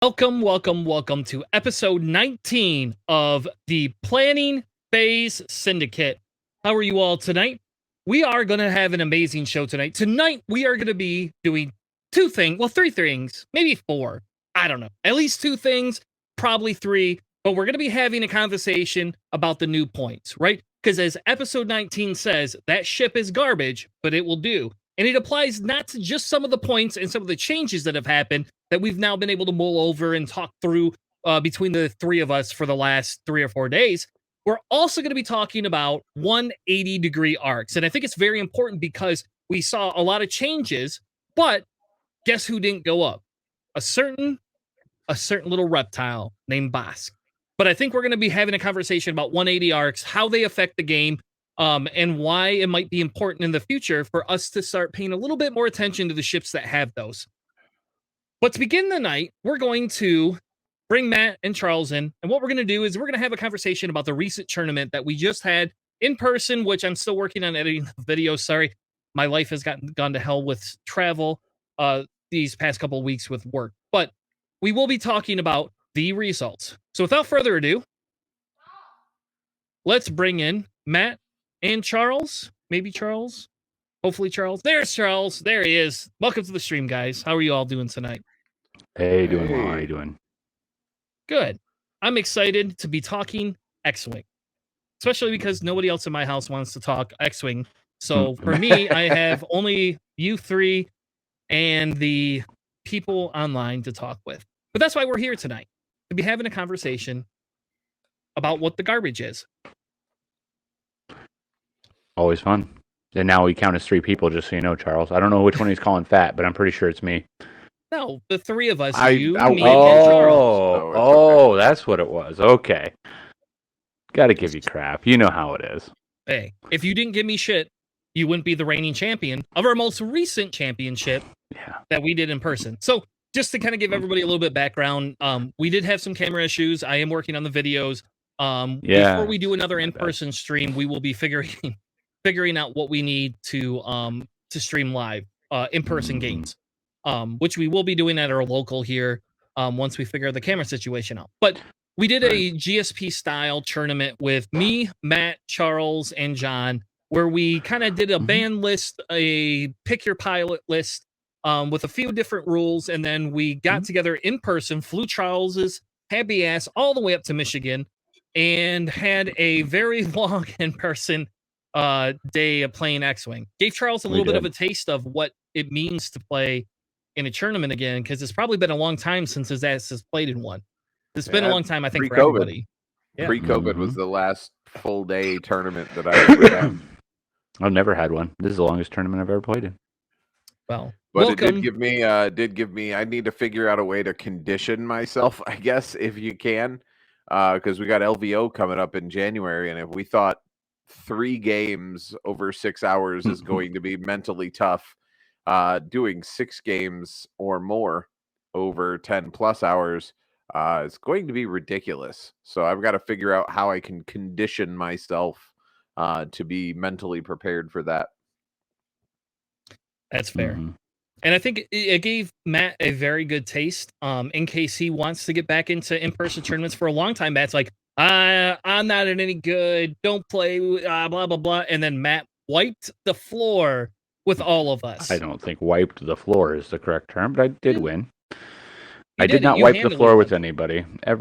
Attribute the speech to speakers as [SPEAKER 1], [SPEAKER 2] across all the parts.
[SPEAKER 1] Welcome to episode 19 of the Planning Phase Syndicate. How are you all tonight? We are going to have an amazing show tonight. Tonight, we are going to be doing three things, maybe four. I don't know. At least two things, probably three. But we're going to be having a conversation about the new points, right? Because as episode 19 says, that ship is garbage, but it will do. And it applies not to just some of the points and some of the changes that have happened that we've now been able to mull over and talk through between the three of us for the last 3 or 4 days. We're also going to be talking about 180-degree arcs. And I think it's very important because we saw a lot of changes, but guess who didn't go up? A certain little reptile named Bosk. But I think we're going to be having a conversation about 180 arcs, how they affect the game, and why it might be important in the future for us to start paying a little bit more attention to the ships that have those. But to begin the night, we're going to bring Matt and Charles in. And what we're going to do is we're going to have a conversation about the recent tournament that we just had in person, which I'm still working on editing the video. Sorry, my life has gone to hell with travel these past couple of weeks with work. But we will be talking about the results. So without further ado, let's bring in Matt and Charles. Maybe Charles. Hopefully Charles. There's Charles. There he is. Welcome to the stream, guys. How are you all doing tonight?
[SPEAKER 2] Hey, doing well. How are you doing?
[SPEAKER 1] Good. I'm excited to be talking X-Wing, especially because nobody else in my house wants to talk X-Wing. So for me, I have only you three and the people online to talk with. But that's why we're here tonight, to be having a conversation about what the garbage is.
[SPEAKER 2] Always fun. And now we count as 3 people, just so you know, Charles. I don't know which one he's calling fat, but I'm pretty sure it's me.
[SPEAKER 1] No, the 3 of us,
[SPEAKER 2] me,
[SPEAKER 1] and Charles.
[SPEAKER 2] Oh, that's what it was. Okay. Got to give you crap. You know how it is.
[SPEAKER 1] Hey, if you didn't give me shit, you wouldn't be the reigning champion of our most recent championship that we did in person. So just to kind of give everybody a little bit of background, we did have some camera issues. I am working on the videos. Before we do another in-person stream, we will be figuring out what we need to stream live in-person games, which we will be doing at our local here once we figure the camera situation out. But we did a GSP style tournament with me, Matt, Charles, and John, where we kind of did a ban list, a pick your pilot list with a few different rules. And then we got together in person, flew Charles's happy ass all the way up to Michigan, and had a very long in-person day of playing X-Wing. Gave Charles a little bit of a taste of what it means to play in a tournament again, because it's probably been a long time since his ass has played in one. It's been a long time, I think, for everybody.
[SPEAKER 3] Yeah. Pre-COVID was the last full day tournament that I ever had.
[SPEAKER 2] I've never had one. This is the longest tournament I've ever played in.
[SPEAKER 1] Well,
[SPEAKER 3] but it did give me. I need to figure out a way to condition myself, I guess, if you can, because we got LVO coming up in January, and if we thought 3 games over 6 hours is going to be mentally tough, doing 6 games or more over 10 plus hours. It's going to be ridiculous. So I've got to figure out how I can condition myself to be mentally prepared for that.
[SPEAKER 1] That's fair. And I think it gave Matt a very good taste in case he wants to get back into in-person tournaments. For a long time, Matt's like, I'm not any good. Don't play, blah, blah, blah. And then Matt wiped the floor with all of us.
[SPEAKER 2] I don't think wiped the floor is the correct term, but I did win. I did not wipe the floor with anybody. It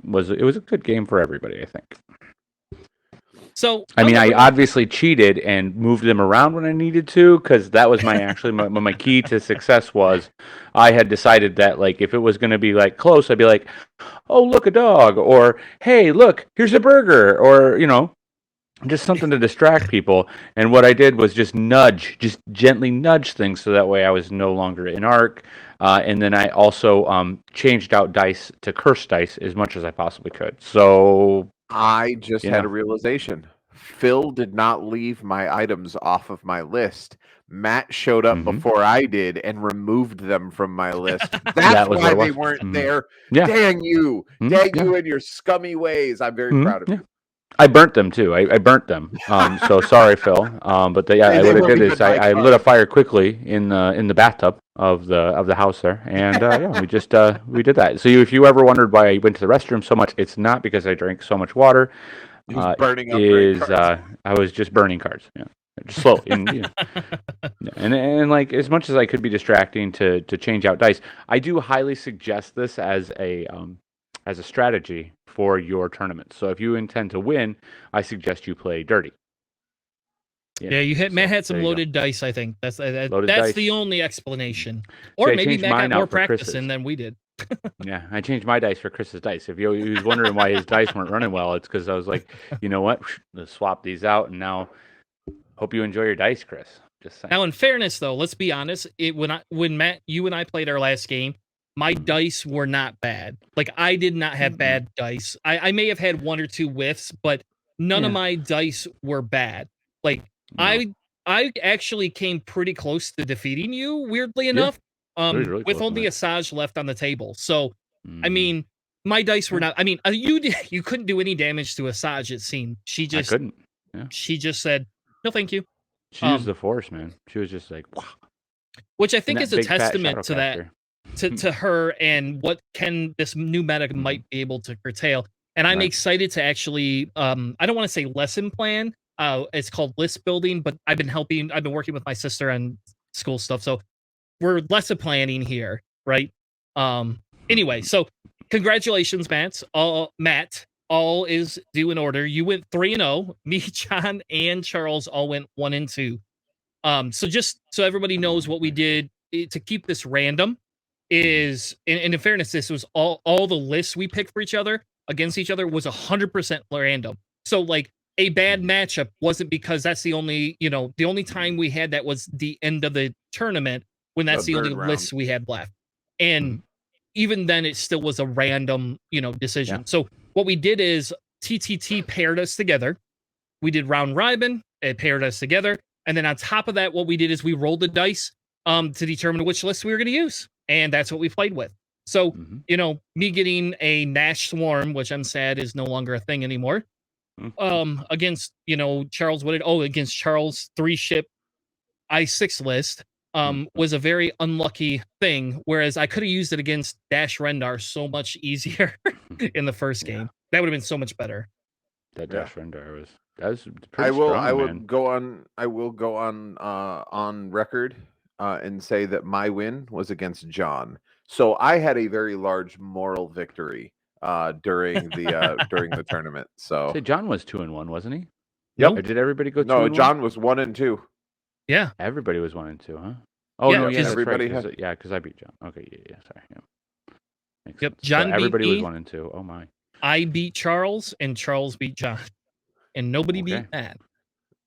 [SPEAKER 2] was a good game for everybody, I think.
[SPEAKER 1] So
[SPEAKER 2] I mean, I obviously cheated and moved them around when I needed to, because that was my key to success was I had decided that, like, if it was going to be like close, I'd be like, oh, look, a dog, or hey, look, here's a burger, or, you know, just something to distract people. And what I did was just gently nudge things, so that way I was no longer in arc. And then I also changed out dice to curse dice as much as I possibly could. So
[SPEAKER 3] I just had a realization. Phil did not leave my items off of my list. Matt showed up before I did and removed them from my list. That's why they weren't there. Yeah. Dang you. Dang you and your scummy ways. I'm very proud of you.
[SPEAKER 2] I burnt them too. I burnt them. So sorry, Phil. But
[SPEAKER 3] They
[SPEAKER 2] what I
[SPEAKER 3] weren't
[SPEAKER 2] did is
[SPEAKER 3] even my
[SPEAKER 2] I lit a
[SPEAKER 3] cards.
[SPEAKER 2] fire quickly in the bathtub of the house there, and we just we did that. So if you ever wondered why I went to the restroom so much, it's not because I drank so much water.
[SPEAKER 3] He was burning
[SPEAKER 2] It
[SPEAKER 3] upgrade
[SPEAKER 2] is
[SPEAKER 3] cards.
[SPEAKER 2] I was just burning cards. Yeah, just slowly. And like as much as I could be distracting to change out dice, I do highly suggest this as a strategy for your tournament. So if you intend to win, I suggest you play dirty.
[SPEAKER 1] Yeah, Matt had some loaded dice. I think that's
[SPEAKER 2] dice.
[SPEAKER 1] the only explanation. Or
[SPEAKER 2] I
[SPEAKER 1] maybe
[SPEAKER 2] changed
[SPEAKER 1] Matt got
[SPEAKER 2] mine
[SPEAKER 1] more
[SPEAKER 2] out for
[SPEAKER 1] practice
[SPEAKER 2] Chris's.
[SPEAKER 1] in than we did.
[SPEAKER 2] Yeah, I changed my dice for Chris's dice. If he was wondering why his dice weren't running well, it's because I was like, you know what, let's swap these out, and now hope you enjoy your dice, Chris. Just saying.
[SPEAKER 1] Now, in fairness, though, let's be honest. When Matt, you and I played our last game, my dice were not bad. Like I did not have bad dice. I may have had one or two whiffs, but none of my dice were bad. Like I actually came pretty close to defeating you, weirdly enough.
[SPEAKER 2] Really
[SPEAKER 1] with
[SPEAKER 2] close,
[SPEAKER 1] only
[SPEAKER 2] man.
[SPEAKER 1] Asajj left on the table. So I mean, my dice were not. I mean, you couldn't do any damage to Asajj. It seemed
[SPEAKER 2] I couldn't. Yeah.
[SPEAKER 1] She just said no, thank you.
[SPEAKER 2] She used the force, man. She was just like, wow.
[SPEAKER 1] Which I think is a testament to that, to her and what this new meta might be able to curtail. And I'm excited to actually, I don't want to say lesson plan. It's called list building, but I've been working with my sister on school stuff. So we're lesson planning here, right? Anyway, so congratulations, Matt. All is due in order. You went 3-0. Me, John, and Charles all went 1-2. So just so everybody knows what we did to keep this random is, and in fairness, this was all the lists we picked for each other against each other was 100% random. So like a bad matchup wasn't because that's the only time we had that was the end of the tournament when that's the only list we had left. And even then it still was a random, decision. Yeah. So what we did is TTT paired us together. We did round robin, it paired us together. And then on top of that, what we did is we rolled the dice to determine which list we were going to use. And that's what we played with. So, me getting a Nash Swarm, which I'm sad is no longer a thing anymore, against, Charles, against Charles' 3-ship I6 list was a very unlucky thing. Whereas I could have used it against Dash Rendar so much easier in the first game. That would have been so much better.
[SPEAKER 2] That Dash Rendar was... I will
[SPEAKER 3] go on record and say that my win was against John. So I had a very large moral victory during the tournament. So
[SPEAKER 2] John was 2-1, wasn't he?
[SPEAKER 3] Yep.
[SPEAKER 2] Or did everybody go 2-1?
[SPEAKER 3] No, John was 1-2.
[SPEAKER 1] Yeah.
[SPEAKER 2] Everybody was 1-2, huh? Oh
[SPEAKER 1] yeah,
[SPEAKER 2] no, yeah, that's
[SPEAKER 3] everybody
[SPEAKER 2] right. Because I beat John. Okay, sorry. Yeah.
[SPEAKER 1] Yep. John
[SPEAKER 2] so everybody
[SPEAKER 1] beat
[SPEAKER 2] was 1-2. Oh my.
[SPEAKER 1] I beat Charles and Charles beat John. And nobody beat Matt.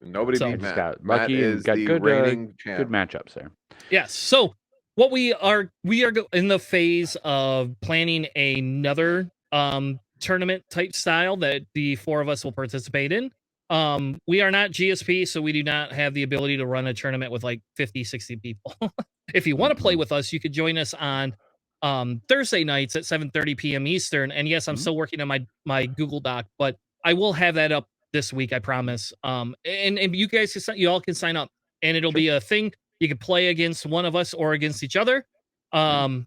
[SPEAKER 3] Nobody beat Matt.
[SPEAKER 2] Got lucky and got good matchups there.
[SPEAKER 1] Yes. So what we are in the phase of planning another tournament type style that the 4 of us will participate in. We are not GSP, so we do not have the ability to run a tournament with like 50, 60 people. If you want to play with us, you could join us on Thursday nights at 7:30 p.m. Eastern. And yes, I'm still working on my Google Doc, but I will have that up this week, I promise. And you guys you all can sign up, and it'll be a thing. You can play against one of us or against each other. And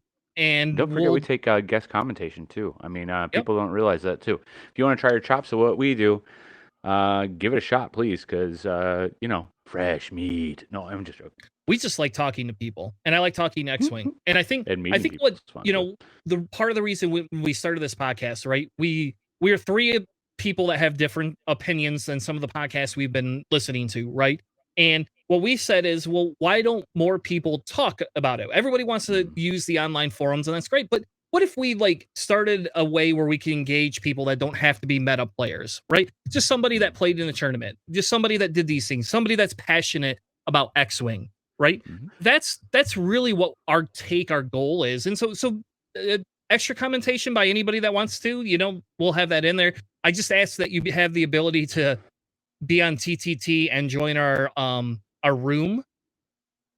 [SPEAKER 2] don't forget we take guest commentation too. I mean, people don't realize that too. If you want to try your chops of what we do, give it a shot, please, because fresh meat. No, I'm just joking.
[SPEAKER 1] We just like talking to people, and I like talking X-Wing. And I think what the part of the reason we started this podcast, right? We are 3 people that have different opinions than some of the podcasts we've been listening to, right? And what we said is, well, why don't more people talk about it? Everybody wants to use the online forums, and that's great, but what if we started a way where we can engage people that don't have to be meta players, right? Just somebody that played in a tournament, just somebody that did these things, somebody that's passionate about X-Wing, right? That's really what our goal is. And so extra commentation by anybody that wants to, we'll have that in there. I just ask that you have the ability to be on TTT and join our room,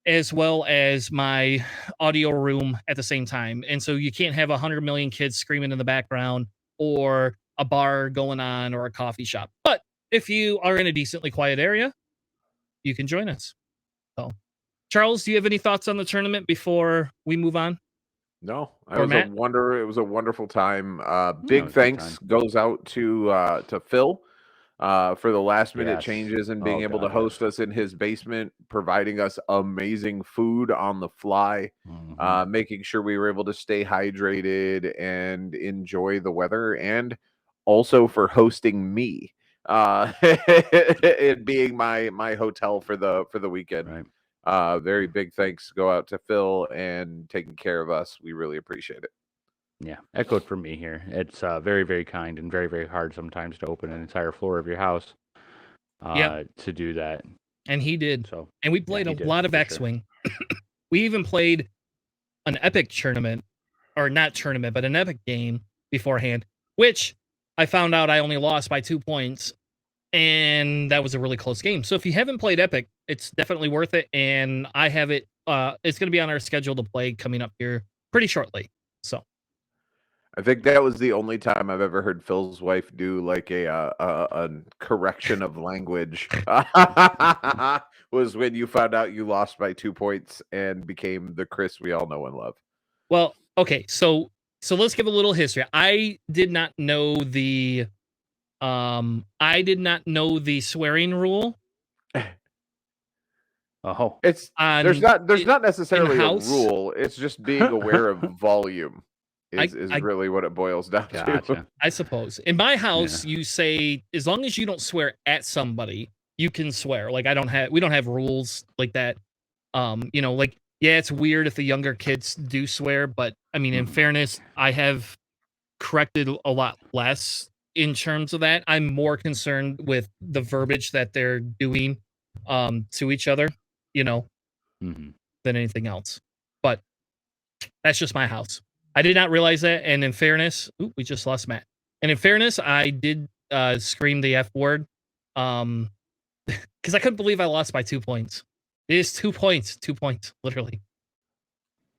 [SPEAKER 1] as well as my audio room at the same time. And so you can't have 100 million kids screaming in the background or a bar going on or a coffee shop. But if you are in a decently quiet area, you can join us. So, Charles, do you have any thoughts on the tournament before we move on?
[SPEAKER 3] No,
[SPEAKER 1] Or Matt?
[SPEAKER 3] it was a wonderful time.
[SPEAKER 2] it
[SPEAKER 3] Big
[SPEAKER 2] was a good
[SPEAKER 3] thanks goes out to Phil for the last minute
[SPEAKER 2] Yes.
[SPEAKER 3] changes and being
[SPEAKER 2] Oh,
[SPEAKER 3] able to
[SPEAKER 2] God,
[SPEAKER 3] host
[SPEAKER 2] yes.
[SPEAKER 3] us in his basement, providing us amazing food on the fly, making sure we were able to stay hydrated and enjoy the weather, and also for hosting me it being my hotel for the weekend.
[SPEAKER 2] Right.
[SPEAKER 3] Very big thanks go out to Phil and taking care of us. We really appreciate it.
[SPEAKER 2] Yeah, echoed from me here. It's very, very kind and very, very hard sometimes to open an entire floor of your house to do that.
[SPEAKER 1] And he did.
[SPEAKER 2] So,
[SPEAKER 1] and we played
[SPEAKER 2] he
[SPEAKER 1] a
[SPEAKER 2] did,
[SPEAKER 1] lot of
[SPEAKER 2] for sure.
[SPEAKER 1] X-Wing. We even played an epic tournament, or not tournament, but an epic game beforehand, which I found out I only lost by 2 points. And that was a really close game. So if you haven't played Epic, it's definitely worth it. And I have it. It's going to be on our schedule to play coming up here pretty shortly. So
[SPEAKER 3] I think that was the only time I've ever heard Phil's wife do like a correction of language. Was when you found out you lost by 2 points and became the Chris we all know and love.
[SPEAKER 1] Well, okay, so let's give a little history. I did not know the swearing rule.
[SPEAKER 2] Oh,
[SPEAKER 3] It's there's not necessarily a
[SPEAKER 1] in-house.
[SPEAKER 3] rule. It's just being aware of volume is
[SPEAKER 1] I-
[SPEAKER 3] really what it boils down to.
[SPEAKER 2] gotcha.
[SPEAKER 1] I suppose. In my house, you say as long as you don't swear at somebody, you can swear. Like we don't have rules like that. Like, yeah, it's weird if the younger kids do swear, but I mean, in fairness, I have corrected a lot less in terms of that. I'm more concerned with the verbiage that they're doing to each other, than anything else. But that's just my house. I did not realize that, and in fairness, we just lost Matt. And in fairness, I did scream the F word, because I couldn't believe I lost by 2 points. It is 2 points, literally.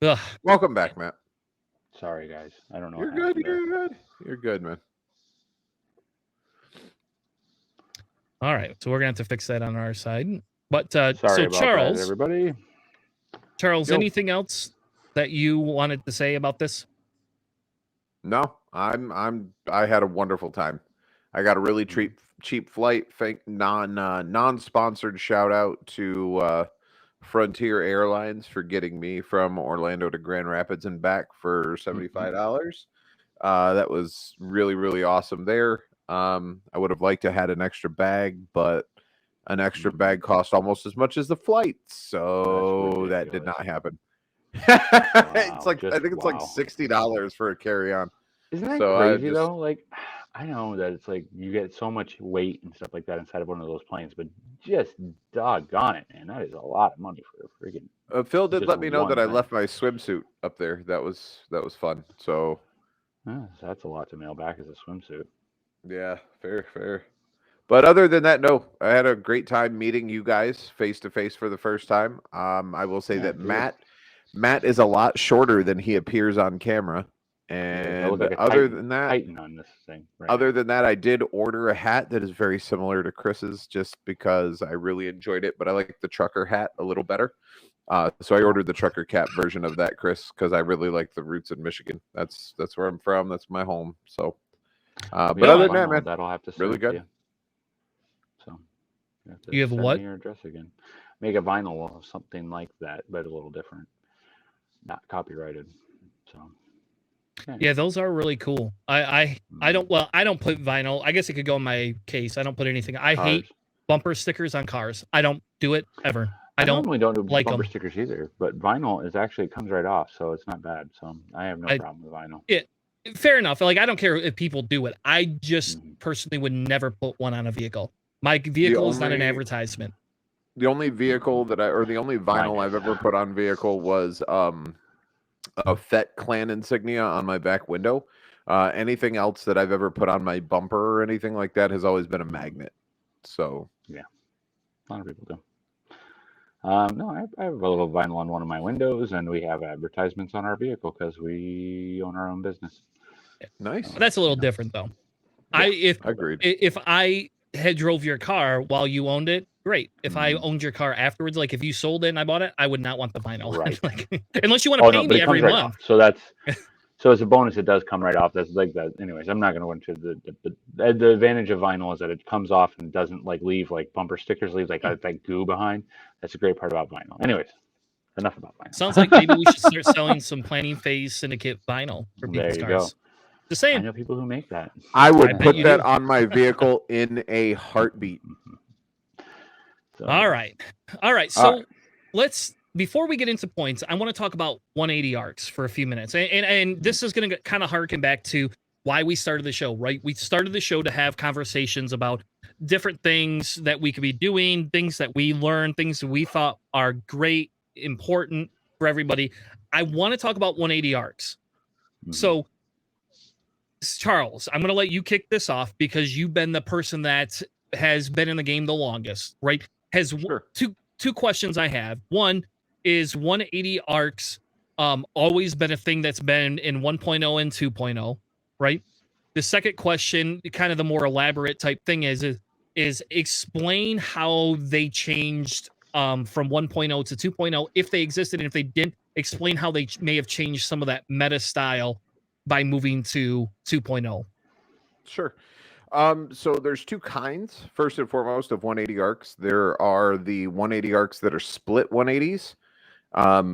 [SPEAKER 1] Ugh.
[SPEAKER 3] Welcome back, Matt.
[SPEAKER 2] Sorry, guys. I don't know.
[SPEAKER 3] You're
[SPEAKER 2] what
[SPEAKER 3] good.
[SPEAKER 2] happened there.
[SPEAKER 3] You're good. You're good, man.
[SPEAKER 1] All right, so we're gonna have to fix that on our side. But
[SPEAKER 2] Sorry
[SPEAKER 1] so
[SPEAKER 2] about
[SPEAKER 1] Charles,
[SPEAKER 2] that, everybody.
[SPEAKER 1] Charles,
[SPEAKER 3] Yo.
[SPEAKER 1] anything else that you wanted to say about this?
[SPEAKER 3] No, I had a wonderful time. I got a really cheap flight. Non-sponsored shout out to Frontier Airlines for getting me from Orlando to Grand Rapids and back for $75. That was really, really awesome there. I would have liked to have had an extra bag, but an extra bag cost almost as much as the flight, so that did not happen. It's like I think it's like $60 for a carry-on.
[SPEAKER 2] Isn't that
[SPEAKER 3] So
[SPEAKER 2] crazy though? Like, I know that it's like you get so much weight and stuff like that inside of one of those planes, but just doggone it, man, that is a lot of money for a freaking.
[SPEAKER 3] Phil did
[SPEAKER 2] just
[SPEAKER 3] let me know that I
[SPEAKER 2] one
[SPEAKER 3] left my swimsuit up there. That was fun. So
[SPEAKER 2] So that's a lot to mail back as a swimsuit.
[SPEAKER 3] yeah, fair. But other than that, no, I had a great time meeting you guys face to face for the first time. I will say that Matt is a lot shorter than he appears on camera. And
[SPEAKER 2] look like
[SPEAKER 3] other than that,
[SPEAKER 2] Titan on this thing. Right
[SPEAKER 3] other than that, I did order a hat that is very similar to Chris's, just because I really enjoyed it. But I like the trucker hat a little better. So I ordered the trucker cap version of that, Chris, because I really like the roots in Michigan. That's where I'm from. That's my home. So, but other than that, man,
[SPEAKER 2] that'll have to
[SPEAKER 3] really good.
[SPEAKER 2] So
[SPEAKER 1] You have what?
[SPEAKER 2] Your address again. Make a vinyl of something like that, but a little different, not copyrighted. So.
[SPEAKER 1] Yeah, those are really cool. I don't put vinyl. I guess it could go in my case. I don't put anything. I hate bumper stickers on cars. I don't do it ever. I
[SPEAKER 2] normally don't do
[SPEAKER 1] like
[SPEAKER 2] bumper
[SPEAKER 1] them.
[SPEAKER 2] stickers either, but vinyl is actually, it comes right off, so it's not bad. So I have no problem with vinyl.
[SPEAKER 1] Yeah, fair enough. Like, I don't care if people do it. I just personally would never put one on a vehicle. My vehicle is not an advertisement.
[SPEAKER 3] The only vehicle the only vinyl I've ever put on vehicle was a Fett clan insignia on my back window. Anything else that I've ever put on my bumper or anything like that has always been a magnet. So
[SPEAKER 2] yeah, a lot of people do. No, I have a little vinyl on one of my windows, and we have advertisements on our vehicle because we own our own business.
[SPEAKER 3] Nice.
[SPEAKER 1] That's a little different though.
[SPEAKER 3] Agreed.
[SPEAKER 1] if I had drove your car while you owned it, great. If I owned your car afterwards, like if you sold it and I bought it, I would not want the vinyl.
[SPEAKER 2] Right.
[SPEAKER 1] Like, unless you want to
[SPEAKER 2] Oh
[SPEAKER 1] pay
[SPEAKER 2] no, but
[SPEAKER 1] me
[SPEAKER 2] it
[SPEAKER 1] every
[SPEAKER 2] comes right
[SPEAKER 1] month.
[SPEAKER 2] off. So that's so as a bonus, it does come right off. That's like that. Anyways, I'm not going to go into the advantage of vinyl is that it comes off and doesn't like leave like bumper stickers, leave like that goo behind. That's a great part about vinyl. Anyways, enough about vinyl.
[SPEAKER 1] Sounds like maybe we should start selling some Planning Phase Syndicate vinyl for
[SPEAKER 2] There
[SPEAKER 1] people's
[SPEAKER 2] you
[SPEAKER 1] cars.
[SPEAKER 2] go.
[SPEAKER 1] Just
[SPEAKER 2] I
[SPEAKER 1] saying.
[SPEAKER 2] know people who make that.
[SPEAKER 3] I would
[SPEAKER 1] bet
[SPEAKER 3] put
[SPEAKER 1] you
[SPEAKER 3] that
[SPEAKER 1] do.
[SPEAKER 3] on my vehicle in a heartbeat.
[SPEAKER 2] So,
[SPEAKER 1] All right. So
[SPEAKER 2] All right.
[SPEAKER 1] let's, before we get into points, I want to talk about 180 arcs for a few minutes. And this is going to kind of harken back to why we started the show, right? We started the show to have conversations about different things that we could be doing, things that we learned, things that we thought are great, important for everybody. I want to talk about 180 arcs. So, Charles, I'm going to let you kick this off because you've been the person that has been in the game the longest, right?
[SPEAKER 3] Sure.
[SPEAKER 1] Two questions I have. One is 180 arcs always been a thing that's been in 1.0 and 2.0, right? The second question, kind of the more elaborate type thing is explain how they changed from 1.0 to 2.0 if they existed, and if they didn't, explain how they may have changed some of that meta style by moving to 2.0.
[SPEAKER 3] Sure. So there's two kinds. First and foremost, of 180 arcs. There are the 180 arcs that are split 180s,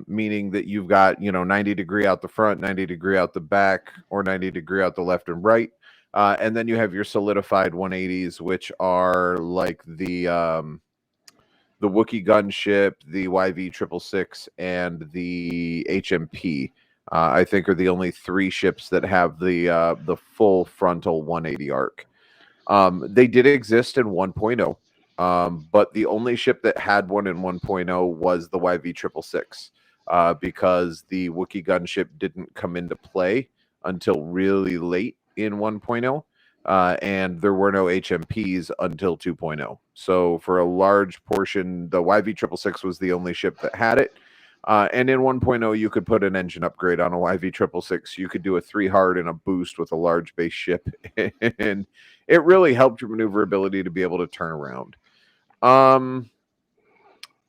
[SPEAKER 3] meaning that you've got 90-degree out the front, 90-degree out the back, or 90-degree out the left and right. And then you have your solidified 180s, which are like the Wookiee gunship, the YV-666, and the HMP. I think are the only three ships that have the full frontal 180 arc. They did exist in 1.0, but the only ship that had one in 1.0 was the YV-666, because the Wookiee gunship didn't come into play until really late in 1.0. And there were no HMPs until 2.0. So for a large portion, the YV-666 was the only ship that had it. And in 1.0, you could put an engine upgrade on a YV-666. You could do a 3 hard and a boost with a large base ship. And it really helped your maneuverability to be able to turn around.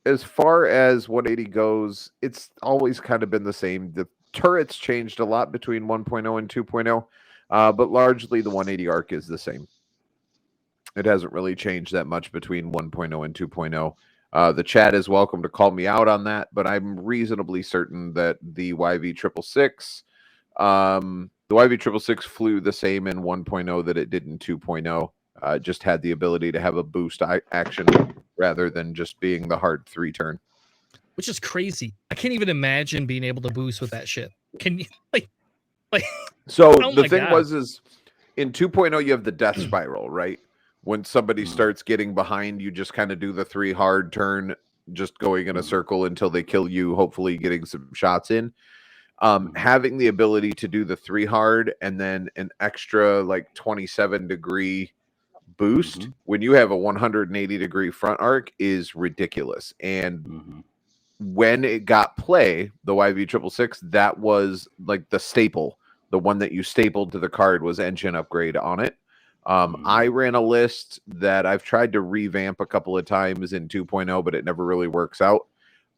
[SPEAKER 3] As far as 180 goes, it's always kind of been the same. The turrets changed a lot between 1.0 and 2.0. But largely the 180 arc is the same. It hasn't really changed that much between 1.0 and 2.0. The chat is welcome to call me out on that, but I'm reasonably certain that the YV-666, the YV-666 flew the same in 1.0 that it did in 2.0. Just had the ability to have a boost action rather than just being the hard 3-turn.
[SPEAKER 1] Which is crazy. I can't even imagine being able to boost with that ship. Can you like?
[SPEAKER 3] So
[SPEAKER 1] Oh
[SPEAKER 3] the
[SPEAKER 1] my
[SPEAKER 3] thing
[SPEAKER 1] God.
[SPEAKER 3] is in 2.0 you have the death spiral, right? When somebody starts getting behind, you just kind of do the 3 hard turn, just going in a circle until they kill you, hopefully getting some shots in. Having the ability to do the 3 hard and then an extra like 27-degree boost when you have a 180-degree front arc is ridiculous. And when it got play, the YV-666, that was like the staple. The one that you stapled to the card was engine upgrade on it. I ran a list that I've tried to revamp a couple of times in 2.0, but it never really works out.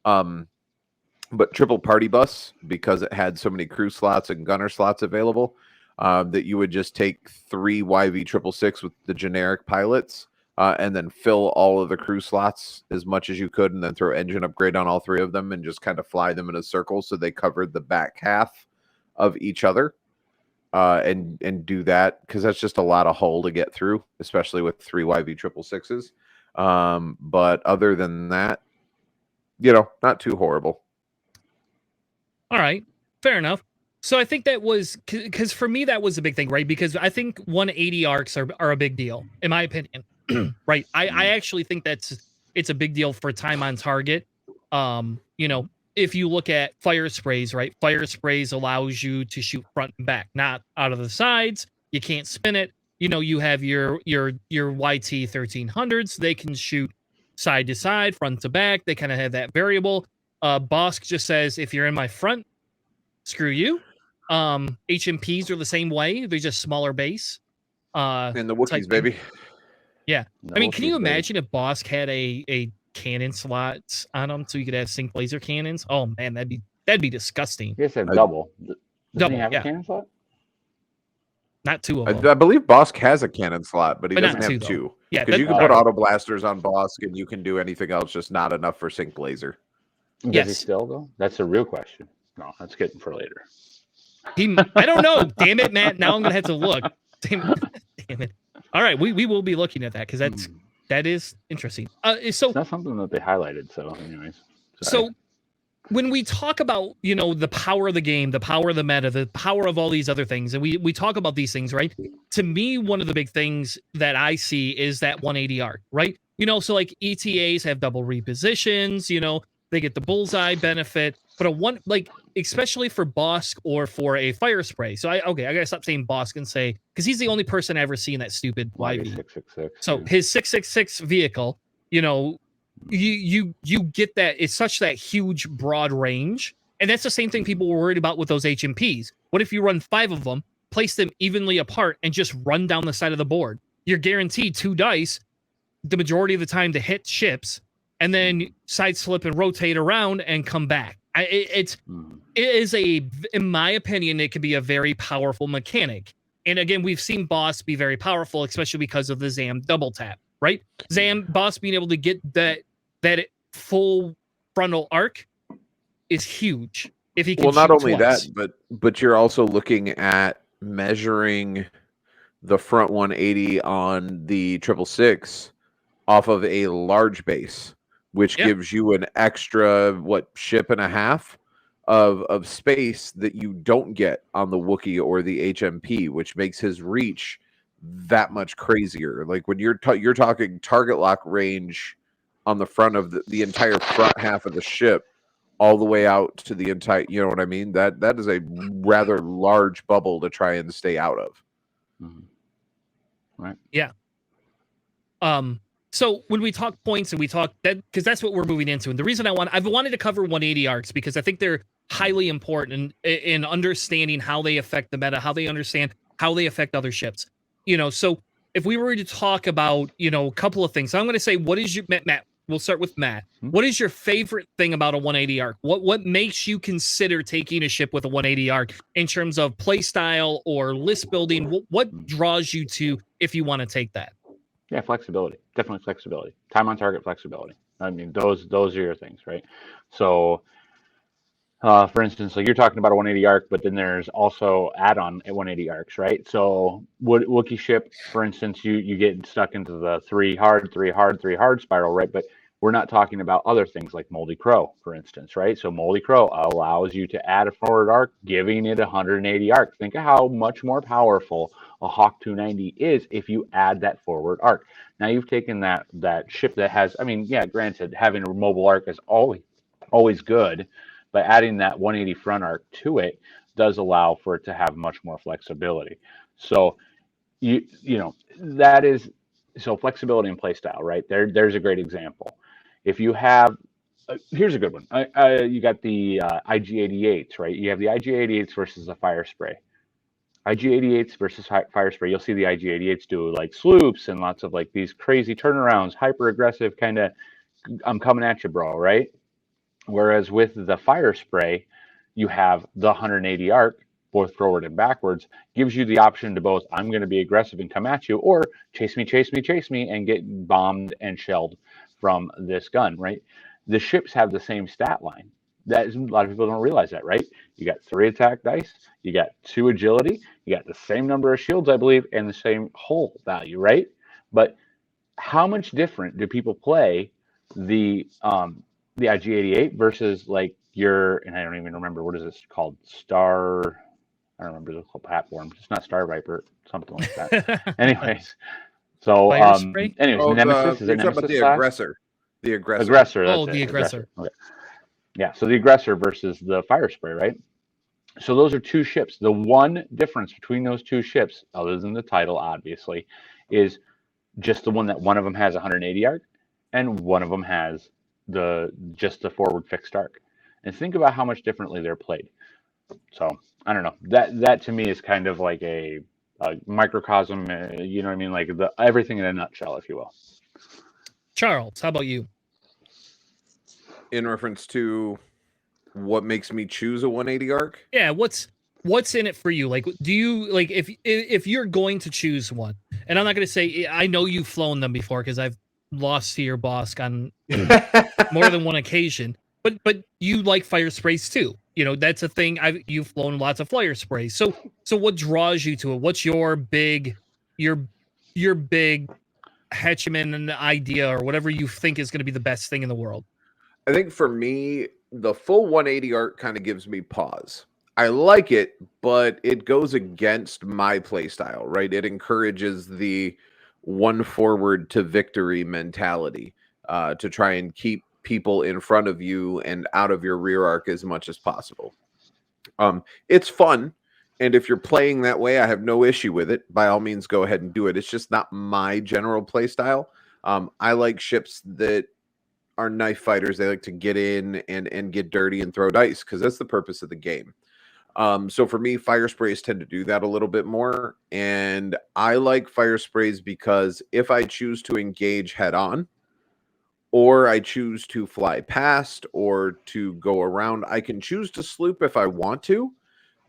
[SPEAKER 3] But triple party bus, because it had so many crew slots and gunner slots available, that you would just take 3 YV-666 with the generic pilots, and then fill all of the crew slots as much as you could, and then throw engine upgrade on all 3 of them and just kind of fly them in a circle so they covered the back half of each other. And do that, because that's just a lot of hull to get through, especially with 3 YV-666s. But other than that, not too horrible.
[SPEAKER 1] All right, fair enough. So I think that was because for me that was a big thing, right? Because I think 180 arcs are a big deal, in my opinion. Right? I actually think it's a big deal for time on target. If you look at fire sprays, right? Fire sprays allows you to shoot front and back, not out of the sides. You can't spin it. You have your YT 1300s. They can shoot side to side, front to back. They kind of have that variable. Bosk just says, if you're in my front, screw you. HMPs are the same way. They're just smaller base.
[SPEAKER 3] And the
[SPEAKER 1] type
[SPEAKER 3] Wookiees,
[SPEAKER 1] thing.
[SPEAKER 3] baby.
[SPEAKER 1] Yeah.
[SPEAKER 2] No
[SPEAKER 1] I mean, can you
[SPEAKER 2] Wookiees, baby.
[SPEAKER 1] imagine if Bosk had a cannon slots on them so you could have sync laser cannons? Oh man, that'd be disgusting.
[SPEAKER 2] He has to have
[SPEAKER 3] I-
[SPEAKER 2] double. Doesn't
[SPEAKER 1] Double,
[SPEAKER 2] he have
[SPEAKER 1] yeah.
[SPEAKER 2] a cannon slot?
[SPEAKER 1] Not two of them.
[SPEAKER 3] I believe Bosk has a cannon slot, but he
[SPEAKER 1] But not
[SPEAKER 3] doesn't have
[SPEAKER 1] two, though.
[SPEAKER 3] two.
[SPEAKER 1] Yeah,
[SPEAKER 3] Because you can
[SPEAKER 2] all
[SPEAKER 3] put
[SPEAKER 2] right.
[SPEAKER 3] auto blasters on Bosk and you can do anything else, just not enough for sync laser.
[SPEAKER 2] Does
[SPEAKER 1] Yes.
[SPEAKER 2] he still though? That's a real question. No, that's getting for later.
[SPEAKER 1] I don't know. Damn it, Matt. Now I'm gonna have to look. Damn it. All right, we will be looking at that because that is interesting. So
[SPEAKER 2] It's not something that they highlighted. So, anyways.
[SPEAKER 1] So when we talk about, the power of the game, the power of the meta, the power of all these other things, and we talk about these things, right? To me, one of the big things that I see is that 180 arc, right? So like ETAs have double repositions, they get the bullseye benefit, but especially for Bosk or for a fire spray. So I gotta stop saying Bosk and say, because he's the only person I ever seen that stupid YV.
[SPEAKER 2] 666.
[SPEAKER 1] So his 666 vehicle, you get that it's such that huge broad range, and that's the same thing people were worried about with those HMPs. What if you run 5 of them, place them evenly apart, and just run down the side of the board? You're guaranteed 2 dice the majority of the time to hit ships, and then side slip and rotate around and come back. It is in my opinion, it could be a very powerful mechanic. And again, we've seen Boss be very powerful, especially because of the Zam double tap, right? Boss being able to get that full frontal arc is huge. If he can
[SPEAKER 3] Well, not
[SPEAKER 1] shoot
[SPEAKER 3] only
[SPEAKER 1] twice.
[SPEAKER 3] that, but you're also looking at measuring the front 180 on the 666 off of a large base, which gives you an extra ship and a half of space that you don't get on the Wookiee or the HMP, which makes his reach that much crazier. Like when you're talking target lock range on the front of the entire front half of the ship, all the way out to the entire, you know what I mean? That is a rather large bubble to try and stay out of.
[SPEAKER 2] Right.
[SPEAKER 1] Yeah. So when we talk points and we talk that, because that's what we're moving into, and the reason I've wanted to cover 180 arcs because I think they're highly important in understanding how they affect the meta, how they understand how they affect other ships. So if we were to talk about, a couple of things, so I'm going to say, what is your Matt? We'll start with Matt. What is your favorite thing about a 180 arc? What makes you consider taking a ship with a 180 arc in terms of play style or list building? What draws you to if you want to take that?
[SPEAKER 2] Yeah, flexibility. Definitely flexibility. Time on target flexibility. I mean, those are your things, right? So, for instance, like you're talking about a 180 arc, but then there's also add-on at 180 arcs, right? So, Wookiee ship, for instance, you get stuck into the 3 hard, 3 hard, 3 hard spiral, right? But we're not talking about other things like Moldy Crow, for instance, right? So Moldy Crow allows you to add a forward arc, giving it 180 arc. Think of how much more powerful a Hawk 290 is if you add that forward arc. Now you've taken that ship that has, I mean, yeah, granted, having a mobile arc is always good, but adding that 180 front arc to it does allow for it to have much more flexibility. So you know that is so flexibility and play style, right? There's a great example. If you have here's a good one. You got the IG-88s, right? You have the IG-88s versus the fire spray. IG-88s versus fire spray. You'll see the IG-88s do like sloops and lots of like these crazy turnarounds, hyper aggressive kind of, I'm coming at you, bro, right? Whereas with the fire spray, you have the 180 arc, both forward and backwards, gives you the option to both, I'm going to be aggressive and come at you, or chase me, and get bombed and shelled from this gun, right? The ships have the same stat line. That is, a lot of people don't realize that, right? You got 3 attack dice, you got 2 agility, you got the same number of shields, I believe, and the same hull value, right? But how much different do people play the IG-88 versus like and I don't even remember, what is this called? I don't remember the whole platform. It's not Star Viper, something like that. Anyways, so Nemesis, is it Nemesis
[SPEAKER 3] about the
[SPEAKER 2] class?
[SPEAKER 3] aggressor. The aggressor.
[SPEAKER 2] Aggressor.
[SPEAKER 1] Oh, the aggressor.
[SPEAKER 2] Okay. Yeah, so the aggressor versus the fire spray, right? So those are 2 ships. The one difference between those 2 ships, other than the title, obviously, is just the one that one of them has 180 arc, and one of them has just the forward fixed arc. And think about how much differently they're played. So I don't know. That to me is kind of like a microcosm. You know what I mean? Like everything in a nutshell, if you will.
[SPEAKER 1] Charles, how about you?
[SPEAKER 3] In reference to what makes me choose a 180 arc?
[SPEAKER 1] Yeah, what's in it for you? Like, do you like if you're going to choose one? And I'm not going to say I know you've flown them before because I've lost to your boss on more than one occasion. But you like fire sprays too. You know that's a thing. You've flown lots of fire sprays. So what draws you to it? What's your big hegemon idea or whatever you think is going to be the best thing in the world?
[SPEAKER 3] I think for me, the full 180 arc kind of gives me pause. I like it, but it goes against my play style, right? It encourages the one forward to victory mentality to try and keep people in front of you and out of your rear arc as much as possible. It's fun. And if you're playing that way, I have no issue with it. By all means, go ahead and do it. It's just not my general play style. I like ships that are knife fighters. They like to get in and get dirty and throw dice because that's the purpose of the game. So for me, fire sprays tend to do that a little bit more. And I like fire sprays because if I choose to engage head on, or I choose to fly past or to go around, I can choose to sloop if I want to,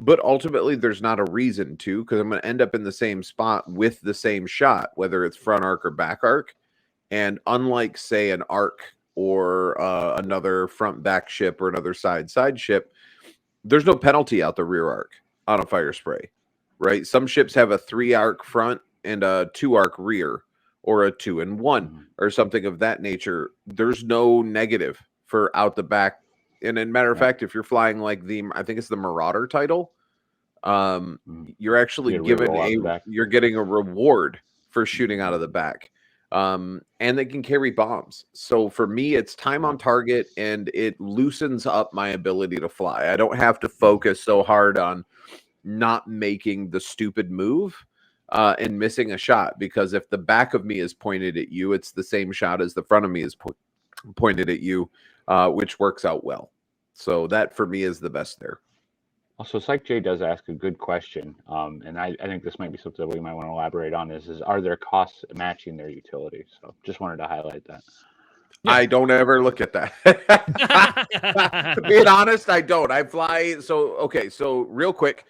[SPEAKER 3] but ultimately there's not a reason to because I'm going to end up in the same spot with the same shot, whether it's front arc or back arc. And unlike, say, an arc or another front back ship or another side ship, there's no penalty out the rear arc on a fire spray, right? Some ships have a 3 arc front and a 2 arc rear, or a 2 and 1 or something of that nature. There's no negative for out the back. And in matter of fact, if you're flying like I think it's the Marauder title, you're actually you're getting a reward for shooting out of the back. And they can carry bombs. So for me, it's time on target and it loosens up my ability to fly. I don't have to focus so hard on not making the stupid move and missing a shot, because if the back of me is pointed at you, it's the same shot as the front of me is pointed at you, which works out well. So that for me is the best there.
[SPEAKER 2] Also, Psych J does ask a good question, and I think this might be something that we might want to elaborate on. Is are there costs matching their utility? So just wanted to highlight that.
[SPEAKER 3] Yeah. I don't ever look at that. Being honest, I don't. I fly. So real quick,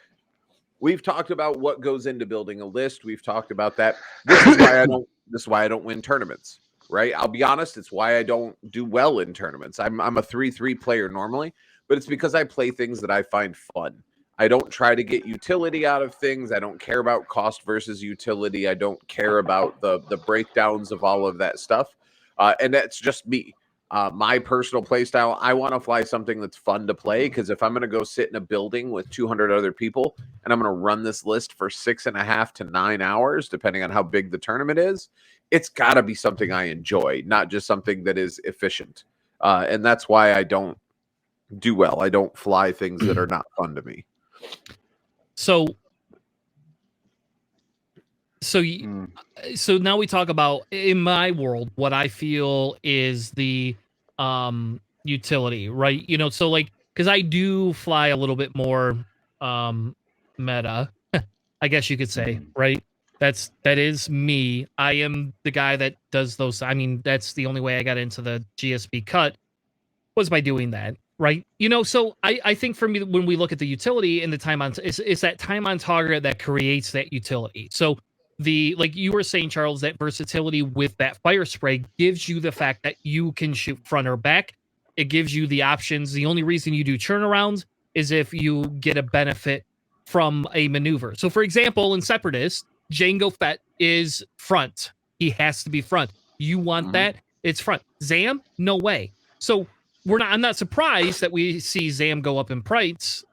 [SPEAKER 3] we've talked about what goes into building a list. We've talked about that. This is why I don't win tournaments, right? I'll be honest. It's why I don't do well in tournaments. I'm a 3-3 player normally, but it's because I play things that I find fun. I don't try to get utility out of things. I don't care about cost versus utility. I don't care about the breakdowns of all of that stuff. And that's just me. My personal play style, I want to fly something that's fun to play, because if I'm going to go sit in a building with 200 other people and I'm going to run this list for 6.5 to 9 hours, depending on how big the tournament is, it's got to be something I enjoy, not just something that is efficient. And that's why I don't do well. I don't fly things that are not fun to me.
[SPEAKER 1] So now we talk about, in my world, what I feel is the utility, right? You know, so like, because I do fly a little bit more meta, I guess you could say, right? That is me. I am the guy that does those. I mean, that's the only way I got into the GSP cut was by doing that, right? You know, so I think for me, when we look at the utility and the time on, it's that time on target that creates that utility. So like you were saying, Charles, that versatility with that fire spray gives you the fact that you can shoot front or back. It gives you the options. The only reason you do turnarounds is if you get a benefit from a maneuver. So for example, in Separatist, Jango Fett is front. He has to be front. You want that? It's front. Zam? No way. So I'm not surprised that we see Zam go up in points,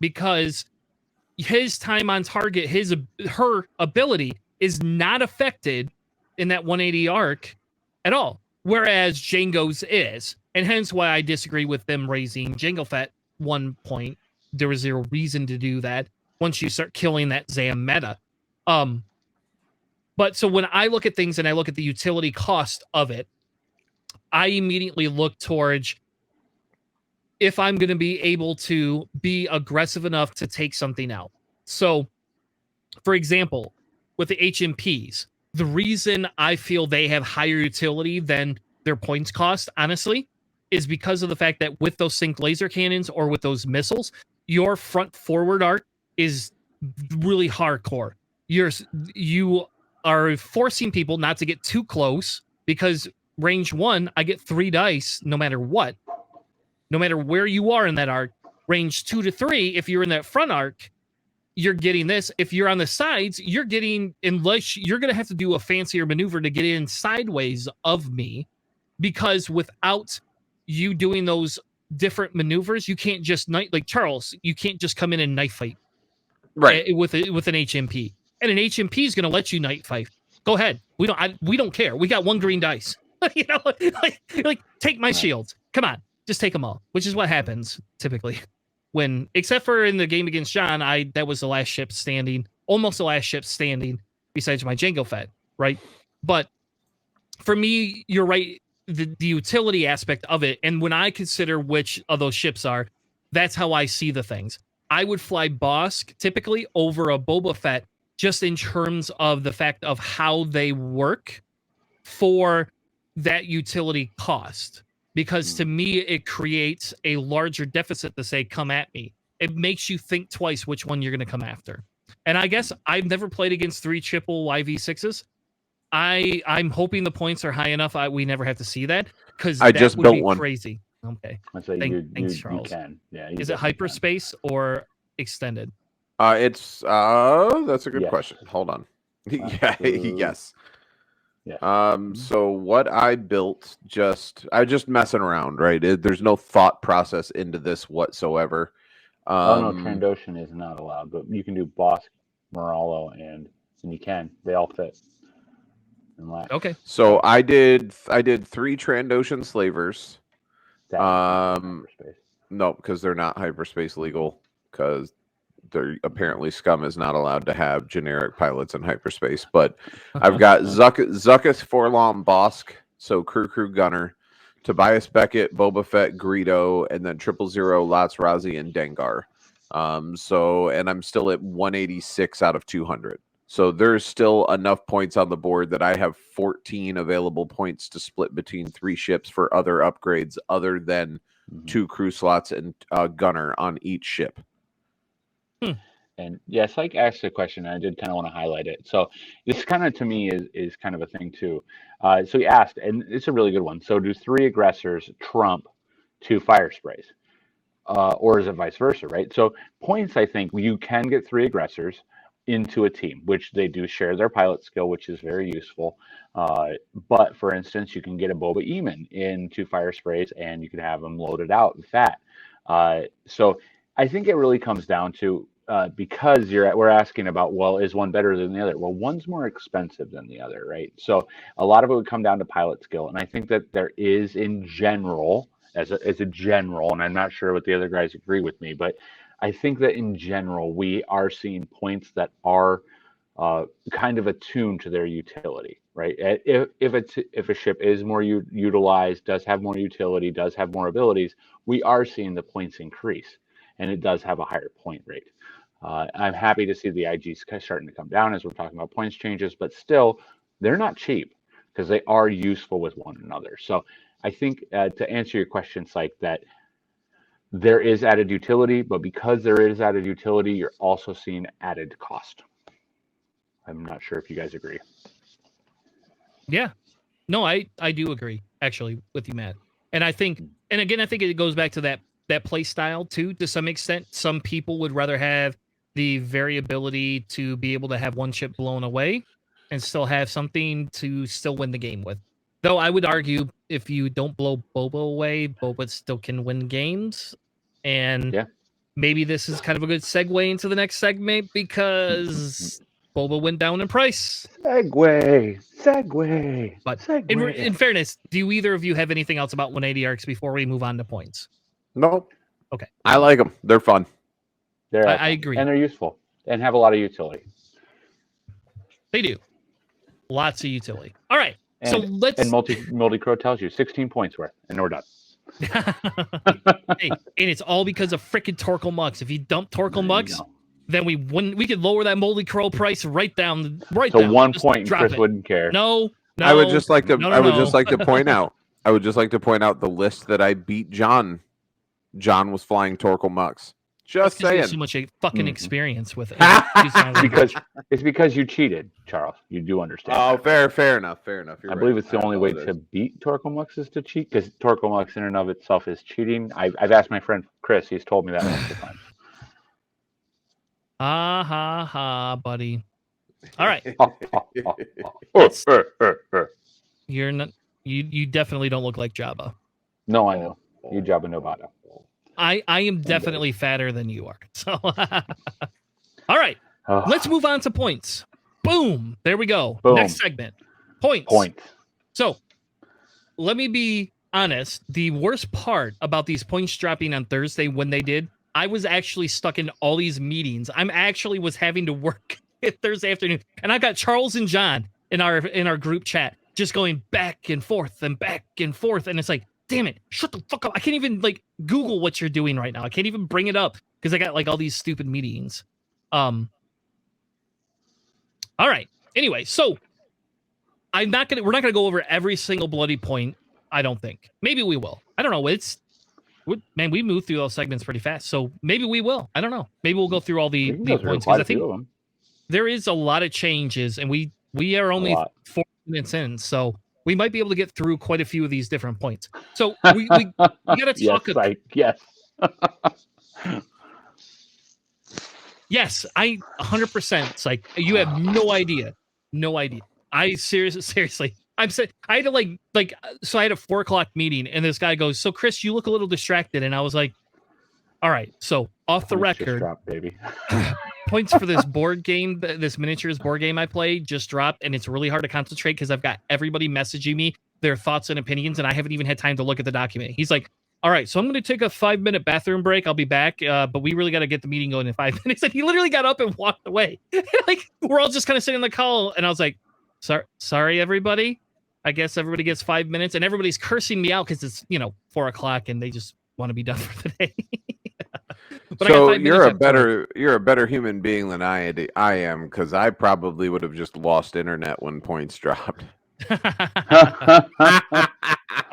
[SPEAKER 1] because his time on target, her ability is not affected in that 180 arc at all, whereas Jango's is, and hence why I disagree with them raising Jango Fett 1 point. There was zero reason to do that once you start killing that Zam meta. But so when I look at things and I look at the utility cost of it, I immediately look towards if I'm going to be able to be aggressive enough to take something out. So for example, with the HMPs, the reason I feel they have higher utility than their points cost, honestly, is because of the fact that with those sync laser cannons or with those missiles, your front forward arc is really hardcore. You are forcing people not to get too close because range 1, I get 3 dice no matter what. No matter where you are in that arc. Range 2 to 3, if you're in that front arc, you're getting this. If you're on the sides, you're getting, unless you're going to have to do a fancier maneuver to get in sideways of me, because without you doing those different maneuvers, you can't just like Charles, you can't just come in and knife fight with an HMP. And an HMP is going to let you knife fight. Go ahead. We don't care. We got 1 green dice. You know, like take my shields. Come on, just take them all. Which is what happens typically. When, except for in the game against John, that was the last ship standing, almost the last ship standing, besides my Django Fett, right? But for me, you're right, the utility aspect of it, and when I consider which of those ships are, that's how I see the things. I would fly Bosk typically over a Boba Fett, just in terms of the fact of how they work for that utility cost. Because to me, it creates a larger deficit to say, come at me. It makes you think twice which one you're going to come after. And I guess I've never played against 3 triple YV6s. I'm hoping the points are high enough. We never have to see that, because that
[SPEAKER 3] just
[SPEAKER 1] would
[SPEAKER 3] built
[SPEAKER 1] be
[SPEAKER 3] one.
[SPEAKER 1] crazy. Okay.
[SPEAKER 2] I'd say
[SPEAKER 1] Thanks, Charles.
[SPEAKER 2] You can. Yeah.
[SPEAKER 1] Is it hyperspace or extended?
[SPEAKER 3] It's that's a good
[SPEAKER 2] Yes.
[SPEAKER 3] question. Hold on. Yes.
[SPEAKER 2] Yeah.
[SPEAKER 3] So what I built, I just messing around, right? There's no thought process into this whatsoever.
[SPEAKER 2] No, Trandoshan is not allowed, but you can do Bosk, Moralo, and you can. They all fit.
[SPEAKER 1] Okay.
[SPEAKER 3] So I did 3 Trandoshan slavers.
[SPEAKER 2] Hyperspace.
[SPEAKER 3] No, because they're not hyperspace legal, because they're apparently scum is not allowed to have generic pilots in hyperspace. But I've got Zuckuss, Forlom, Bosk, so crew gunner, Tobias Beckett, Boba Fett, Greedo, and then 000, Lats Razi, and Dengar. And I'm still at 186 out of 200. So there's still enough points on the board that I have 14 available points to split between 3 ships for other upgrades other than 2 crew slots and gunner on each ship.
[SPEAKER 2] And yeah, Syke asked a question, and I did kind of want to highlight it. So this kind of, to me, is kind of a thing too. So he asked, and it's a really good one. So do 3 aggressors trump 2 fire sprays? Or is it vice versa, right? So points, I think you can get 3 aggressors into a team, which they do share their pilot skill, which is very useful. But for instance, you can get a Boba Eamon into fire sprays, and you can have them loaded out with that. So I think it really comes down to, because we're asking about, well, is one better than the other? Well, one's more expensive than the other, right? So a lot of it would come down to pilot skill, and I think that there is, in general, as a general, and I'm not sure what the other guys agree with me, but I think that in general we are seeing points that are kind of attuned to their utility, right? If a ship is more utilized, does have more utility, does have more abilities, we are seeing the points increase, and it does have a higher point rate. I'm happy to see the IGs starting to come down as we're talking about points changes, but still, they're not cheap because they are useful with one another. So I think to answer your question, Syke, that there is added utility, but because there is added utility, you're also seeing added cost. I'm not sure if you guys agree.
[SPEAKER 1] Yeah. No, I do agree, actually, with you, Matt. And I think, and again, I think it goes back to that play style too, to some extent. Some people would rather have the variability to be able to have one ship blown away and still have something to still win the game with. Though I would argue if you don't blow Boba away, Boba still can win games. And maybe this is kind of a good segue into the next segment, because Boba went down in price.
[SPEAKER 2] Segue.
[SPEAKER 1] But in fairness, do either of you have anything else about 180 arcs before we move on to points?
[SPEAKER 3] Nope.
[SPEAKER 1] Okay.
[SPEAKER 3] I like them. They're fun.
[SPEAKER 1] I agree.
[SPEAKER 2] And they're useful and have a lot of utility.
[SPEAKER 1] They do. Lots of utility. All right.
[SPEAKER 2] And,
[SPEAKER 1] so let's.
[SPEAKER 2] And Multi-Crow tells you 16 points worth, and we're done.
[SPEAKER 1] Hey, and it's all because of frickin' Torkel Mux. If you dump Torkel Mux, then we could lower that Moldy Crow price right down.
[SPEAKER 2] So 1
[SPEAKER 1] Just
[SPEAKER 2] point, and
[SPEAKER 1] drop
[SPEAKER 2] Chris
[SPEAKER 1] it.
[SPEAKER 2] wouldn't care.
[SPEAKER 1] No.
[SPEAKER 3] I would just like to.
[SPEAKER 1] No,
[SPEAKER 3] I would
[SPEAKER 1] no.
[SPEAKER 3] just like to point out. I would just like to point out the list that I beat John. John was flying Torkoal Mux. Just
[SPEAKER 1] That's 'cause you have
[SPEAKER 3] saying.
[SPEAKER 1] so much fucking experience with it.
[SPEAKER 2] It's because you cheated, Charles. You do understand.
[SPEAKER 3] Oh, fair enough. You're
[SPEAKER 2] I
[SPEAKER 3] right.
[SPEAKER 2] believe it's the only way to beat Torkoal Mux is to cheat, because Torkoal Mux in and of itself is cheating. I've asked my friend Chris. He's told me that multiple times.
[SPEAKER 1] Ha, buddy. All right. You're not. You definitely don't look like Jabba.
[SPEAKER 2] No, I know. You Jabba Novata.
[SPEAKER 1] I am definitely fatter than you are. So, all right. Let's move on to points. Boom. There we go.
[SPEAKER 2] Boom.
[SPEAKER 1] Next segment. Points. So, let me be honest. The worst part about these points dropping on Thursday when they did, I was actually stuck in all these meetings. Was having to work Thursday afternoon, and I got Charles and John in our group chat just going back and forth, and it's like, damn it, shut the fuck up. I can't even Google what you're doing right now. I can't even bring it up because I got all these stupid meetings. All right. Anyway, so we're not gonna go over every single bloody point. I don't think. Maybe we will. I don't know. We moved through those segments pretty fast, so maybe we will. I don't know. Maybe we'll go through all the points, because I think there is a lot of changes, and we are only 4 minutes in, so we might be able to get through quite a few of these different points. So we got to talk about.
[SPEAKER 2] Yes.
[SPEAKER 1] Yes, I 100%. It's like you have no idea. I seriously. I had to so I had a 4:00 meeting, and this guy goes, "So Chris, you look a little distracted," and I was like, "All right." So off the record,
[SPEAKER 2] dropped, baby.
[SPEAKER 1] Points for this board game, this miniatures board game I played, just dropped, and it's really hard to concentrate because I've got everybody messaging me their thoughts and opinions, and I haven't even had time to look at the document. He's like, "All right, so I'm going to take a 5-minute bathroom break. I'll be back, but we really got to get the meeting going in 5 minutes." And he literally got up and walked away. We're all just kind of sitting in the call, and I was like, "Sorry, everybody. I guess everybody gets 5 minutes," and everybody's cursing me out because it's 4:00 and they just want to be done for the day. But
[SPEAKER 3] so you're a better human being than I am, because I probably would have just lost internet when points dropped.
[SPEAKER 1] All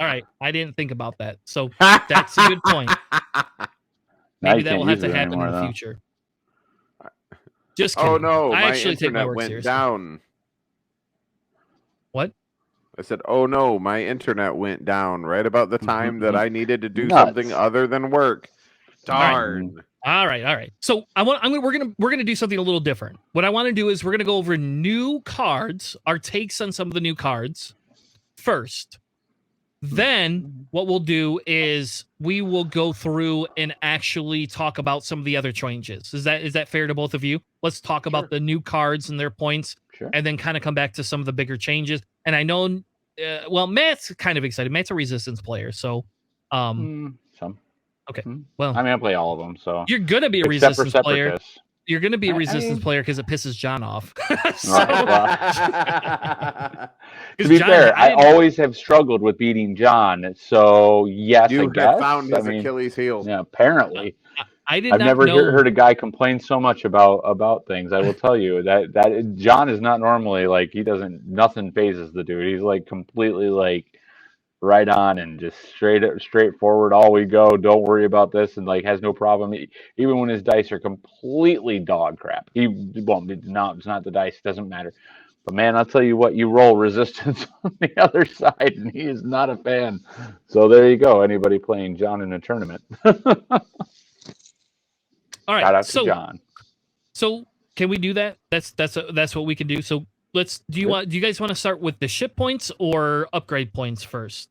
[SPEAKER 1] right, I didn't think about that, so that's a good point. Maybe that will have to happen in the future. Just kidding.
[SPEAKER 3] Oh no,
[SPEAKER 1] I
[SPEAKER 3] my
[SPEAKER 1] actually take my
[SPEAKER 3] internet
[SPEAKER 1] work
[SPEAKER 3] went
[SPEAKER 1] seriously.
[SPEAKER 3] down.
[SPEAKER 1] What?
[SPEAKER 3] I said, "Oh no, my internet went down right about the time that I needed to do something other than work." Darn.
[SPEAKER 1] All right. So we're gonna do something a little different. What I want to do is we're gonna go over new cards, our takes on some of the new cards first. Then what we'll do is we will go through and actually talk about some of the other changes. Is that fair to both of you? Let's talk about the new cards and their points, and then kind of come back to some of the bigger changes. And I know, Matt's kind of excited. Matt's a Resistance player, so
[SPEAKER 2] some.
[SPEAKER 1] Okay. Well,
[SPEAKER 2] I play all of them, so
[SPEAKER 1] you're gonna be a Resistance player. You're gonna be a Resistance player because it pisses John off.
[SPEAKER 2] To be fair, I always have struggled with beating John. So yes,
[SPEAKER 3] you
[SPEAKER 2] I guess.
[SPEAKER 3] have found his Achilles heel.
[SPEAKER 2] Yeah, apparently.
[SPEAKER 1] I've
[SPEAKER 2] never heard a guy complain so much about things. I will tell you that John is not normally nothing phases the dude. He's completely right on and just straightforward. All we go. Don't worry about this, and has no problem. Even when his dice are completely dog crap, he won't be. No, it's not the dice. Doesn't matter. But man, I'll tell you what. You roll Resistance on the other side, and he is not a fan. So there you go. Anybody playing John in a tournament?
[SPEAKER 1] All right.
[SPEAKER 2] Shout out to John.
[SPEAKER 1] So can we do that? That's what we can do. So let's. Do you guys want to start with the ship points or upgrade points first?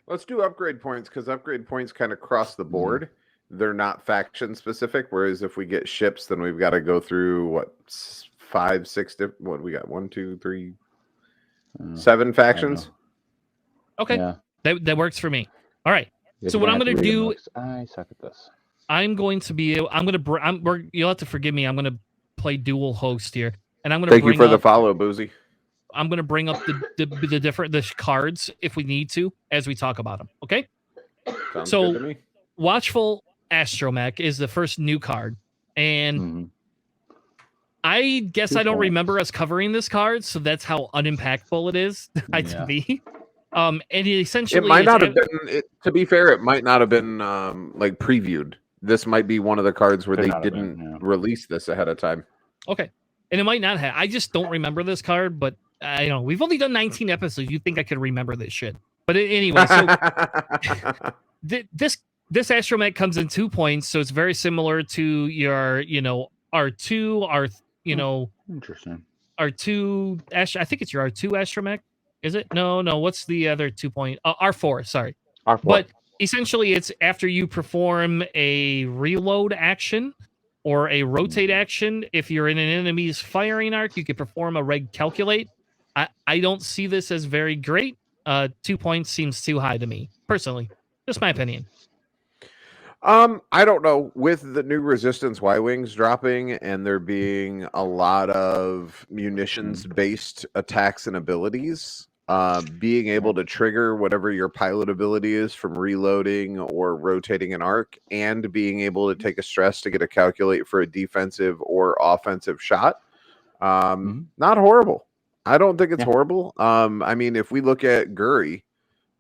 [SPEAKER 3] Let's do upgrade points, because upgrade points kind of cross the board. They're not faction specific. Whereas if we get ships, then we've got to go through 5, 6 different. What we got? 1, 2, 3, 7 factions.
[SPEAKER 1] Okay, yeah. That works for me. All right. So what I'm going to do?
[SPEAKER 2] I suck at this.
[SPEAKER 1] I'm going to be. You'll have to forgive me. I'm going to play dual host here, and I'm going to.
[SPEAKER 3] Thank you for the follow, Boozy.
[SPEAKER 1] I'm going to bring up the cards if we need to as we talk about them. Okay.
[SPEAKER 3] Sounds good to me.
[SPEAKER 1] Watchful Astromech is the first new card, and I guess
[SPEAKER 2] 2
[SPEAKER 1] I don't
[SPEAKER 2] points.
[SPEAKER 1] remember us covering this card, so that's how unimpactful it is to
[SPEAKER 2] Yeah.
[SPEAKER 1] me. And it essentially
[SPEAKER 3] It might
[SPEAKER 1] is
[SPEAKER 3] not have been. To be fair, it might not have been like previewed. This might be one of the cards where
[SPEAKER 2] Could
[SPEAKER 3] they
[SPEAKER 2] not have
[SPEAKER 3] didn't
[SPEAKER 2] been, yeah.
[SPEAKER 3] release this ahead of time.
[SPEAKER 1] okay. And it might not have. I just don't remember this card, but I don't know. We've only done 19 episodes. You'd think I could remember this shit. But anyway, so this astromech comes in 2 points, so it's very similar to your, R2,
[SPEAKER 2] Interesting.
[SPEAKER 1] R2 I think it's your R2 astromech. Is it? No. What's the other 2 point? R4, sorry.
[SPEAKER 2] R4.
[SPEAKER 1] But essentially, it's after you perform a reload action or a rotate action. If you're in an enemy's firing arc, you can perform a reg calculate. I don't see this as very great. 2 points seems too high to me, personally. Just my opinion.
[SPEAKER 3] I don't know. With the new Resistance Y-Wings dropping and there being a lot of munitions-based attacks and abilities, being able to trigger whatever your pilot ability is from reloading or rotating an arc and being able to take a stress to get a calculate for a defensive or offensive shot, not horrible. I don't think it's horrible. I mean, if we look at Guri,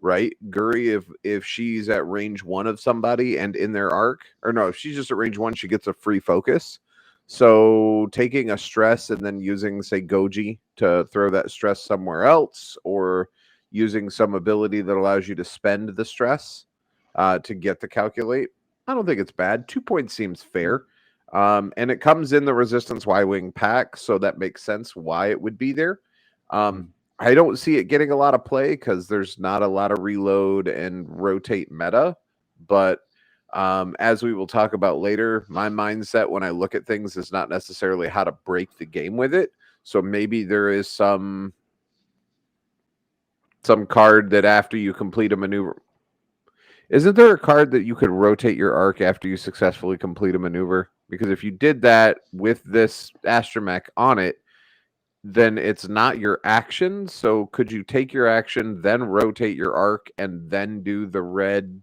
[SPEAKER 3] right? Guri, if she's at range 1 of somebody and in their arc, or no, if she's just at range 1, she gets a free focus. So taking a stress and then using, say, Goji to throw that stress somewhere else, or using some ability that allows you to spend the stress to get the calculate, I don't think it's bad. 2 points seems fair. And it comes in the Resistance Y-Wing pack, so that makes sense why it would be there. I don't see it getting a lot of play because there's not a lot of reload and rotate meta. But as we will talk about later, my mindset when I look at things is not necessarily how to break the game with it. So maybe there is some card that after you complete a maneuver. Isn't there a card that you could rotate your arc after you successfully complete a maneuver? Because if you did that with this astromech on it, then it's not your action. So could you take your action, then rotate your arc, and then do the red?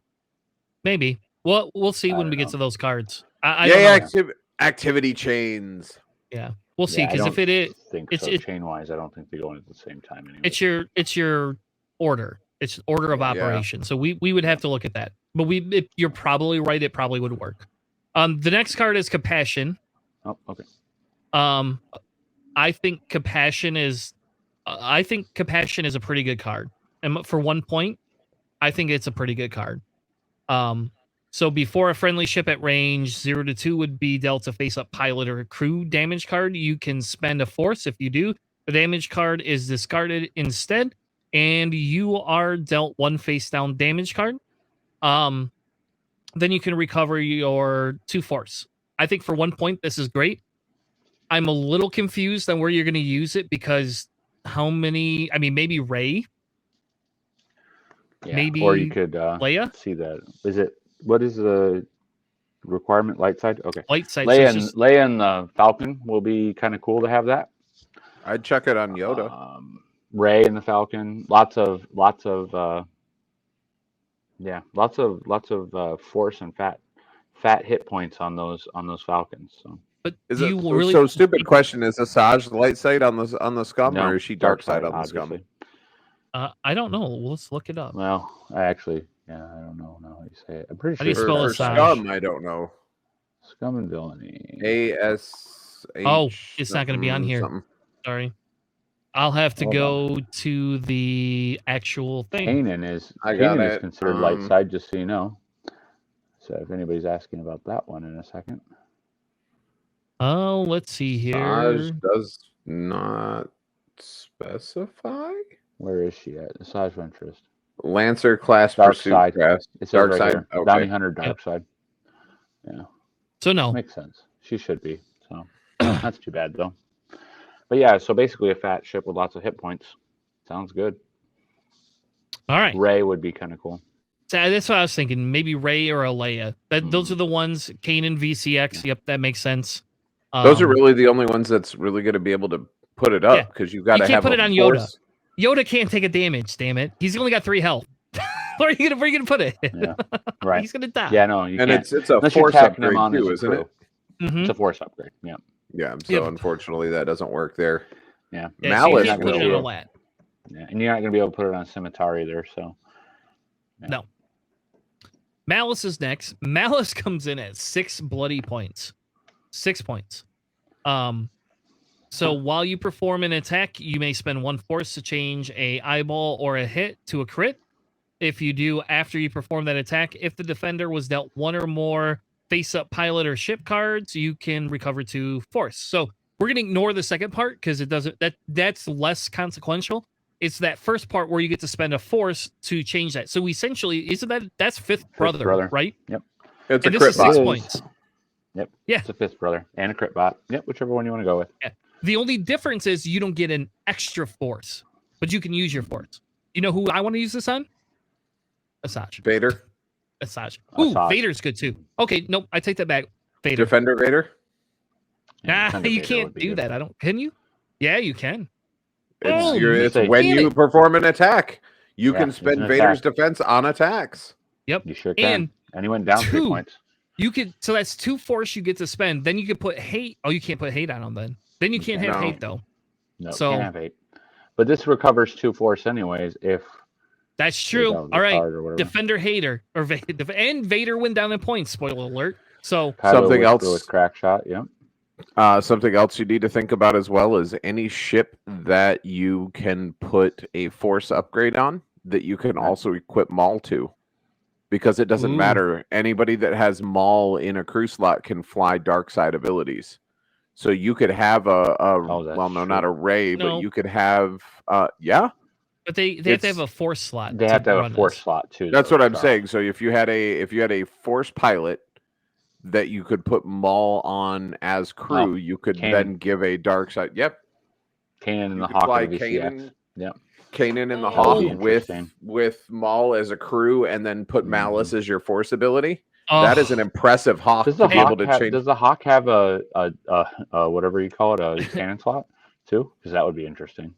[SPEAKER 1] Maybe. Well, we'll see when we get to those cards. I
[SPEAKER 3] don't
[SPEAKER 1] know.
[SPEAKER 3] know. Activity chains.
[SPEAKER 1] Yeah, we'll see. Because if it is,
[SPEAKER 2] chain wise, I don't think they go in at the same time anyway.
[SPEAKER 1] It's your order. It's order of operation. So we would have to look at that. But you're probably right. It probably would work. The next card is Compassion.
[SPEAKER 2] Oh, okay.
[SPEAKER 1] I think Compassion is a pretty good card. And for 1 point, I think it's a pretty good card. So before a friendly ship at range 0 to 2 would be dealt a face-up pilot or a crew damage card, you can spend a force. If you do, the damage card is discarded instead, and you are dealt 1 face-down damage card. Then you can recover your 2 force. I think for 1 point, this is great. I'm a little confused on where you're going to use it because how many? I mean, maybe Rey.
[SPEAKER 2] Yeah.
[SPEAKER 1] Maybe
[SPEAKER 2] or you could
[SPEAKER 1] Leia.
[SPEAKER 2] See that. What is the requirement? Light side. Okay.
[SPEAKER 1] Light side.
[SPEAKER 2] Leia and the Falcon will be kind of cool to have that.
[SPEAKER 3] I'd check it on Yoda.
[SPEAKER 2] Rey and the Falcon. Lots of force and fat hit points on those Falcons. So.
[SPEAKER 1] But
[SPEAKER 3] is it really so stupid? Question: is Asajj light side on the scum,
[SPEAKER 2] no,
[SPEAKER 3] or is she dark side on the scum?
[SPEAKER 1] I don't know. Let's look it up.
[SPEAKER 2] Well, I don't know how you say it. I'm pretty sure.
[SPEAKER 1] How do you spell Asajj?
[SPEAKER 3] Scum, I don't know.
[SPEAKER 2] Scum and villainy.
[SPEAKER 3] ASH.
[SPEAKER 1] Oh, it's not going to be on here. Something. Sorry. I'll have to go to the actual thing.
[SPEAKER 2] Kanan is considered light side, just so you know. So if anybody's asking about that one in a second.
[SPEAKER 1] Oh, let's see here.
[SPEAKER 3] Asajj does not specify.
[SPEAKER 2] Where is she at? Asajj Ventress.
[SPEAKER 3] Lancer class
[SPEAKER 2] dark
[SPEAKER 3] pursuit
[SPEAKER 2] side.
[SPEAKER 3] Craft.
[SPEAKER 2] It says dark side. Okay. Bounty Hunter dark side. Yeah.
[SPEAKER 1] So no.
[SPEAKER 2] Makes sense. She should be. So that's too bad though. But yeah, so basically a fat ship with lots of hit points. Sounds good.
[SPEAKER 1] All right.
[SPEAKER 2] Rey would be kind of cool.
[SPEAKER 1] So that's what I was thinking. Maybe Rey or a Leia. Those are the ones. Kanan VCX. Yep, that makes sense.
[SPEAKER 3] Those are really the only ones that's really going to be able to put it up because you've got to have.
[SPEAKER 1] Put it on Yoda. Yoda can't take a damage. Damn it! He's only got 3 health. Where are you gonna put it?
[SPEAKER 2] Yeah, right.
[SPEAKER 1] He's gonna die.
[SPEAKER 2] Yeah, no, you
[SPEAKER 3] and
[SPEAKER 2] can't.
[SPEAKER 3] It's a force upgrade too, isn't it?
[SPEAKER 2] Mm-hmm. It's a force upgrade. Yeah.
[SPEAKER 3] Yeah, so
[SPEAKER 1] Yep.
[SPEAKER 3] unfortunately that doesn't work there.
[SPEAKER 2] Yeah.
[SPEAKER 1] Yeah, so you
[SPEAKER 3] Malice
[SPEAKER 1] can't put it
[SPEAKER 3] will.
[SPEAKER 1] on a lat.
[SPEAKER 2] Yeah, and you're not going to be able to put it on Scimitar either. So yeah.
[SPEAKER 1] No. Malice is next. Malice comes in at 6 bloody points. 6 points. So while you perform an attack, you may spend 1 force to change a eyeball or a hit to a crit. If you do after you perform that attack, if the defender was dealt 1 or more face-up pilot or ship cards, you can recover 2 force. So we're gonna ignore the second part because it doesn't that's less consequential. It's that first part where you get to spend a force to change that. So essentially, isn't that's fifth brother, right?
[SPEAKER 2] Yep.
[SPEAKER 3] It's
[SPEAKER 1] And
[SPEAKER 3] a
[SPEAKER 1] this
[SPEAKER 3] crit
[SPEAKER 1] is 6
[SPEAKER 3] bot.
[SPEAKER 1] points.
[SPEAKER 2] Yep.
[SPEAKER 1] Yeah.
[SPEAKER 2] It's a fifth brother and a crit bot. Yep. Whichever one you want to go with.
[SPEAKER 1] Yeah. The only difference is you don't get an extra force, but you can use your force. You know who I want to use this on? Asajj.
[SPEAKER 3] Vader.
[SPEAKER 1] Asajj. Ooh,
[SPEAKER 2] Asajj.
[SPEAKER 1] Vader's good too. Okay, nope, I take that back. Vader.
[SPEAKER 3] Defender Vader.
[SPEAKER 2] Yeah,
[SPEAKER 1] Nah,
[SPEAKER 2] Defender
[SPEAKER 1] you
[SPEAKER 2] Vader
[SPEAKER 1] can't
[SPEAKER 2] would be
[SPEAKER 1] do
[SPEAKER 2] good.
[SPEAKER 1] that. I don't. Can you? Yeah, you can.
[SPEAKER 3] It's,
[SPEAKER 1] Oh,
[SPEAKER 3] it's
[SPEAKER 2] man,
[SPEAKER 3] when
[SPEAKER 1] damn
[SPEAKER 3] you
[SPEAKER 1] it.
[SPEAKER 3] perform an attack. You
[SPEAKER 2] Yeah,
[SPEAKER 3] can
[SPEAKER 2] it's
[SPEAKER 3] spend
[SPEAKER 2] an
[SPEAKER 3] Vader's
[SPEAKER 2] attack.
[SPEAKER 3] defense on attacks.
[SPEAKER 1] Yep.
[SPEAKER 2] You sure can. And he went down 3
[SPEAKER 1] 2.
[SPEAKER 2] points.
[SPEAKER 1] You could. So that's 2 force you get to spend. Then you could put hate. Oh, you can't put hate on him then. Then you can't have
[SPEAKER 3] No.
[SPEAKER 1] hate though.
[SPEAKER 2] No,
[SPEAKER 1] So-
[SPEAKER 2] can't have 8. But this recovers 2 force anyways if
[SPEAKER 1] That's
[SPEAKER 2] you
[SPEAKER 1] true.
[SPEAKER 2] know, the
[SPEAKER 1] All right.
[SPEAKER 2] card or whatever.
[SPEAKER 1] Defender hater or and Vader went down in points. Spoiler alert. So
[SPEAKER 2] Kylo
[SPEAKER 3] Something
[SPEAKER 2] Whisper
[SPEAKER 3] else-
[SPEAKER 2] with crack shot. Yep.
[SPEAKER 3] Something else you need to think about as well is any ship that you can put a force upgrade on that you can also equip Maul to. Because it doesn't
[SPEAKER 1] Ooh.
[SPEAKER 3] matter. Anybody that has Maul in a crew slot can fly dark side abilities. So you could have
[SPEAKER 2] that's
[SPEAKER 3] well, no, not
[SPEAKER 2] true.
[SPEAKER 3] a Ray,
[SPEAKER 1] No.
[SPEAKER 3] but you could have yeah.
[SPEAKER 1] but they have to
[SPEAKER 3] It's-
[SPEAKER 1] have a force slot.
[SPEAKER 2] They have to have
[SPEAKER 1] run
[SPEAKER 2] a force
[SPEAKER 1] this.
[SPEAKER 2] slot too.
[SPEAKER 3] That's
[SPEAKER 2] though,
[SPEAKER 3] what I'm
[SPEAKER 2] Charles.
[SPEAKER 3] saying. So if you had a force pilot that you could put Maul on as crew, you could
[SPEAKER 2] Kanan.
[SPEAKER 3] then give a dark side. Yep.
[SPEAKER 2] Kanan and
[SPEAKER 3] You
[SPEAKER 2] the
[SPEAKER 3] could
[SPEAKER 2] Hawk
[SPEAKER 3] fly
[SPEAKER 2] of the VCX.
[SPEAKER 3] Kanan.
[SPEAKER 2] Yep.
[SPEAKER 3] Kanan and the
[SPEAKER 1] That
[SPEAKER 3] Hawk
[SPEAKER 1] would be
[SPEAKER 2] interesting.
[SPEAKER 3] with Maul as a crew, and then put Malice as your force ability.
[SPEAKER 1] Oh,
[SPEAKER 3] That is an impressive Hawk
[SPEAKER 2] Does
[SPEAKER 3] to
[SPEAKER 2] the
[SPEAKER 3] be able
[SPEAKER 2] Hawk
[SPEAKER 3] to
[SPEAKER 2] have?
[SPEAKER 3] change.
[SPEAKER 2] Does the Hawk have a whatever you call it, a cannon slot too? Because that would be interesting.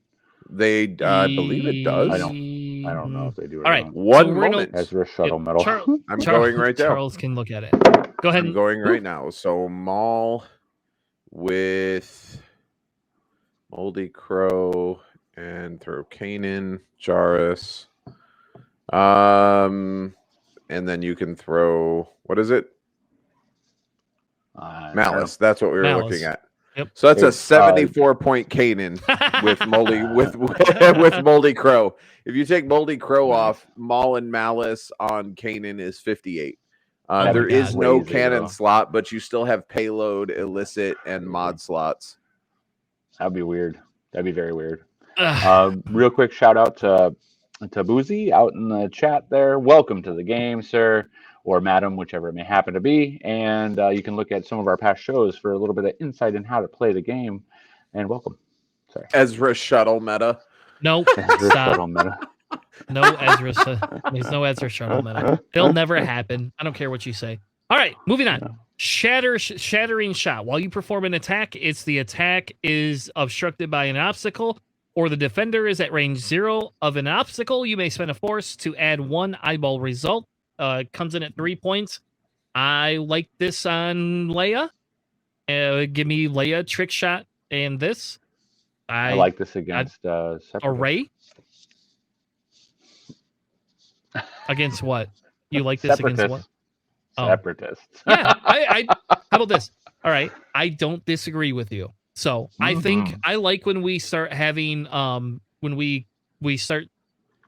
[SPEAKER 3] They, I believe it does.
[SPEAKER 2] I don't know if they do it.
[SPEAKER 1] All
[SPEAKER 2] or
[SPEAKER 1] right.
[SPEAKER 2] not.
[SPEAKER 3] One
[SPEAKER 1] So we're gonna-
[SPEAKER 3] moment.
[SPEAKER 2] Ezra shuttle medal.
[SPEAKER 3] I'm going right there.
[SPEAKER 1] Charles can look at it. Go ahead.
[SPEAKER 3] I'm going right now. So Maul with Moldy Crow and throw Kanan, Jarrus. And then you can throw what is it? Malice. That's what we were
[SPEAKER 1] Malice.
[SPEAKER 3] looking at.
[SPEAKER 1] Yep.
[SPEAKER 3] So that's a
[SPEAKER 2] It's,
[SPEAKER 3] 74-point Kanan with Moldy with Moldy Crow. If you take Moldy Crow off, Maul and Malice on Kanan is 58.
[SPEAKER 1] my
[SPEAKER 3] There is
[SPEAKER 1] God.
[SPEAKER 3] no
[SPEAKER 2] Way
[SPEAKER 3] cannon
[SPEAKER 2] zero.
[SPEAKER 3] slot, but you still have payload, illicit, and mod slots.
[SPEAKER 2] That'd be weird. That'd be very weird.
[SPEAKER 1] Ugh.
[SPEAKER 2] Real quick shout out to Boozy out in the chat there. Welcome to the game, sir, or madam, whichever it may happen to be. And you can look at some of our past shows for a little bit of insight in how to play the game. And welcome. Sorry.
[SPEAKER 3] Ezra shuttle meta.
[SPEAKER 1] Nope.
[SPEAKER 2] Ezra
[SPEAKER 1] Stop.
[SPEAKER 2] shuttle meta.
[SPEAKER 1] No Ezra. There's no Ezra shuttle meta. It'll never happen. I don't care what you say. All right, moving on.
[SPEAKER 2] No.
[SPEAKER 1] Shattering shot. While you perform an attack, the attack is obstructed by an obstacle, or the defender is at range 0 of an obstacle. You may spend a force to add 1 eyeball result. Comes in at 3 points. I like this on Leia. Give me Leia trick shot and this.
[SPEAKER 2] I like this against
[SPEAKER 1] a
[SPEAKER 2] Separatist.
[SPEAKER 1] Ray. Against what? You like this against what? Oh.
[SPEAKER 2] Separatists.
[SPEAKER 1] Yeah. How about this? All right. I don't disagree with you. So I think I like when we start having when we start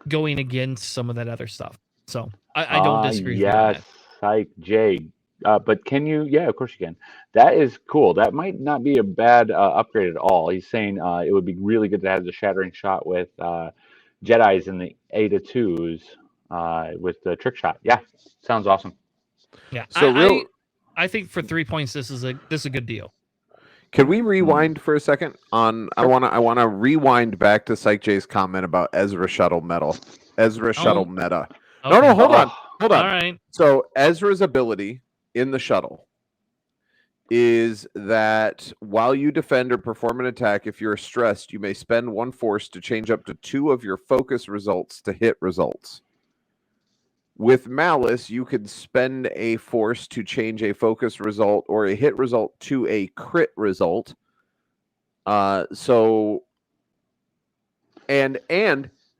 [SPEAKER 1] going against some of that other stuff. So I don't disagree with you on
[SPEAKER 2] Yes,
[SPEAKER 1] that.
[SPEAKER 2] Psych J. But can you? Yeah, of course you can. That is cool. That might not be a bad upgrade at all. He's saying it would be really good to have the shattering shot with Jedi's in the Eta 2s with the trick shot. Yeah, sounds awesome.
[SPEAKER 1] Yeah.
[SPEAKER 3] So
[SPEAKER 1] I think for 3 points this is a good deal.
[SPEAKER 3] Can we rewind for a second on I wanna rewind back to Psych J's comment about Ezra shuttle meta. Shuttle meta.
[SPEAKER 1] Okay.
[SPEAKER 3] No, hold on.
[SPEAKER 1] All right.
[SPEAKER 3] So Ezra's ability in the shuttle is that while you defend or perform an attack, if you're stressed, you may spend 1 force to change up to 2 of your focus results to hit results. With Malice, you could spend a force to change a focus result or a hit result to a crit result. So, and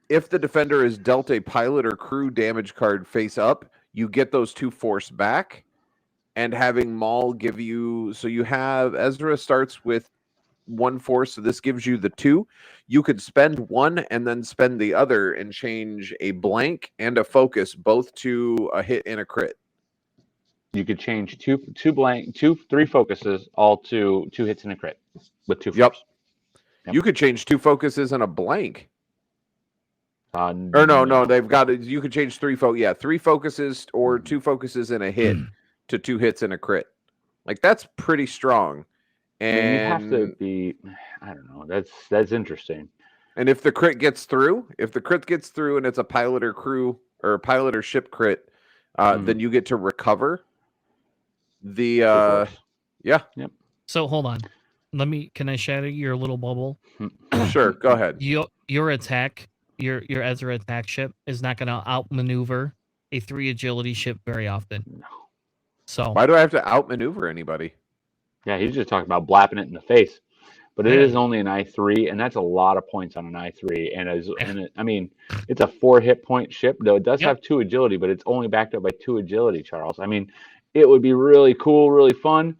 [SPEAKER 3] if the defender is dealt a pilot or crew damage card face up, you get those 2 force back. And having Maul give you, so you have Ezra starts with 1 force, so this gives you the 2. You could spend 1 and then spend the other and change a blank and a focus both to a hit and a crit.
[SPEAKER 2] You could change three focuses, all to 2 hits and a crit with 2
[SPEAKER 3] Yep.
[SPEAKER 2] force. Yep.
[SPEAKER 3] You could change 2 focuses and a blank. Or
[SPEAKER 2] No.
[SPEAKER 3] no, they've got it. You could change 3 3 focuses or 2 focuses and a hit to 2 hits and a crit. Like, that's pretty strong. And
[SPEAKER 2] I mean, you have to be, I don't know. That's interesting.
[SPEAKER 3] And if the crit gets through, and it's a pilot or crew or a pilot or ship crit, then you get to recover the yeah.
[SPEAKER 2] Yep.
[SPEAKER 1] So hold on. Can I shatter your little bubble?
[SPEAKER 3] Sure, go ahead.
[SPEAKER 1] Your attack, your Ezra attack ship is not going to outmaneuver a 3 agility ship very often.
[SPEAKER 2] No.
[SPEAKER 1] So
[SPEAKER 3] why do I have to outmaneuver anybody?
[SPEAKER 2] Yeah, he's just talking about blapping it in the face. But it is only an I3, and that's a lot of points on an I3. I mean, it's a 4 hit point ship, though it does have 2 agility, but it's only backed up by 2 agility, Charles. I mean, it would be really cool, really fun,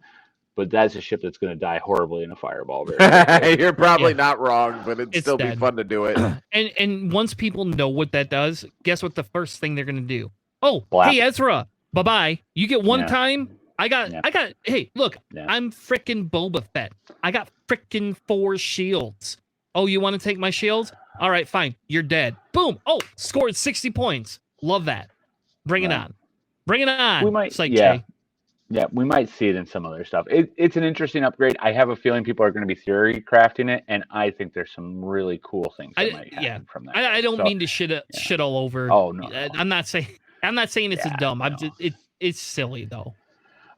[SPEAKER 2] but that's a ship that's going to die horribly in a fireball.
[SPEAKER 3] You're probably not wrong, but it'd still be fun to do it.
[SPEAKER 1] And once people know what that does, guess what the first thing they're going to do? Oh,
[SPEAKER 2] Blap.
[SPEAKER 1] Hey, Ezra, bye-bye. You get 1 time. Hey, look, I'm frickin' Boba Fett. I got frickin' 4 shields. Oh, you want to take my shields? All right, fine. You're dead. Boom. Oh, scored 60 points. Love that. Bring it on. Bring it on.
[SPEAKER 2] We might, we might see it in some other stuff. It's an interesting upgrade. I have a feeling people are going to be theory crafting it, and I think there's some really cool things that might happen from that.
[SPEAKER 1] I don't mean to shit all over.
[SPEAKER 2] Oh no,
[SPEAKER 1] I'm not saying it's a dumb. It's silly though.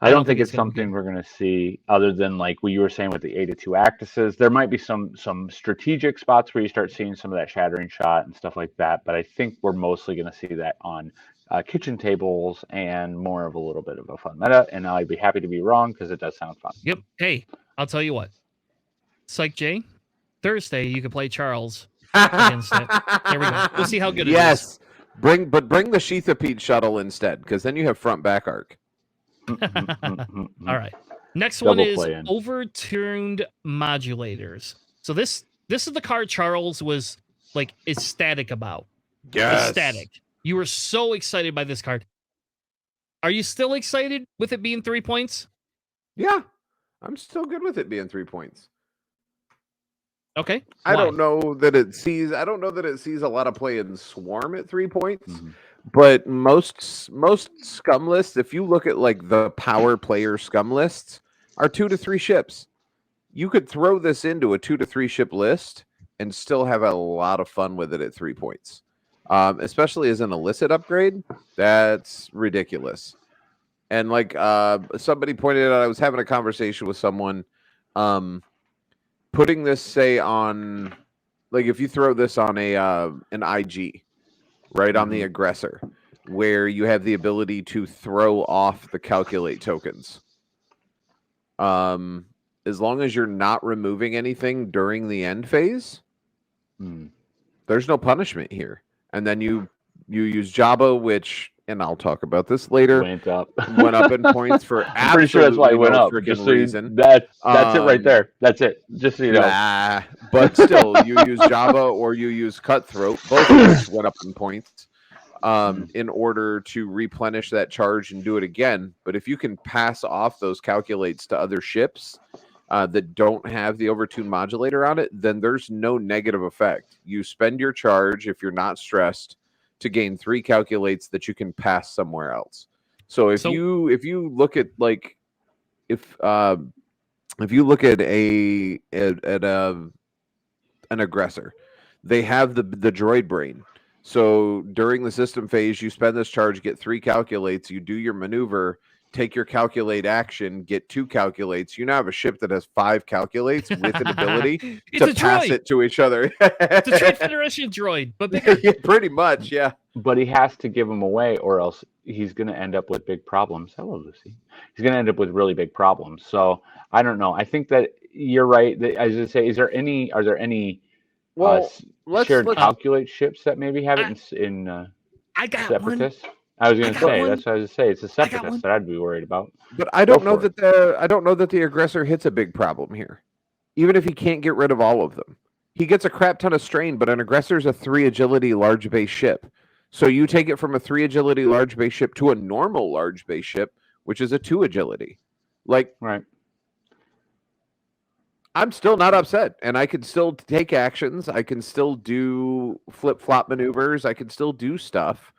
[SPEAKER 2] I don't think it's something we're going to see other than like what you were saying with the 8 to 2 Actuses. There might be some strategic spots where you start seeing some of that shattering shot and stuff like that. But I think we're mostly going to see that on kitchen tables and more of a little bit of a fun meta. And I'd be happy to be wrong because it does sound fun.
[SPEAKER 1] Yep. Hey, I'll tell you what. Psych J, Thursday you can play Charles against it. There we go. We'll see how good it is.
[SPEAKER 3] Yes. Bring the Sheathapede shuttle instead, because then you have front back arc.
[SPEAKER 1] All right. Next one is overturned modulators. So this is the card Charles was like ecstatic about.
[SPEAKER 3] Yes.
[SPEAKER 1] Ecstatic. You were so excited by this card. Are you still excited with it being 3 points?
[SPEAKER 3] Yeah. I'm still good with it being 3 points.
[SPEAKER 1] Okay.
[SPEAKER 3] I don't know that it sees a lot of play in Swarm at 3 points.
[SPEAKER 2] Mm-hmm.
[SPEAKER 3] But most scum lists, if you look at like the power player scum lists, are 2 to 3 ships. You could throw this into a 2 to 3 ship list and still have a lot of fun with it at 3 points. Especially as an illicit upgrade, that's ridiculous. And like somebody pointed out, I was having a conversation with someone, putting this say on, like if you throw this on an IG. Right on the aggressor, where you have the ability to throw off the calculate tokens. As long as you're not removing anything during the end phase, there's no punishment here. And then you use Jabba, which, and I'll talk about this later, went up in points for absolutely
[SPEAKER 2] pretty sure that's why it went up.
[SPEAKER 3] Just
[SPEAKER 2] so
[SPEAKER 3] reason.
[SPEAKER 2] That's it right there. That's it. Just so you know.
[SPEAKER 3] But still, you use Jabba or you use Cutthroat, both of which went up in points, in order to replenish that charge and do it again. But if you can pass off those calculates to other ships that don't have the overtune modulator on it, then there's no negative effect. You spend your charge if you're not stressed to gain 3 calculates that you can pass somewhere else. So if you look at like if you look at an aggressor, they have the droid brain. So during the system phase, you spend this charge, get 3 calculates, you do your maneuver, take your calculate action, get 2 calculates. You now have a ship that has 5 calculates with an ability
[SPEAKER 1] It's
[SPEAKER 3] to
[SPEAKER 1] a
[SPEAKER 3] pass
[SPEAKER 1] droid.
[SPEAKER 3] it to each other.
[SPEAKER 1] It's a Trade Federation droid, but bigger.
[SPEAKER 3] Yeah, pretty much, yeah.
[SPEAKER 2] But he has to give them away, or else he's going to end up with big problems. Hello, Lucy. He's going to end up with really big problems. So I don't know. I think that you're right. I was going to say, are there any
[SPEAKER 3] Well,
[SPEAKER 2] shared
[SPEAKER 3] let's
[SPEAKER 2] calculate ships that maybe have
[SPEAKER 1] I-
[SPEAKER 2] it in
[SPEAKER 1] I got one.
[SPEAKER 2] separatists? I was going
[SPEAKER 1] I
[SPEAKER 2] to
[SPEAKER 1] got
[SPEAKER 2] say
[SPEAKER 1] one.
[SPEAKER 2] that's what I was going to say. It's the
[SPEAKER 1] I got one.
[SPEAKER 2] separatists that I'd be worried about.
[SPEAKER 3] But I
[SPEAKER 2] Go
[SPEAKER 3] don't know
[SPEAKER 2] for
[SPEAKER 3] that the aggressor hits a big problem here. Even if he can't get rid of all of them. He gets a crap ton of strain, but an aggressor is a 3 agility large base ship. So you take it from a 3 agility large base ship to a normal large base ship, which is a 2 agility. Like,
[SPEAKER 2] Right.
[SPEAKER 3] I'm still not upset, and I can still take actions. I can still do flip-flop maneuvers. I can still do stuff.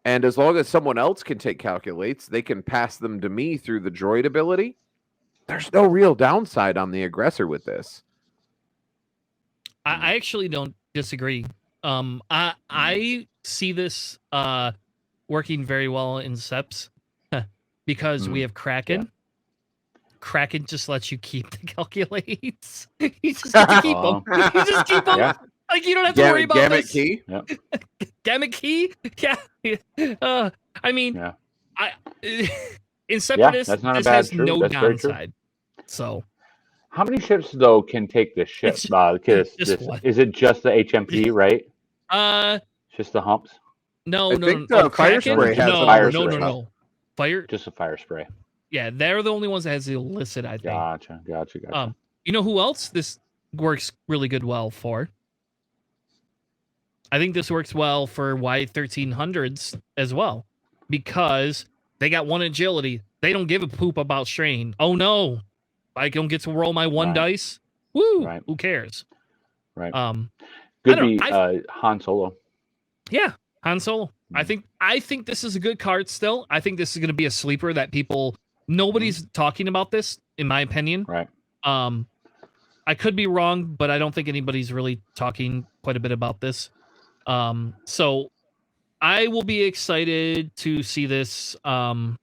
[SPEAKER 3] And as long as someone else can take calculates, they can pass them to me through the droid ability. There's no real downside on the aggressor with this.
[SPEAKER 1] I actually don't disagree. I see this working very well in SEPs because we have Kraken.
[SPEAKER 2] Yeah.
[SPEAKER 1] Kraken just lets you keep the calculates. You just get to keep them. You just keep them.
[SPEAKER 2] Yeah.
[SPEAKER 1] Like you don't have to worry about
[SPEAKER 3] Gamut
[SPEAKER 1] this.
[SPEAKER 3] key.
[SPEAKER 1] Gamut key. Yeah. I mean,
[SPEAKER 2] Yeah.
[SPEAKER 1] in Separatists,
[SPEAKER 2] that's not a
[SPEAKER 1] this
[SPEAKER 2] bad
[SPEAKER 1] has
[SPEAKER 2] true.
[SPEAKER 1] no
[SPEAKER 2] That's very true.
[SPEAKER 1] downside. So
[SPEAKER 2] How many ships though can take this ship?
[SPEAKER 1] It's just one.
[SPEAKER 2] Is it just the HMP, right? Just the humps?
[SPEAKER 1] No,
[SPEAKER 3] I
[SPEAKER 1] no,
[SPEAKER 3] think
[SPEAKER 1] no.
[SPEAKER 3] the fire
[SPEAKER 1] Kraken?
[SPEAKER 3] spray has
[SPEAKER 1] no,
[SPEAKER 3] the
[SPEAKER 2] fire
[SPEAKER 1] no,
[SPEAKER 2] spray.
[SPEAKER 1] no. Fire.
[SPEAKER 2] Just a fire spray.
[SPEAKER 1] Yeah, they're the only ones that has the illicit, I think.
[SPEAKER 2] Gotcha.
[SPEAKER 1] You know who else this works really good well for? I think this works well for Y1300s as well because they got 1 agility. They don't give a poop about strain. Oh no, I don't get to roll my 1
[SPEAKER 2] Right.
[SPEAKER 1] dice. Woo!
[SPEAKER 2] Right.
[SPEAKER 1] Who cares?
[SPEAKER 2] Right.
[SPEAKER 1] I
[SPEAKER 2] Could
[SPEAKER 1] don't
[SPEAKER 2] be
[SPEAKER 1] know,
[SPEAKER 2] Han Solo.
[SPEAKER 1] Yeah, Han Solo. I think this is a good card still. I think this is going to be a sleeper that nobody's talking about this, in my opinion.
[SPEAKER 2] Right.
[SPEAKER 1] I could be wrong, but I don't think anybody's really talking quite a bit about this. So I will be excited to see this. I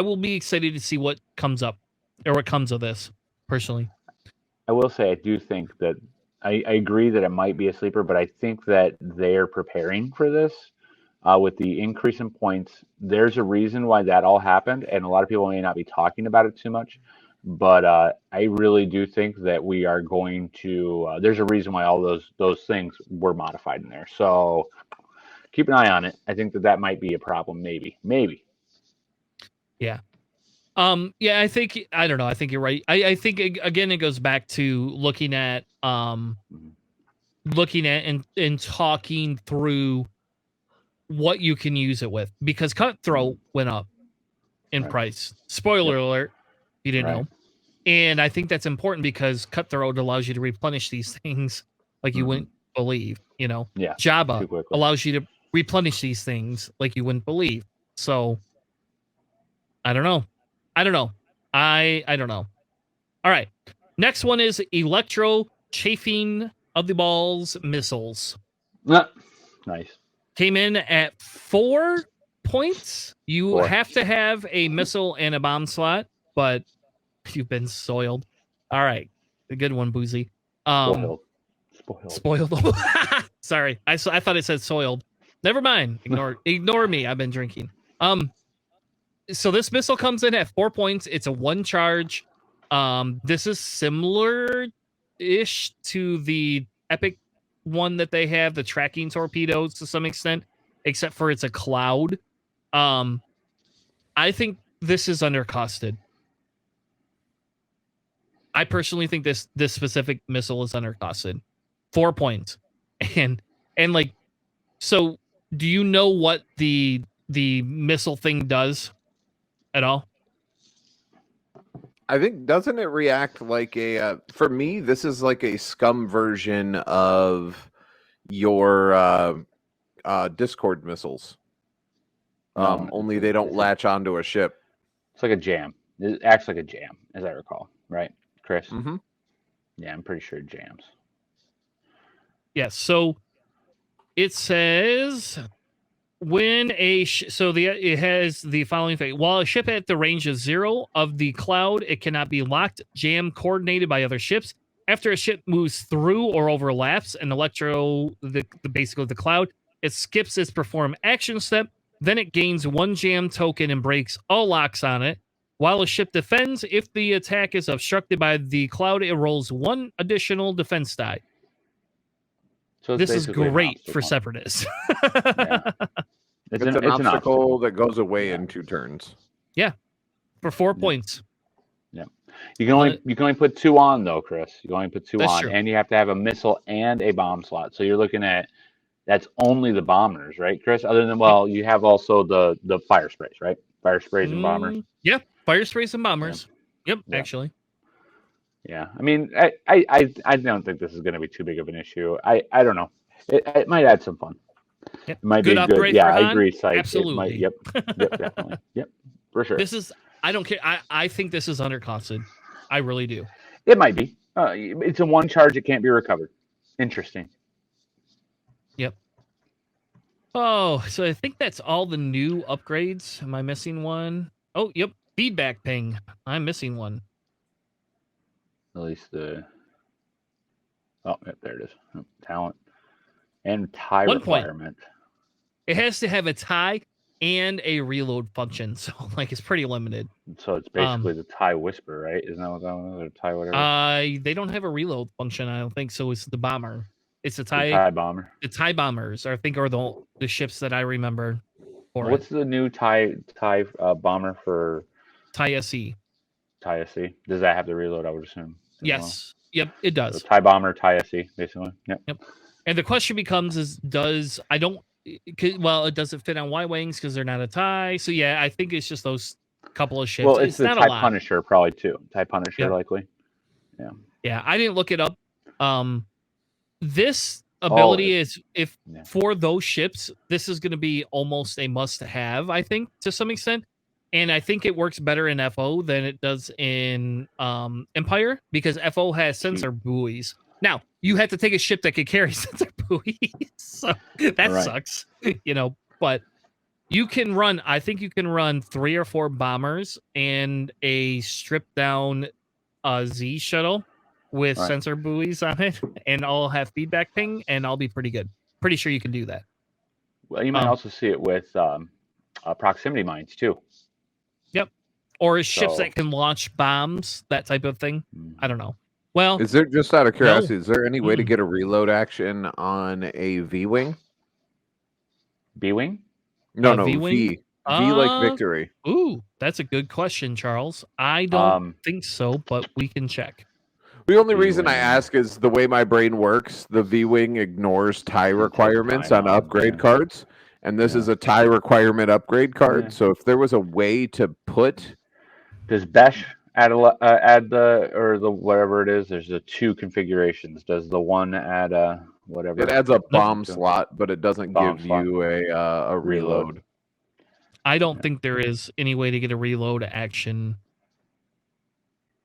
[SPEAKER 1] will be excited to see what comes up or what comes of this personally.
[SPEAKER 2] I will say I do think that I agree that it might be a sleeper, but I think that they're preparing for this with the increase in points. There's a reason why that all happened, and a lot of people may not be talking about it too much. But I really do think that we are going to. There's a reason why all those things were modified in there. So keep an eye on it. I think that might be a problem. Maybe.
[SPEAKER 1] Yeah. Yeah, I don't know. I think you're right. I think again, it goes back to looking at and talking through what you can use it with, because Cutthroat went up in price. Spoiler alert, if you didn't know. And I think that's important because Cutthroat allows you to replenish these things like you wouldn't believe, you know.
[SPEAKER 2] Yeah.
[SPEAKER 1] Jabba allows you to replenish these things like you wouldn't believe. So I don't know. I don't know. All right. Next one is Electro Chafing of the Balls Missiles.
[SPEAKER 2] Nice.
[SPEAKER 1] Came in at 4 points. You have to have a missile and a bomb slot, but you've been soiled. All right. A good one, Boozy. Spoiled. Sorry. I thought it said soiled. Never mind. Ignore me. I've been drinking. So this missile comes in at 4 points. It's a 1 charge. This is similar-ish to the Epic one that they have, the tracking torpedoes to some extent, except for it's a cloud. I think this is undercosted. I personally think this specific missile is undercosted. 4 points. And like, so do you know what the missile thing does at all?
[SPEAKER 3] I think, doesn't it react like for me, this is like a scum version of your Discord missiles. Only they don't latch onto a ship.
[SPEAKER 2] It's like a jam. It acts like a jam, as I recall. Right, Chris?
[SPEAKER 3] Mm-hmm.
[SPEAKER 2] Yeah, I'm pretty sure it jams.
[SPEAKER 1] Yes. So it says When it has the following thing. While a ship at the range of 0 of the cloud, it cannot be locked, jammed, coordinated by other ships. After a ship moves through or overlaps an basically the cloud, it skips its perform action step. Then it gains 1 jam token and breaks all locks on it. While a ship defends, if the attack is obstructed by the cloud, it rolls 1 additional defense die.
[SPEAKER 2] So
[SPEAKER 1] this is great for separatists.
[SPEAKER 2] Yeah.
[SPEAKER 3] It's an obstacle that goes away in 2 turns.
[SPEAKER 1] Yeah, for 4 points.
[SPEAKER 2] Yeah, you can only put 2 on though, Chris. You can only put 2 on,
[SPEAKER 1] true.
[SPEAKER 2] and you have to have a missile and a bomb slot. So you're looking at that's only the bombers, right, Chris? Other than you have also the fire sprays, right? Fire sprays and bombers.
[SPEAKER 1] Yeah, fire sprays and bombers. Yep, actually.
[SPEAKER 2] Yeah, I mean, I don't think this is going to be too big of an issue. I don't know. It might add some fun.
[SPEAKER 1] Yep.
[SPEAKER 2] It might
[SPEAKER 1] good
[SPEAKER 2] be
[SPEAKER 1] upgrade
[SPEAKER 2] good. Yeah,
[SPEAKER 1] for
[SPEAKER 2] I
[SPEAKER 1] Han?
[SPEAKER 2] agree. Site.
[SPEAKER 1] Absolutely.
[SPEAKER 2] Yep, definitely. Yep, for sure.
[SPEAKER 1] I don't care. I think this is undercosted. I really do.
[SPEAKER 2] It might be. It's a 1 charge. It can't be recovered. Interesting.
[SPEAKER 1] Yep. Oh, so I think that's all the new upgrades. Am I missing one? Oh, yep. Feedback ping. I'm missing one.
[SPEAKER 2] At least yep, there it is. Talent and tie
[SPEAKER 1] 1
[SPEAKER 2] requirement.
[SPEAKER 1] Point. It has to have a tie and a reload function, so it's pretty limited.
[SPEAKER 2] So it's basically the tie whisper, right? Isn't that what that was? Or tie whatever?
[SPEAKER 1] They don't have a reload function. I don't think so. It's the bomber. It's the
[SPEAKER 2] tie bomber.
[SPEAKER 1] The tie bombers, I think, are the ships that I remember.
[SPEAKER 2] What's the new tie bomber for?
[SPEAKER 1] Tie SE.
[SPEAKER 2] Tie SE. Does that have the reload? I would assume.
[SPEAKER 1] Yes. Well? Yep. It does.
[SPEAKER 2] So tie bomber, tie SE, basically. Yep.
[SPEAKER 1] And the question becomes: it doesn't fit on Y-wings because they're not a tie. So yeah, I think it's just those couple of ships.
[SPEAKER 2] Well, it's the
[SPEAKER 1] not
[SPEAKER 2] tie
[SPEAKER 1] a lot.
[SPEAKER 2] Punisher probably too. Tie Punisher likely. Yeah.
[SPEAKER 1] Yeah, I didn't look it up. This ability for those ships, this is going to be almost a must-have, I think, to some extent. And I think it works better in FO than it does in Empire because FO has sensor buoys. Now, you have to take a ship that can carry sensor buoys, so that sucks, but you can run, I think you can run 3 or 4 bombers and a stripped down Z shuttle with sensor buoys on it, and I'll have feedback ping, and I'll be pretty good. Pretty sure you can do that.
[SPEAKER 2] Well, you might also see it with proximity mines, too.
[SPEAKER 1] Yep. Or ships that can launch bombs, that type of thing. I don't know. Well,
[SPEAKER 3] is there, just out of curiosity, is there any way to get a reload action on a V-wing?
[SPEAKER 2] B-wing?
[SPEAKER 3] No, V. V like victory.
[SPEAKER 1] Ooh, that's a good question, Charles. I don't think so, but we can check.
[SPEAKER 3] The only reason I ask is the way my brain works, the V-wing ignores tie requirements on upgrade cards, and this is a tie requirement upgrade card. Yeah. So if there was a way to put...
[SPEAKER 2] Does Besh add the whatever it is? There's the 2 configurations. Does the one add whatever?
[SPEAKER 3] It adds a bomb slot, but it doesn't give you a reload.
[SPEAKER 1] I don't think there is any way to get a reload action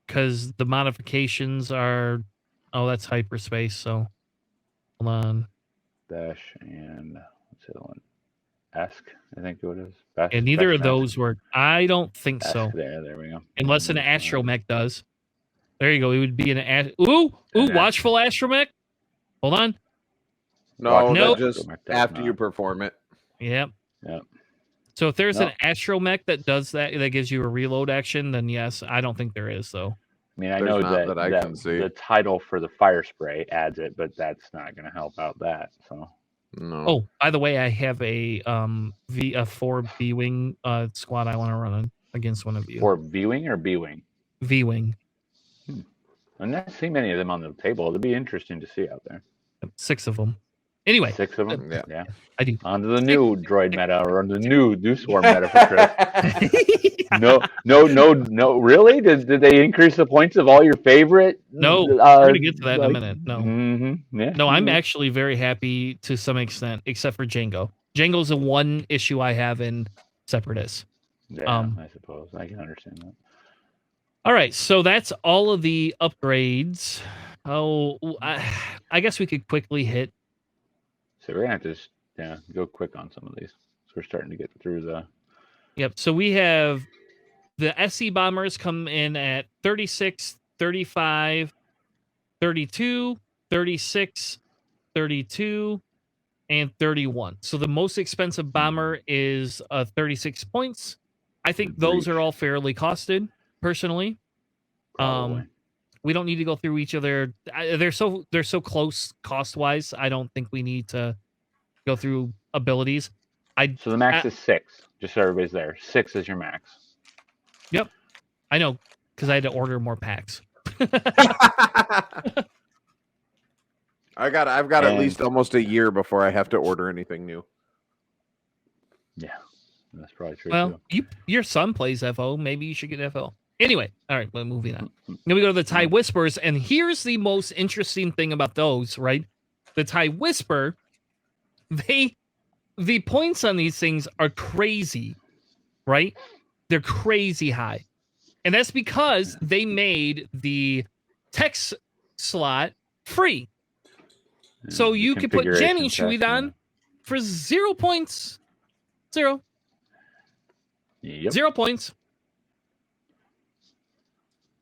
[SPEAKER 1] because the modifications are... Oh, that's hyperspace, so... Hold on.
[SPEAKER 2] Dash and... what's the other one? Esk, I think it is. Best,
[SPEAKER 1] and neither of those work. I don't think so.
[SPEAKER 2] There we go.
[SPEAKER 1] Unless an astromech does. There you go. It would be an... Ooh, watchful astromech. Hold on.
[SPEAKER 3] No, just after you perform it.
[SPEAKER 1] Yep. So if there's an astromech that does that gives you a reload action, then yes. I don't think there is, though.
[SPEAKER 2] I mean, I know that I can see the title for the fire spray adds it, but that's not going to help out that. So.
[SPEAKER 3] No.
[SPEAKER 1] Oh, by the way, I have a 4 B-wing squad I want to run against one of you.
[SPEAKER 2] 4 V-wing or B-wing?
[SPEAKER 1] V-wing.
[SPEAKER 2] I've not seen many of them on the table. It'd be interesting to see out there.
[SPEAKER 1] 6 of them. Anyway.
[SPEAKER 2] 6 of them? Yeah.
[SPEAKER 1] I do.
[SPEAKER 2] On to the new droid meta or on the new Swarm meta for Chris. No. Really? Did they increase the points of all your favorite?
[SPEAKER 1] No, we're going to get to that in a minute. No.
[SPEAKER 2] Yeah.
[SPEAKER 1] No, I'm actually very happy to some extent, except for Django. Django's the one issue I have in Separatists.
[SPEAKER 2] Yeah, I suppose. I can understand that.
[SPEAKER 1] All right, so that's all of the upgrades. Oh, I guess we could quickly hit.
[SPEAKER 2] So we're going to have to go quick on some of these. we're starting to get through the.
[SPEAKER 1] Yep. So we have the SE bombers come in at 36, 35, 32, 36, 32, and 31. So the most expensive bomber is 36 points. I think those are all fairly costed, personally.
[SPEAKER 2] Probably.
[SPEAKER 1] We don't need to go through each of their. They're so close cost wise. I don't think we need to go through abilities.
[SPEAKER 2] So the max is 6. Just so everybody's there. 6 is your max.
[SPEAKER 1] Yep, I know, because I had to order more packs.
[SPEAKER 3] I've got at least almost a year before I have to order anything new.
[SPEAKER 2] Yeah, that's probably true.
[SPEAKER 1] Well,
[SPEAKER 2] too.
[SPEAKER 1] Your son plays FO. Maybe you should get FO. Anyway, all right, well, moving on. Then we go to the TIE Whispers, and here's the most interesting thing about those, right? The TIE Whisper, the points on these things are crazy, right? They're crazy high. And that's because they made the text slot free. So you can put jamming Shuidan for 0 points. 0.
[SPEAKER 2] Yep.
[SPEAKER 1] 0 points.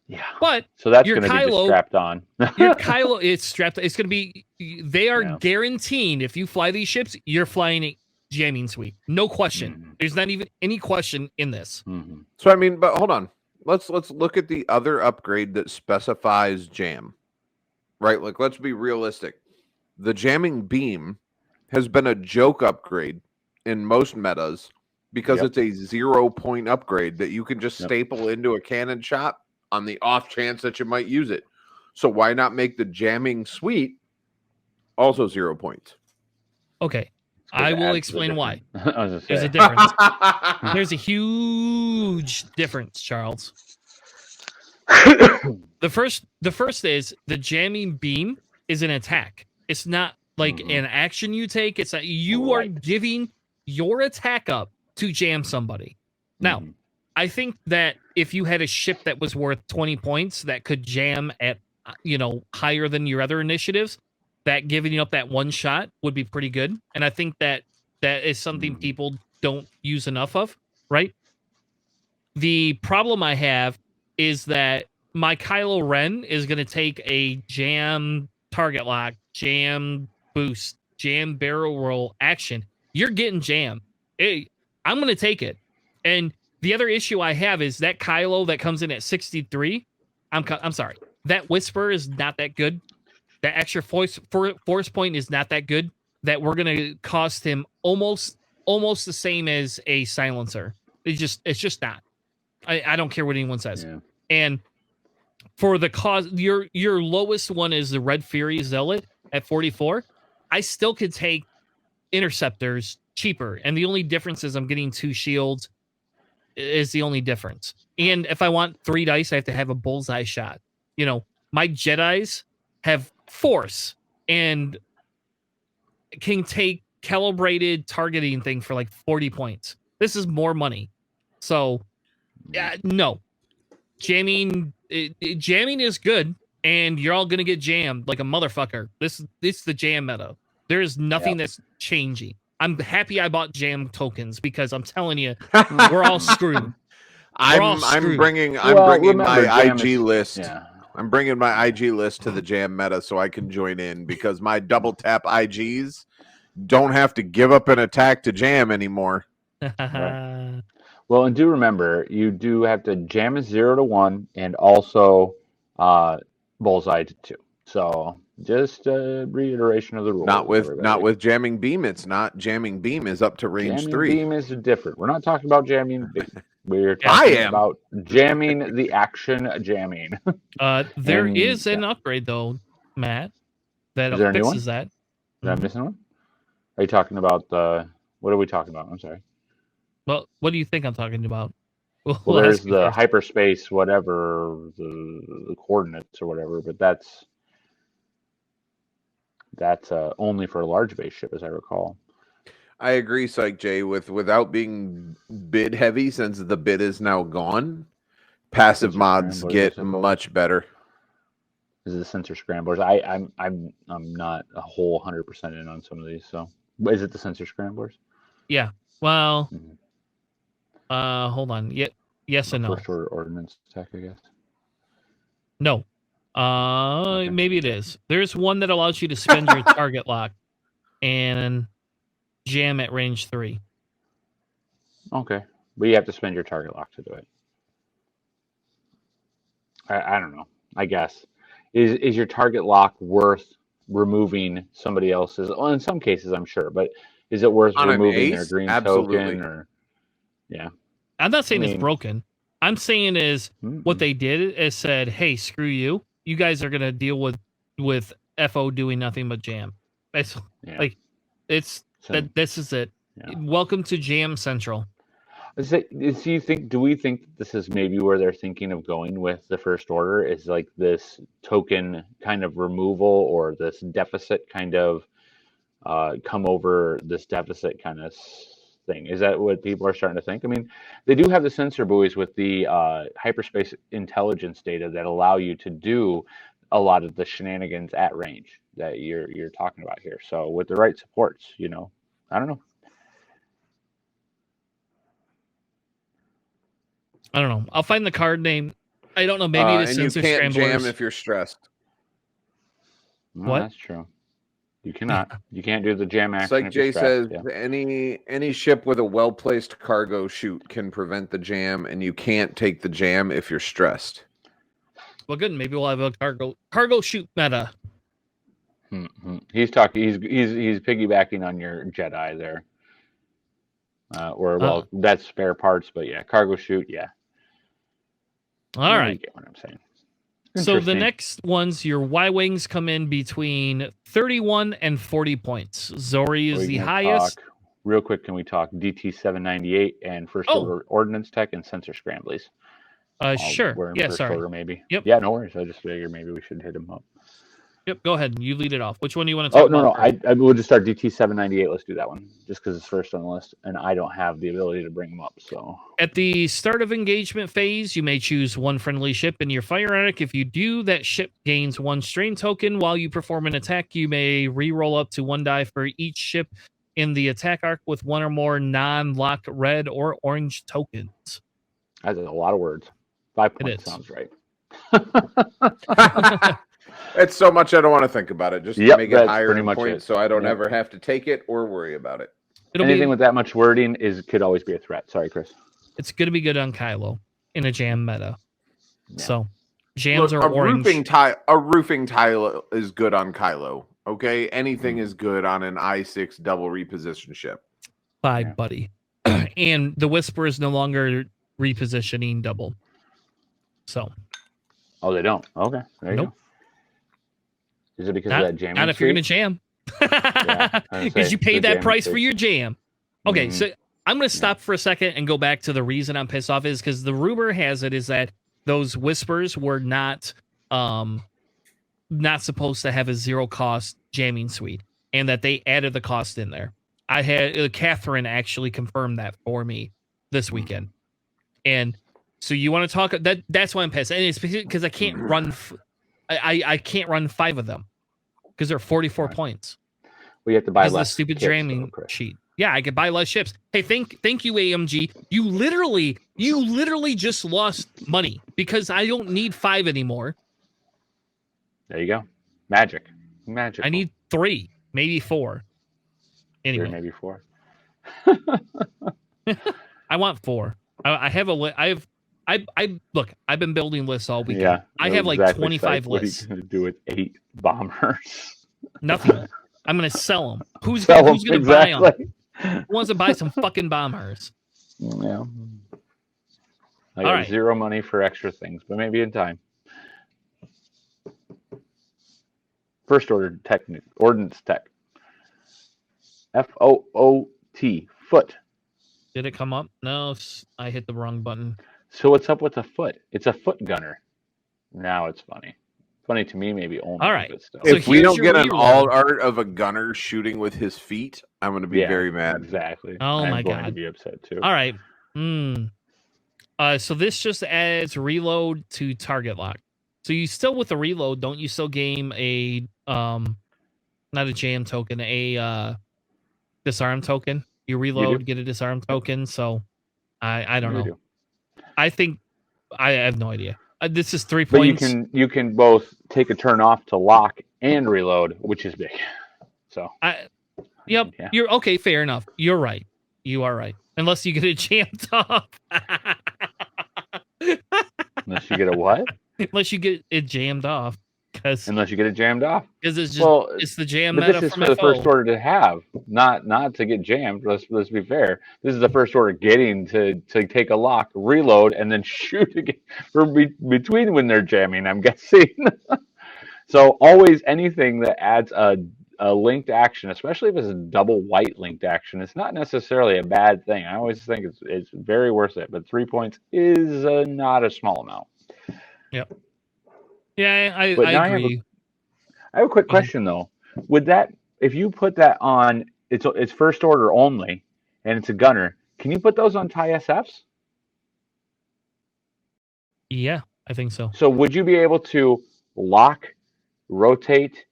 [SPEAKER 2] Yeah.
[SPEAKER 1] But
[SPEAKER 2] so that's going to be just strapped on.
[SPEAKER 1] Your Kylo, it's strapped. It's going to be. They are guaranteed. If you fly these ships, you're flying a jamming suite. No question. Mm-hmm. There's not even any question in this.
[SPEAKER 2] Mm-hmm.
[SPEAKER 3] So I mean, but hold on. Let's look at the other upgrade that specifies jam. Right? Like, let's be realistic. The jamming beam has been a joke upgrade in most metas because it's a 0 point upgrade that you can just staple into a cannon shot on the off chance that you might use it. So why not make the jamming suite also 0 points?
[SPEAKER 1] Okay. I will explain why. There's a difference. There's a huge difference, Charles. The first is the jamming beam is an attack. It's not like an action you take. It's that you are giving your attack up to jam somebody. Now, I think that if you had a ship that was worth 20 points that could jam at, higher than your other initiatives, that giving up that one shot would be pretty good. And I think that is something people don't use enough of, right? The problem I have is that my Kylo Ren is going to take a jam target lock, jam boost, jam barrel roll action. You're getting jam. I'm going to take it. And the other issue I have is that Kylo that comes in at 63. I'm sorry. That Whisper is not that good. That extra force point is not that good. That we're going to cost him almost the same as a silencer. It's just not. I don't care what anyone says. Yeah. And for the cost, your lowest one is the Red Fury Zealot at 44. I still could take interceptors cheaper, and the only difference is I'm getting 2 shields. Is the only difference. And if I want 3 dice, I have to have a bullseye shot. My Jedis have force and can take calibrated targeting thing for like 40 points. This is more money. So, no. Jamming is good, and you're all going to get jammed like a motherfucker. This is the jam meta. There is nothing that's changing. I'm happy I bought jam tokens because I'm telling you, we're all screwed.
[SPEAKER 3] I'm bringing my IG list. Yeah. I'm bringing my IG list to the jam meta so I can join in because my double tap IGs don't have to give up an attack to jam anymore.
[SPEAKER 2] Right. Well, and do remember, you do have to jam 0 to 1 and also bullseye to 2. So just a reiteration of the rule.
[SPEAKER 3] Not with jamming beam. It's not jamming beam is up to range
[SPEAKER 2] jamming
[SPEAKER 3] 3.
[SPEAKER 2] Beam is different. We're not talking about jamming beam. We're talking about jamming the action jamming.
[SPEAKER 1] There is an upgrade though, Matt. That fixes that.
[SPEAKER 2] Did I miss one? Are you talking about what are we talking about? I'm sorry.
[SPEAKER 1] Well, what do you think I'm talking about?
[SPEAKER 2] Well, there's the hyperspace, whatever, the coordinates or whatever, but that's only for a large base ship, as I recall.
[SPEAKER 3] I agree, Psych J, without being bid heavy, since the bid is now gone, passive mods get much better.
[SPEAKER 2] This is the sensor scramblers. I'm not a whole 100% in on some of these. So, is it the sensor scramblers?
[SPEAKER 1] Yeah. Well,
[SPEAKER 2] Mhm.
[SPEAKER 1] hold on. Yes and no.
[SPEAKER 2] First order ordnance tech, I guess.
[SPEAKER 1] No.
[SPEAKER 2] Okay.
[SPEAKER 1] Maybe it is. There's one that allows you to spend your target lock and jam at range 3.
[SPEAKER 2] Okay. But you have to spend your target lock to do it. I don't know. I guess. Is your target lock worth removing somebody else's? Well, in some cases, I'm sure, but is it worth
[SPEAKER 3] On an
[SPEAKER 2] removing their
[SPEAKER 3] ace,
[SPEAKER 2] green
[SPEAKER 3] absolutely.
[SPEAKER 2] token? Or yeah,
[SPEAKER 1] I'm not
[SPEAKER 2] I
[SPEAKER 1] saying it's
[SPEAKER 2] mean,
[SPEAKER 1] broken. I'm saying is what
[SPEAKER 2] mm-mm.
[SPEAKER 1] they did is said, "Hey, screw you. You guys are gonna deal with FO doing nothing but jam." It's
[SPEAKER 2] Yeah.
[SPEAKER 1] like it's
[SPEAKER 2] So
[SPEAKER 1] that. This is it.
[SPEAKER 2] yeah.
[SPEAKER 1] Welcome to Jam Central.
[SPEAKER 2] Do we think that this is maybe where they're thinking of going with the first order? Is like this token kind of removal or this deficit kind of come over this deficit kind of thing? Is that what people are starting to think? I mean, they do have the sensor buoys with the hyperspace intelligence data that allow you to do a lot of the shenanigans at range that you're talking about here. So with the right supports, I don't know.
[SPEAKER 1] I don't know. I'll find the card name. I don't know. Maybe it is
[SPEAKER 3] And you
[SPEAKER 1] sensor
[SPEAKER 3] can't jam
[SPEAKER 1] scramblers.
[SPEAKER 3] if you're stressed.
[SPEAKER 2] No,
[SPEAKER 1] What?
[SPEAKER 2] that's true. You cannot. You can't do the jam action
[SPEAKER 3] Psych
[SPEAKER 2] if you're
[SPEAKER 3] J
[SPEAKER 2] stressed.
[SPEAKER 3] says
[SPEAKER 2] Yeah.
[SPEAKER 3] any ship with a well-placed cargo chute can prevent the jam, and you can't take the jam if you're stressed.
[SPEAKER 1] Well, good. Maybe we'll have a cargo shoot meta.
[SPEAKER 2] Mm-hmm. He's talking. He's piggybacking on your Jedi there. That's spare parts, but yeah, cargo chute. Yeah.
[SPEAKER 1] All right.
[SPEAKER 2] You get what I'm saying.
[SPEAKER 1] So the next ones, your Y wings come in between 31 and 40 points. Zori is the highest.
[SPEAKER 2] Real quick, can we talk DT 798 and first order ordnance tech and sensor scramblies?
[SPEAKER 1] Sure.
[SPEAKER 2] We're in
[SPEAKER 1] Yeah,
[SPEAKER 2] first
[SPEAKER 1] sorry.
[SPEAKER 2] order, maybe.
[SPEAKER 1] Yep.
[SPEAKER 2] Yeah, no worries. I just figured maybe we should hit them up.
[SPEAKER 1] Yep, go ahead. You lead it off. Which one do you want to talk about?
[SPEAKER 2] I will just start DT 798. Let's do that one, just because it's first on the list, and I don't have the ability to bring them up. So
[SPEAKER 1] at the start of engagement phase, you may choose one friendly ship in your fire arc. If you do, that ship gains 1 strain token. While you perform an attack, you may re-roll up to 1 die for each ship in the attack arc with 1 or more non-locked red or orange tokens.
[SPEAKER 2] That's a lot of words. 5 points sounds right.
[SPEAKER 3] It's so much I don't want to think about it. Just to make it higher in points, so I don't ever have to take it or worry about it.
[SPEAKER 2] Anything with that much wording could always be a threat. Sorry, Chris.
[SPEAKER 1] It's going to be good on Kylo in a jam meta. Yeah. So jams are
[SPEAKER 3] a
[SPEAKER 1] orange.
[SPEAKER 3] A roofing tile is good on Kylo. Okay, anything is good on an I6 double reposition ship.
[SPEAKER 1] Bye, buddy. And the Whisper is no longer repositioning double. So.
[SPEAKER 2] Oh, they don't. Okay, there you go. Is it because of that jamming?
[SPEAKER 1] Not if you're going to jam. Because you paid that price for your jam. Okay, so I'm going to stop for a second and go back to the reason I'm pissed off is because the rumor has it is that those Whispers were not supposed to have a 0 cost jamming suite, and that they added the cost in there. I had Catherine actually confirm that for me this weekend, and so you want to talk that's why I'm pissed, and it's because I can't run. I can't run 5 of them because they're 44 points.
[SPEAKER 2] We have to buy less.
[SPEAKER 1] The stupid jamming sheet. Yeah, I could buy less ships. Hey, thank you, AMG. You literally just lost money because I don't need 5 anymore.
[SPEAKER 2] There you go. Magic.
[SPEAKER 1] I need 3, maybe 4. Anyway,
[SPEAKER 2] maybe 4.
[SPEAKER 1] I want 4. I have look. I've been building lists all weekend.
[SPEAKER 2] Yeah,
[SPEAKER 1] I have like 25 lists.
[SPEAKER 2] What are you gonna do with 8 bombers?
[SPEAKER 1] Nothing. I'm gonna sell them. Who's gonna buy them? Who wants to buy some fucking bombers?
[SPEAKER 2] Yeah. I got 0 money for extra things, but maybe in time. First order ordnance tech. FOOT. Foot.
[SPEAKER 1] Did it come up? No, I hit the wrong button.
[SPEAKER 2] So what's up with the foot? It's a foot gunner. Now it's funny. Funny to me, maybe only.
[SPEAKER 1] All right.
[SPEAKER 2] But still.
[SPEAKER 3] If we don't get an all art of a gunner shooting with his feet, I'm going to be very mad.
[SPEAKER 2] Exactly.
[SPEAKER 1] Oh my God.
[SPEAKER 2] I'm going to be upset too.
[SPEAKER 1] All right. So this just adds reload to target lock. So you still with the reload, don't you still gain a not a jam token, a disarm token? You reload, get a disarm token. So I don't know. I think I have no idea. This is 3
[SPEAKER 2] But
[SPEAKER 1] points.
[SPEAKER 2] you can both take a turn off to lock and reload, which is big. So
[SPEAKER 1] yep,
[SPEAKER 2] yeah.
[SPEAKER 1] You're okay. Fair enough. You're right. You are right. Unless you get it jammed off.
[SPEAKER 2] Unless you get a what?
[SPEAKER 1] Unless you get it jammed off.
[SPEAKER 2] Unless you get it jammed off.
[SPEAKER 1] Because it's just it's the jam
[SPEAKER 2] but
[SPEAKER 1] meta
[SPEAKER 2] this is
[SPEAKER 1] from
[SPEAKER 2] for the
[SPEAKER 1] FO.
[SPEAKER 2] first order to have, not to get jammed. Let's be fair. This is the first order getting to take a lock, reload, and then shoot again for between when they're jamming. I'm guessing. So always anything that adds a linked action, especially if it's a double white linked action, it's not necessarily a bad thing. I always think it's very worth it. But 3 points is not a small amount.
[SPEAKER 1] Yep. Yeah, I agree.
[SPEAKER 2] I have a quick question though. Would that, if you put that on, it's first order only, and it's a gunner, can you put those on TIE SFs?
[SPEAKER 1] Yeah, I think so.
[SPEAKER 2] So would you be able to lock, rotate,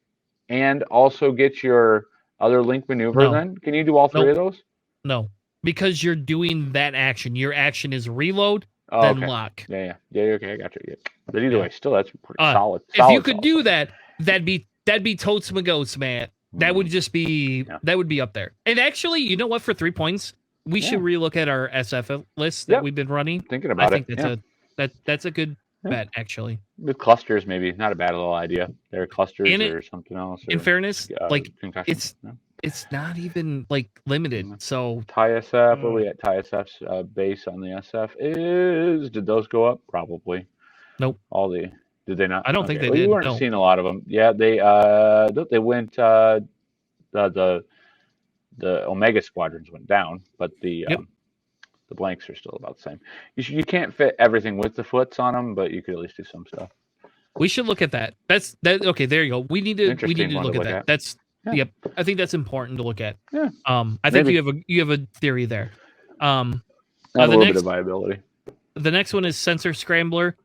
[SPEAKER 2] and also get your other link maneuver then? Can you do all three of those?
[SPEAKER 1] No, because you're doing that action. Your action is reload, then lock.
[SPEAKER 2] Yeah. Okay, I got you. Yeah. But either way, still that's pretty solid.
[SPEAKER 1] If you could do that, that'd be totes my goats, man. That would just be that would be up there. And actually, you know what? For 3 points, we should relook at our SF list that we've been running.
[SPEAKER 2] Thinking about it.
[SPEAKER 1] I think that's a good bet, actually.
[SPEAKER 2] With clusters, maybe not a bad little idea. There are clusters or something else.
[SPEAKER 1] In fairness, like it's not even like limited. So
[SPEAKER 2] TIE SF, what we at TIE SF's base on the SF is, did those go up? Probably.
[SPEAKER 1] Nope.
[SPEAKER 2] Did they not?
[SPEAKER 1] I don't think they did.
[SPEAKER 2] You weren't seeing a lot of them. Yeah, they went the Omega squadrons went down, but the blanks are still about the same. You can't fit everything with the foots on them, but you could at least do some stuff.
[SPEAKER 1] We should look at that. That's that. Okay, there you go. We need to look at that. That's yep. I think that's important to look at.
[SPEAKER 2] Yeah.
[SPEAKER 1] I think you have a theory there.
[SPEAKER 2] A little bit of viability.
[SPEAKER 1] The next one is Sensor Scrambler.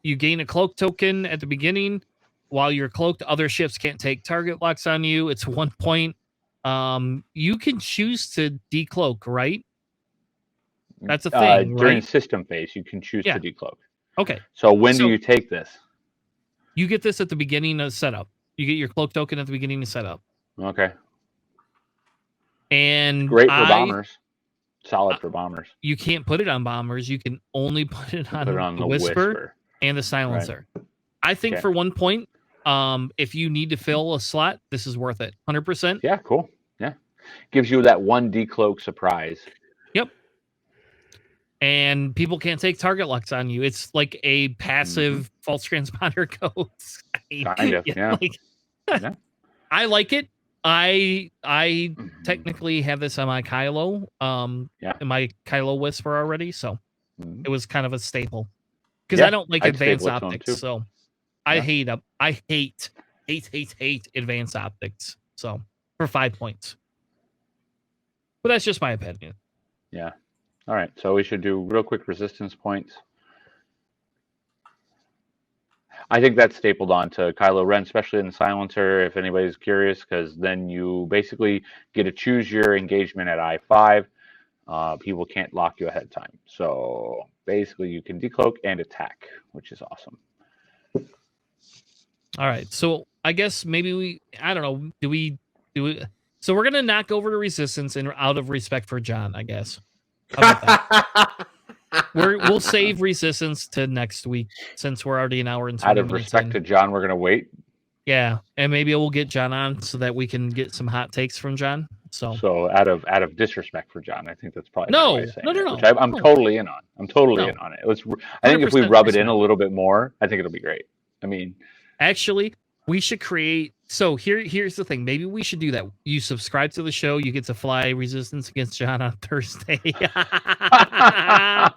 [SPEAKER 1] You gain a cloak token at the beginning. While you're cloaked, other ships can't take target locks on you. It's 1 point. You can choose to decloak, right? That's a thing,
[SPEAKER 2] during
[SPEAKER 1] right?
[SPEAKER 2] system phase, you can choose to decloak.
[SPEAKER 1] Okay.
[SPEAKER 2] So when do you take this?
[SPEAKER 1] You get this at the beginning of setup. You get your cloak token at the beginning of setup.
[SPEAKER 2] Okay.
[SPEAKER 1] And
[SPEAKER 2] great for bombers. Solid for bombers.
[SPEAKER 1] You can't put it on bombers. You can only put it on the Whisper and the Silencer. Right. I think for 1 point, if you need to fill a slot, this is worth it. 100%.
[SPEAKER 2] Yeah, cool. Yeah. Gives you that one decloak surprise.
[SPEAKER 1] Yep. And people can't take target locks on you. It's like a passive false transponder codes.
[SPEAKER 2] Kind of, yeah.
[SPEAKER 1] I like it. I technically have this on my Kylo, in my Kylo Whisper already, so it was kind of a staple. Because I don't like advanced optics, so I hate advanced optics. So for 5 points. But that's just my opinion.
[SPEAKER 2] Yeah. All right. So we should do real quick resistance points. I think that's stapled onto Kylo Ren, especially in the Silencer, if anybody's curious, because then you basically get to choose your engagement at I-5. People can't lock you ahead of time. So basically you can decloak and attack, which is awesome.
[SPEAKER 1] All right. So I guess maybe I don't know, do we so we're going to knock over to resistance and out of respect for John, I guess. How about that? We'll save resistance to next week since we're already an hour and 20
[SPEAKER 2] minutes. Out of respect to John, we're going to wait.
[SPEAKER 1] Yeah, and maybe we'll get John on so that we can get some hot takes from John. So
[SPEAKER 2] out of disrespect for John, I think that's probably
[SPEAKER 1] no.
[SPEAKER 2] Which I'm totally in on. I'm totally in on it. I think if we rub it in a little bit more, I think it'll be great. I mean,
[SPEAKER 1] actually, we should create. So here's the thing. Maybe we should do that. You subscribe to the show, you get to fly Resistance against John on Thursday.
[SPEAKER 2] A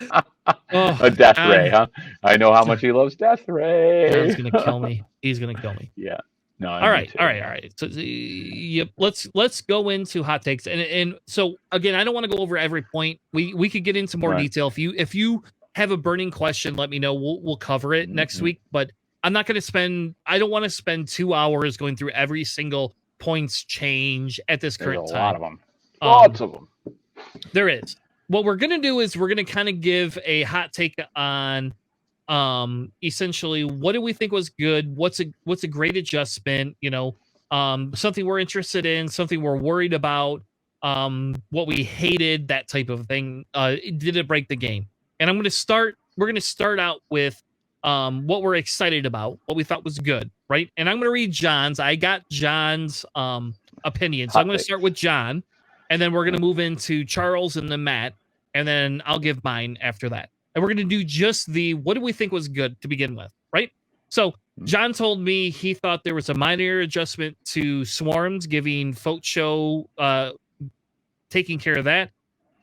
[SPEAKER 2] Death Ray, huh? I know how much he loves Death Ray.
[SPEAKER 1] John's gonna kill me. He's gonna kill me.
[SPEAKER 2] Yeah. No.
[SPEAKER 1] All right. So, yep. Let's go into hot takes, and so again, I don't want to go over every point. We could get into more detail. If you have a burning question, let me know. We'll cover it next week. But I'm not going to spend. I don't want to spend 2 hours going through every single points change at this current time.
[SPEAKER 2] A lot of them. Lots of them.
[SPEAKER 1] There is. What we're gonna do is we're gonna kind of give a hot take on essentially what do we think was good, what's a great adjustment, something we're interested in, something we're worried about, what we hated, that type of thing. Did it break the game? And we're gonna start out with what we're excited about, what we thought was good, right? And I'm gonna read John's. I got John's opinion. So I'm gonna start with John, and then we're gonna move into Charles and then Matt, and then I'll give mine after that. And we're going to do just the what do we think was good to begin with, right? So John told me he thought there was a minor adjustment to swarms, giving Show taking care of that,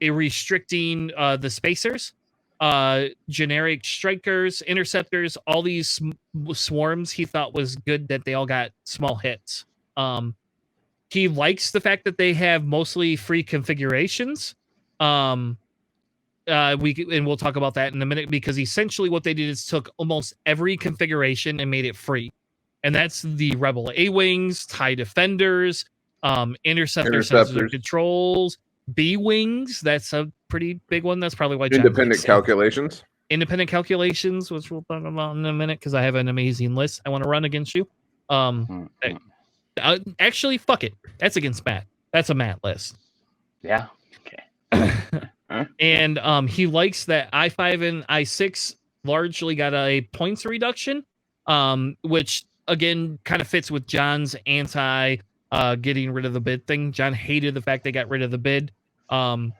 [SPEAKER 1] a restricting the spacers, generic strikers, interceptors, all these swarms. He thought was good that they all got small hits. He likes the fact that they have mostly free configurations. We'll talk about that in a minute, because essentially what they did is took almost every configuration and made it free, and that's the Rebel A-wings, TIE defenders, interceptor sensitive controls, B-wings. That's a pretty big one. That's probably why John
[SPEAKER 3] independent calculations.
[SPEAKER 1] Independent calculations, which we'll talk about in a minute, because I have an amazing list I want to run against you. Actually, fuck it. That's against Matt. That's a Matt list.
[SPEAKER 2] Yeah. Okay.
[SPEAKER 1] And he likes that I5 and I6 largely got a points reduction, which again kind of fits with John's anti getting rid of the bid thing. John hated the fact they got rid of the bid. And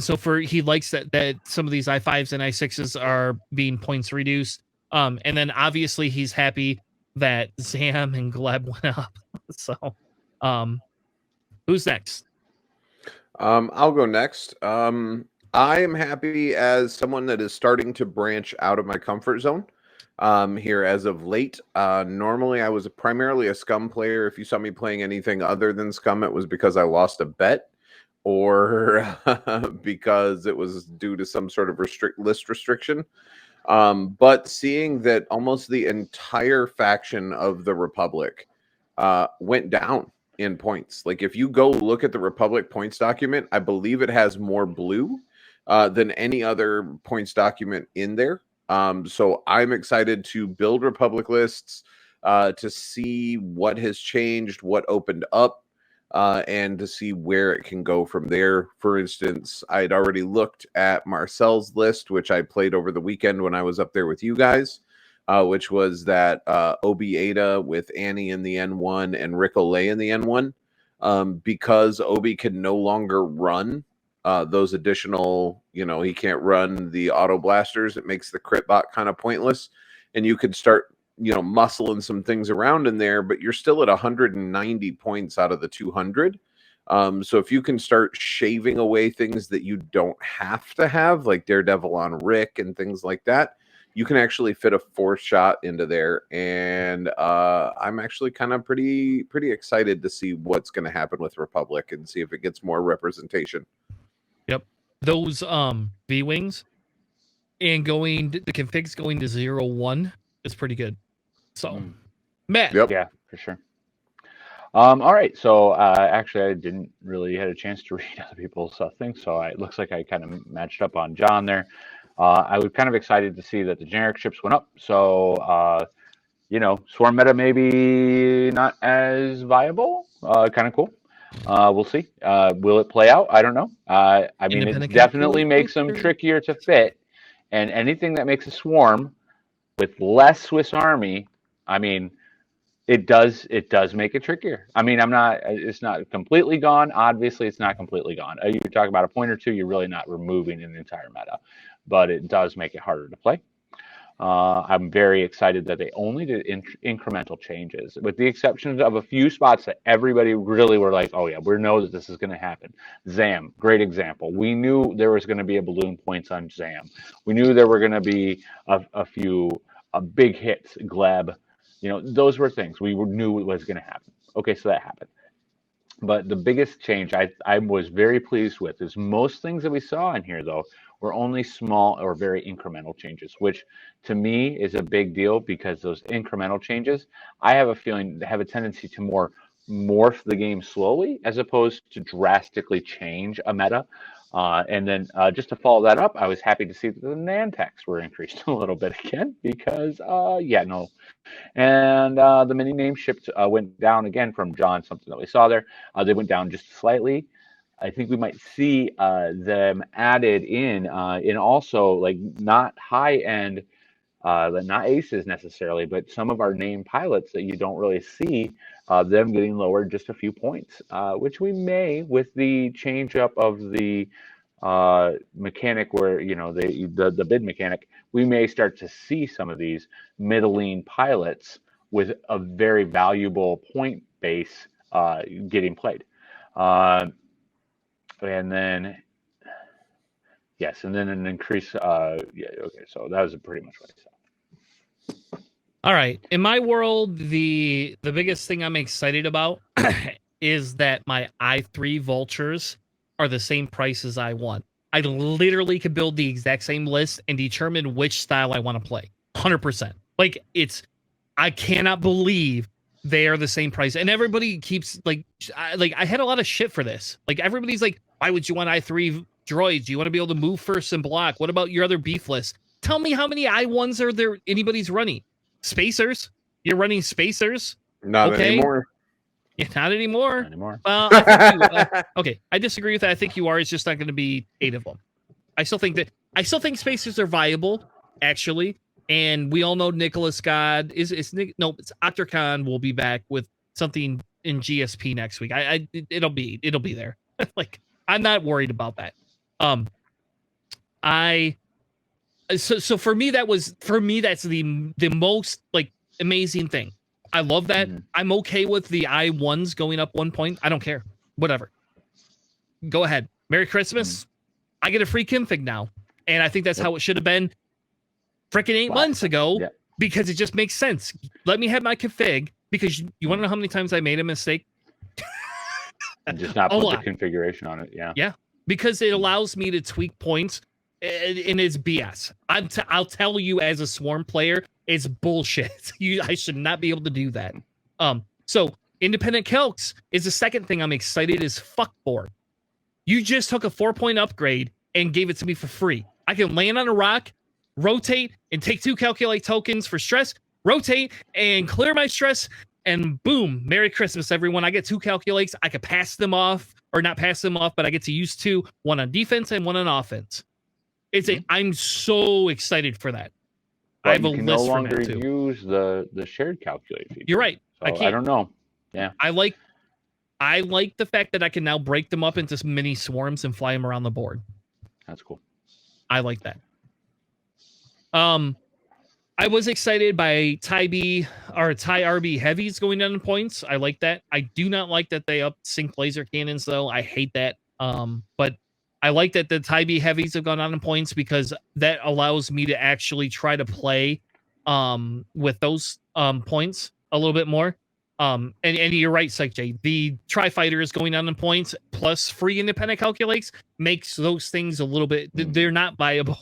[SPEAKER 1] so he likes that some of these I5s and I6s are being points reduced. And then obviously he's happy that Zam and Gleb went up. So who's next?
[SPEAKER 3] I'll go next. I am happy as someone that is starting to branch out of my comfort zone here as of late. Normally, I was primarily a Scum player. If you saw me playing anything other than Scum, it was because I lost a bet or because it was due to some sort of list restriction. But seeing that almost the entire faction of the Republic went down in points. Like if you go look at the Republic points document, I believe it has more blue than any other points document in there. So I'm excited to build Republic lists to see what has changed, what opened up, and to see where it can go from there. For instance, I'd already looked at Marcel's list, which I played over the weekend when I was up there with you guys. Which was that Obi Ada with Annie in the N1 and Rick Olay in the N1. Because Obi can no longer run those additional, he can't run the auto blasters. It makes the crit bot kind of pointless. And you could start, muscling some things around in there, but you're still at 190 points out of the 200. So if you can start shaving away things that you don't have to have, like Daredevil on Rick and things like that, you can actually fit a 4th shot into there. And I'm actually kind of pretty excited to see what's going to happen with Republic and see if it gets more representation.
[SPEAKER 1] Yep. Those V-wings and the configs going to 0-1 is pretty good. So, Matt.
[SPEAKER 3] Yep.
[SPEAKER 2] Yeah, for sure. All right. So actually, I didn't really had a chance to read other people's things. So it looks like I kind of matched up on John there. I was kind of excited to see that the generic ships went up. So, Swarm meta maybe not as viable. Kind of cool. We'll see. Will it play out? I don't know. I mean, it definitely makes them trickier to fit. And anything that makes a swarm with less Swiss Army, I mean, it does make it trickier. I mean, it's not completely gone. Obviously, it's not completely gone. You talk about a point or two, you're really not removing an entire meta, but it does make it harder to play. I'm very excited that they only did incremental changes, with the exception of a few spots that everybody really were like, oh yeah, we know that this is going to happen. Zam, great example. We knew there was going to be a balloon points on Zam. We knew there were going to be a few big hits, Gleb. Those were things we knew was going to happen. Okay, so that happened. But the biggest change I was very pleased with is most things that we saw in here, though, were only small or very incremental changes, which to me is a big deal, because those incremental changes, I have a feeling, have a tendency to more morph the game slowly as opposed to drastically change a meta. And then just to follow that up, I was happy to see that the Nantex were increased a little bit again because, yeah, no. And the mini name shipped went down again from John, something that we saw there. They went down just slightly. I think we might see them added in also like not high end, not aces necessarily, but some of our name pilots that you don't really see them getting lowered just a few points, which we may with the change up of the mechanic where the bid mechanic, we may start to see some of these middling pilots with a very valuable point base getting played. And then, yes, and then an increase. Yeah, okay, so that was pretty much what I saw.
[SPEAKER 1] All right. In my world, the biggest thing I'm excited about is that my I3 vultures are the same price as I1. I literally could build the exact same list and determine which style I want to play. 100%. Like, I cannot believe they are the same price. And everybody keeps I had a lot of shit for this. Like, everybody's like, why would you want I3 droids? Do you want to be able to move first and block? What about your other beef list? Tell me how many I1s are there anybody's running? Spacers? You're running spacers?
[SPEAKER 3] Not anymore.
[SPEAKER 1] Yeah, not anymore.
[SPEAKER 2] Not anymore.
[SPEAKER 1] Well, I think okay, I disagree with that. I think you are. It's just not going to be 8 of them. I still think spacers are viable, actually. And we all know Nicholas God it's Octocon will be back with something in GSP next week. It'll be there. Like, I'm not worried about that. So for me that's the most like amazing thing. I love that. Mm-hmm. I'm okay with the I1s going up 1 point. I don't care. Whatever. Go ahead. Merry Christmas. Mm-hmm. I get a free config now. And I think that's how it should have been freaking 8 months ago, because it just makes sense. Let me have my config, because you want to know how many times I made a mistake?
[SPEAKER 2] And just not put the configuration on it. Yeah.
[SPEAKER 1] Yeah. Because it allows me to tweak points, and it's BS. I'll tell you, as a Swarm player, it's bullshit. I should not be able to do that. So independent calcs is the second thing I'm excited is fuck for. You just took a 4-point upgrade and gave it to me for free. I can land on a rock, rotate, and take 2 calculate tokens for stress, rotate and clear my stress, and boom, Merry Christmas, everyone. I get 2 calculates. I could pass them off, or not pass them off, but I get to use 2, one on defense and one on offense. I'm so excited for that.
[SPEAKER 2] But I have a list no longer for that too. Use the shared calculate feature.
[SPEAKER 1] You're right.
[SPEAKER 2] So I don't know. Yeah. I like
[SPEAKER 1] the fact that I can now break them up into mini swarms and fly them around the board.
[SPEAKER 2] That's cool.
[SPEAKER 1] I like that. I was excited by Ty RB heavies going down in points. I like that. I do not like that they up sync laser cannons though. I hate that. But I like that the Ty B heavies have gone down in points, because that allows me to actually try to play with those points a little bit more. And you're right, Psych J. The Tri-Fighter is going down in points, plus free independent calculates makes those things a little bit, they're not viable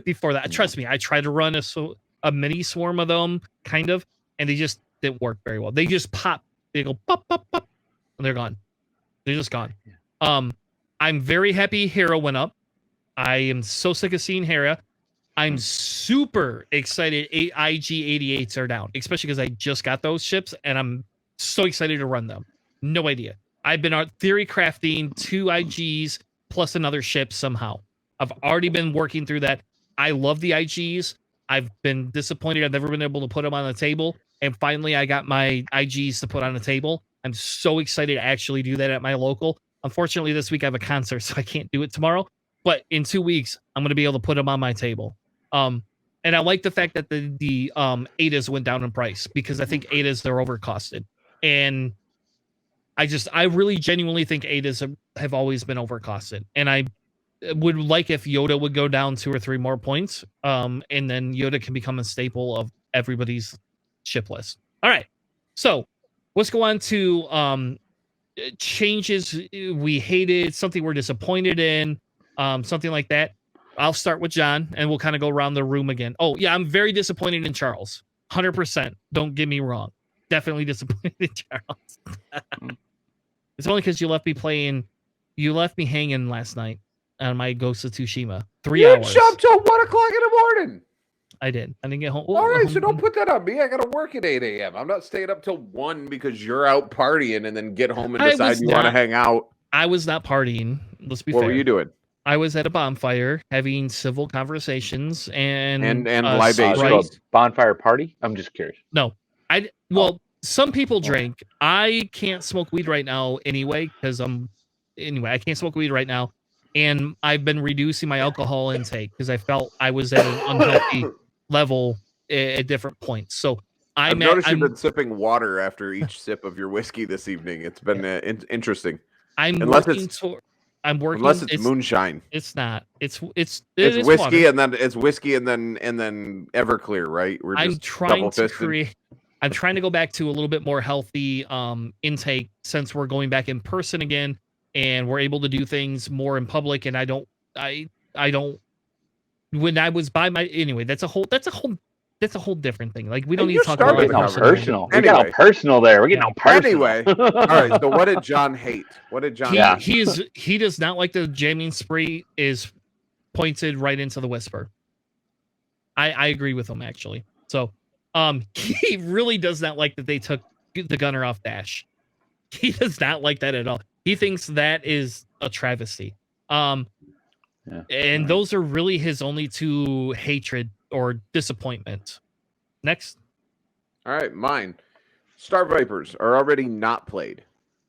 [SPEAKER 1] before that. Trust me, I tried to run a mini swarm of them, kind of, and they just didn't work very well. They just pop. They go pop, pop, pop, and they're gone. They're just gone. I'm very happy Hera went up. I am so sick of seeing Hera. I'm super excited IG-88s are down, especially because I just got those ships, and I'm so excited to run them. No idea. I've been theory crafting 2 IGs plus another ship somehow. I've already been working through that. I love the IGs. I've been disappointed I've never been able to put them on the table, and finally I got my IGs to put on the table. I'm so excited to actually do that at my local. Unfortunately, this week I have a concert, so I can't do it tomorrow. But in 2 weeks, I'm going to be able to put them on my table. And I like the fact that the ADAs went down in price, because I think ADAs, they're overcosted. And I really genuinely think ADAs have always been overcosted. And I would like if Yoda would go down 2 or 3 more points. And then Yoda can become a staple of everybody's ship list. All right. So let's go on to changes we hated, something we're disappointed in, something like that. I'll start with John, and we'll kind of go around the room again. Oh, yeah, I'm very disappointed in Charles. 100%. Don't get me wrong. definitely disappointed in Charles. It's only because you left me hanging last night on my Ghost of Tsushima. 3
[SPEAKER 3] You didn't
[SPEAKER 1] hours.
[SPEAKER 3] show up till 1 o'clock in the morning.
[SPEAKER 1] I did. I didn't get home.
[SPEAKER 3] All right, so don't put that on me. I got to work at 8 a.m. I'm not staying up till 1 because you're out partying and then get home and decide you want to hang out.
[SPEAKER 1] I was not partying. Let's be fair.
[SPEAKER 3] What were you doing?
[SPEAKER 1] I was at a bonfire having civil conversations and
[SPEAKER 2] libations. Bonfire party? I'm just curious.
[SPEAKER 1] No. Some people drink. I can't smoke weed right now anyway because I can't smoke weed right now. And I've been reducing my alcohol intake because I felt I was at an unhealthy level at different points. So
[SPEAKER 3] I've noticed you've been sipping water after each sip of your whiskey this evening. It's been interesting.
[SPEAKER 1] Unless it's
[SPEAKER 3] moonshine.
[SPEAKER 1] It's not. It's
[SPEAKER 3] whiskey
[SPEAKER 1] water.
[SPEAKER 3] and then it's whiskey and then Everclear, right?
[SPEAKER 1] I'm trying to go back to a little bit more healthy intake since we're going back in person again and we're able to do things more in public. And I don't. When I was by that's a whole different thing. Like we don't need to talk about
[SPEAKER 2] personal. We got all personal there. We're getting all personal.
[SPEAKER 3] Anyway, all right. So what did John hate? What did John?
[SPEAKER 1] He does not like the jamming spree is pointed right into the whisper. I agree with him actually. So he really does not like that they took the gunner off Dash. He does not like that at all. He thinks that is a travesty. Those are really his only two hatred or disappointment. Next.
[SPEAKER 3] All right, mine. Star Vipers are already not played,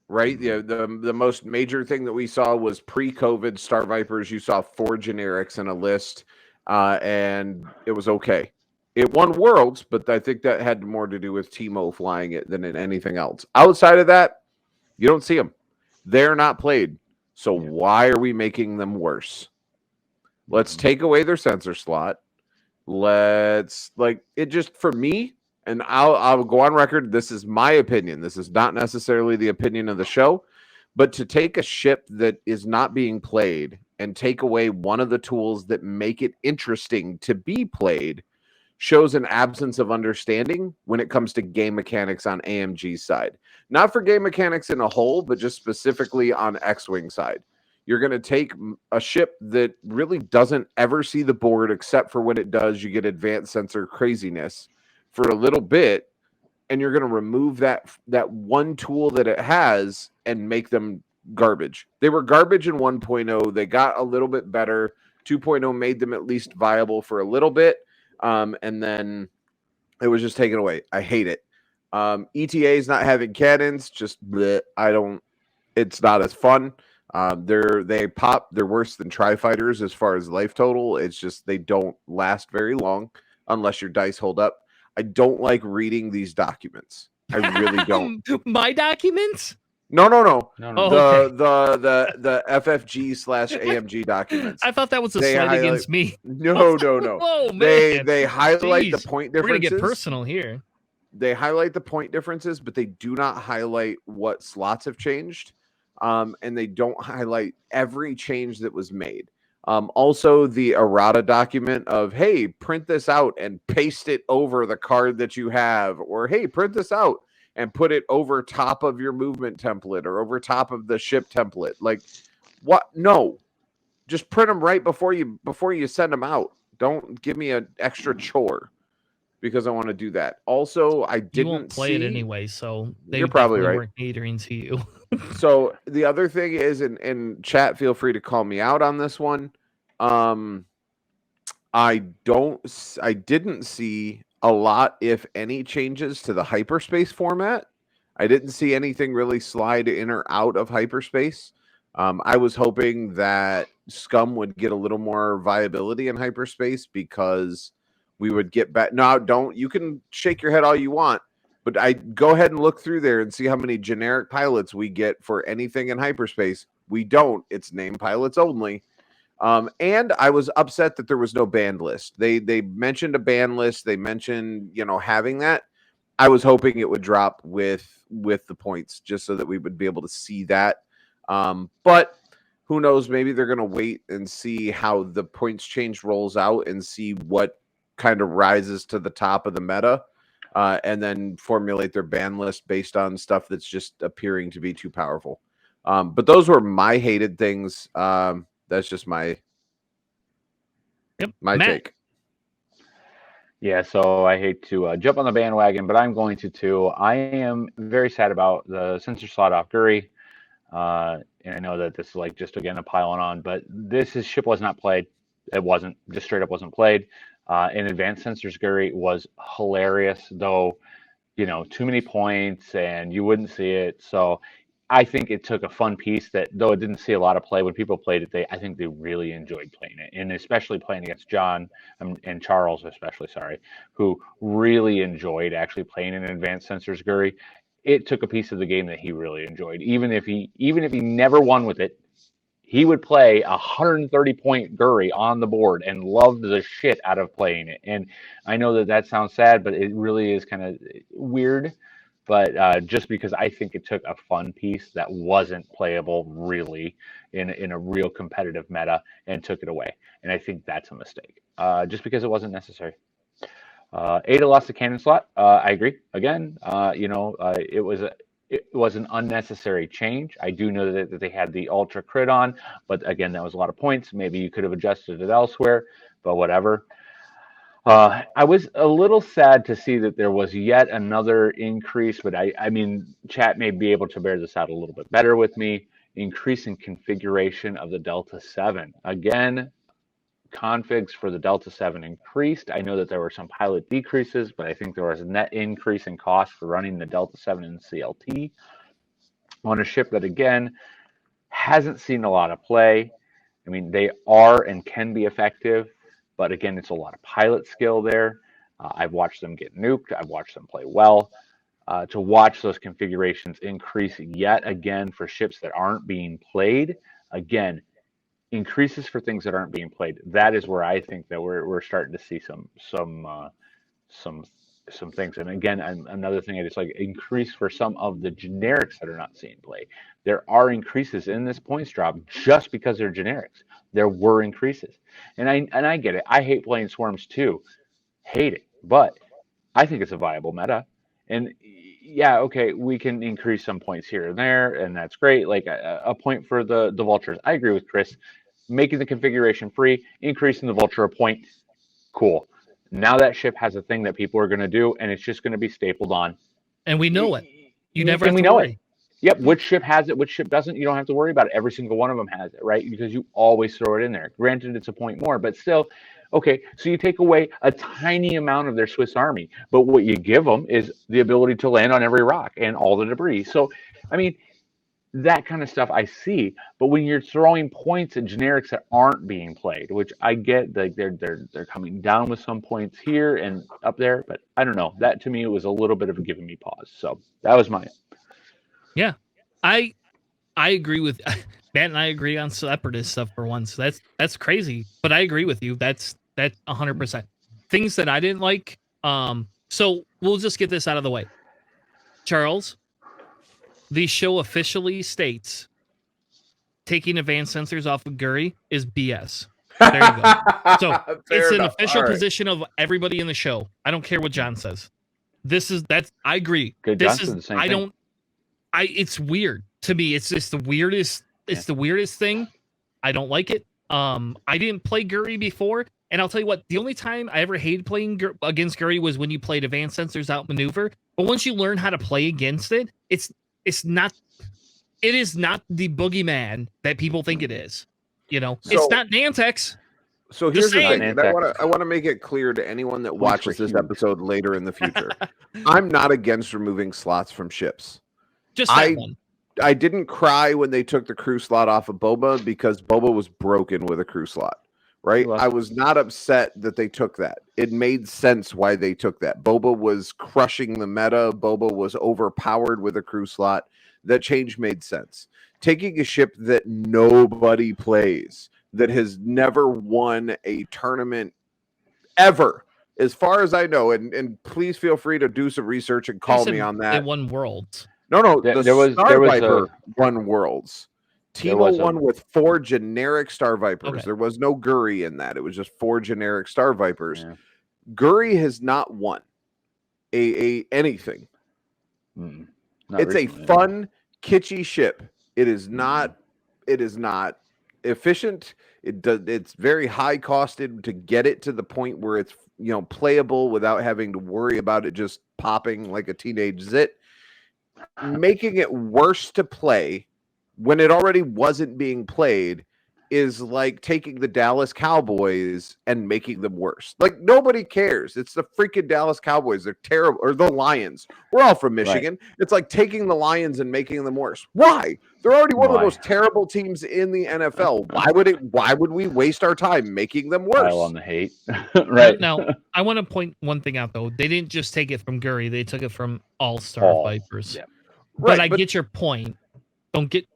[SPEAKER 3] right? The most major thing that we saw was pre-COVID Star Vipers. You saw 4 generics in a list, and it was okay. It won Worlds, but I think that had more to do with Timo flying it than anything else. Outside of that, you don't see them. They're not played. So why are we making them worse? Let's take away their sensor slot. Let's for me, and I'll go on record. This is my opinion. This is not necessarily the opinion of the show, but to take a ship that is not being played and take away one of the tools that make it interesting to be played shows an absence of understanding when it comes to game mechanics on AMG's side. Not for game mechanics in a whole, but just specifically on X-Wing side. You're going to take a ship that really doesn't ever see the board, except for when it does, you get advanced sensor craziness for a little bit, and you're going to remove that one tool that it has and make them garbage. They were garbage in 1.0. They got a little bit better. 2.0 made them at least viable for a little bit, and then it was just taken away. I hate it. ETA's not having cannons, just bleh, it's not as fun. They're worse than Tri-Fighters as far as life total. It's just they don't last very long unless your dice hold up. I don't like reading these documents. I really don't.
[SPEAKER 1] My documents?
[SPEAKER 3] No.
[SPEAKER 1] Oh,
[SPEAKER 3] the FFG/AMG documents.
[SPEAKER 1] I thought that was a slight against me.
[SPEAKER 3] No.
[SPEAKER 1] Oh man.
[SPEAKER 3] They highlight the point differences.
[SPEAKER 1] We're gonna get personal here.
[SPEAKER 3] They highlight the point differences, but they do not highlight what slots have changed. And they don't highlight every change that was made. Also, the errata document of, hey, print this out and paste it over the card that you have, or hey, print this out and put it over top of your movement template or over top of the ship template. Like, what? No, just print them right before you send them out. Don't give me an extra chore because I want to do that. Also, I didn't
[SPEAKER 1] you won't play it anyway, so
[SPEAKER 3] you're probably right.
[SPEAKER 1] Weren't catering to you.
[SPEAKER 3] So the other thing is, and chat, feel free to call me out on this one. I didn't see a lot, if any, changes to the hyperspace format. I didn't see anything really slide in or out of hyperspace. I was hoping that Scum would get a little more viability in hyperspace because we would get back. No, you can shake your head all you want, but I go ahead and look through there and see how many generic pilots we get for anything in hyperspace. We don't. It's named pilots only. And I was upset that there was no band list. They mentioned a band list. They mentioned, having that. I was hoping it would drop with the points just so that we would be able to see that. But who knows? Maybe they're going to wait and see how the points change rolls out and see what kind of rises to the top of the meta. and then formulate their ban list based on stuff that's just appearing to be too powerful. But those were my hated things. That's just my
[SPEAKER 1] Matt.
[SPEAKER 3] take.
[SPEAKER 2] Yeah, so I hate to jump on the bandwagon, but I'm going to too. I am very sad about the sensor slot off Guri. And I know that this is like just again a piling on, but ship was not played. It wasn't, just straight up wasn't played. In advanced sensors, Guri was hilarious, though, too many points and you wouldn't see it. So I think it took a fun piece that, though it didn't see a lot of play, when people played it, I think they really enjoyed playing it, and especially playing against John and Charles, especially, sorry, who really enjoyed actually playing in advanced sensors Guri. It took a piece of the game that he really enjoyed, even if he never won with it. He would play 130-point Guri on the board and loved the shit out of playing it. And I know that sounds sad, but it really is kind of weird. But just because I think it took a fun piece that wasn't playable really in a real competitive meta and took it away. And I think that's a mistake, just because it wasn't necessary. Ada lost the cannon slot. I agree. Again, it was an unnecessary change. I do know that they had the ultra crit on, but again, that was a lot of points. Maybe you could have adjusted it elsewhere, but whatever. I was a little sad to see that there was yet another increase, but I mean, chat may be able to bear this out a little bit better with me. Increase in configuration of the Delta 7. Again, configs for the Delta 7 increased. I know that there were some pilot decreases, but I think there was a net increase in cost for running the Delta 7 in CLT on a ship that, again, hasn't seen a lot of play. I mean, they are and can be effective, but again, it's a lot of pilot skill there. I've watched them get nuked. I've watched them play well. To watch those configurations increase yet again for ships that aren't being played, again, increases for things that aren't being played. That is where I think that we're starting to see some things. And again, another thing I just like, increase for some of the generics that are not seeing play. There are increases in this points drop just because they're generics. There were increases, and I get it. I hate playing swarms too, hate it, but I think it's a viable meta. And yeah, okay, we can increase some points here and there, and that's great. Like a point for the vultures. I agree with Chris. Making the configuration free, increasing the vulture a point, cool. Now that ship has a thing that people are going to do, and it's just going to be stapled on.
[SPEAKER 1] And we know it. You never have to worry.
[SPEAKER 2] It. Yep, which ship has it, which ship doesn't. You don't have to worry about it. Every single one of them has it, right? Because you always throw it in there. Granted, it's a point more, but still, okay, so you take away a tiny amount of their Swiss Army, but what you give them is the ability to land on every rock and all the debris. So, I mean, that kind of stuff I see, but when you're throwing points at generics that aren't being played, which I get, like they're coming down with some points here and up there, but I don't know. That to me was a little bit of a giving me pause. So that was mine.
[SPEAKER 1] Yeah, I agree with Matt, and I agree on separatist stuff for once. That's crazy, but I agree with you. That's 100%. Things that I didn't like. So we'll just get this out of the way. Charles, the show officially states taking advanced sensors off of Guri is BS. There you go. So it's an official position of everybody in the show. I don't care what John says. I agree.
[SPEAKER 2] Good,
[SPEAKER 1] this
[SPEAKER 2] John,
[SPEAKER 1] is I don't. It's weird to me. It's just the weirdest. It's the weirdest thing. I don't like it. I didn't play Guri before, and I'll tell you what. The only time I ever hated playing against Guri was when you played advanced sensors outmaneuver. But once you learn how to play against it, it is not the boogeyman that people think it is. It's not Nantex.
[SPEAKER 3] So here's the thing. I want to make it clear to anyone that watches this episode later in the future. I'm not against removing slots from ships.
[SPEAKER 1] Just that one.
[SPEAKER 3] I didn't cry when they took the crew slot off of Boba because Boba was broken with a crew slot. Right? I was not upset that they took that. It made sense why they took that. Boba was crushing the meta. Boba was overpowered with a crew slot. That change made sense. Taking a ship that nobody plays, that has never won a tournament ever, as far as I know, and please feel free to do some research and call me on that.
[SPEAKER 1] They won Worlds.
[SPEAKER 3] No, Star Viper won Worlds. Timo won with 4 generic Star Vipers. Okay. There was no Guri in that. It was just 4 generic Star Vipers. Yeah. Guri has not won anything.
[SPEAKER 2] Not
[SPEAKER 3] It's
[SPEAKER 2] recently,
[SPEAKER 3] a
[SPEAKER 2] no.
[SPEAKER 3] fun, kitschy ship. It is not. It is not efficient. It's very high costed to get it to the point where it's playable without having to worry about it just popping like a teenage zit. Making it worse to play when it already wasn't being played is like taking the Dallas Cowboys and making them worse. Like, nobody cares. It's the freaking Dallas Cowboys. They're terrible. Or the Lions. We're all from Michigan. Right. It's like taking the Lions and making them worse. Why? They're already one of the most terrible teams in the NFL. Why would we waste our time making them worse?
[SPEAKER 2] Pile on the hate. Right.
[SPEAKER 1] Now, I want to point one thing out, though. They didn't just take it from Gurry. They took it from All-Star Vipers. Yeah. But I get your point. Don't get...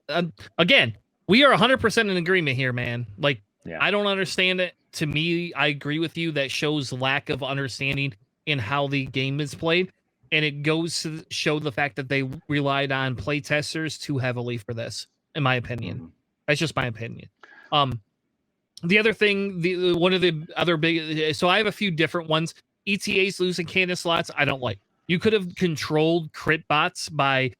[SPEAKER 1] again, we are 100% in agreement here, man. Like, I don't understand it. To me, I agree with you. That shows lack of understanding in how the game is played. And it goes to show the fact that they relied on play testers too heavily for this, in my opinion. That's just my opinion. The other thing, one of the other big... So I have a few different ones. ETAs losing cannon slots, I don't like. You could have controlled crit bots by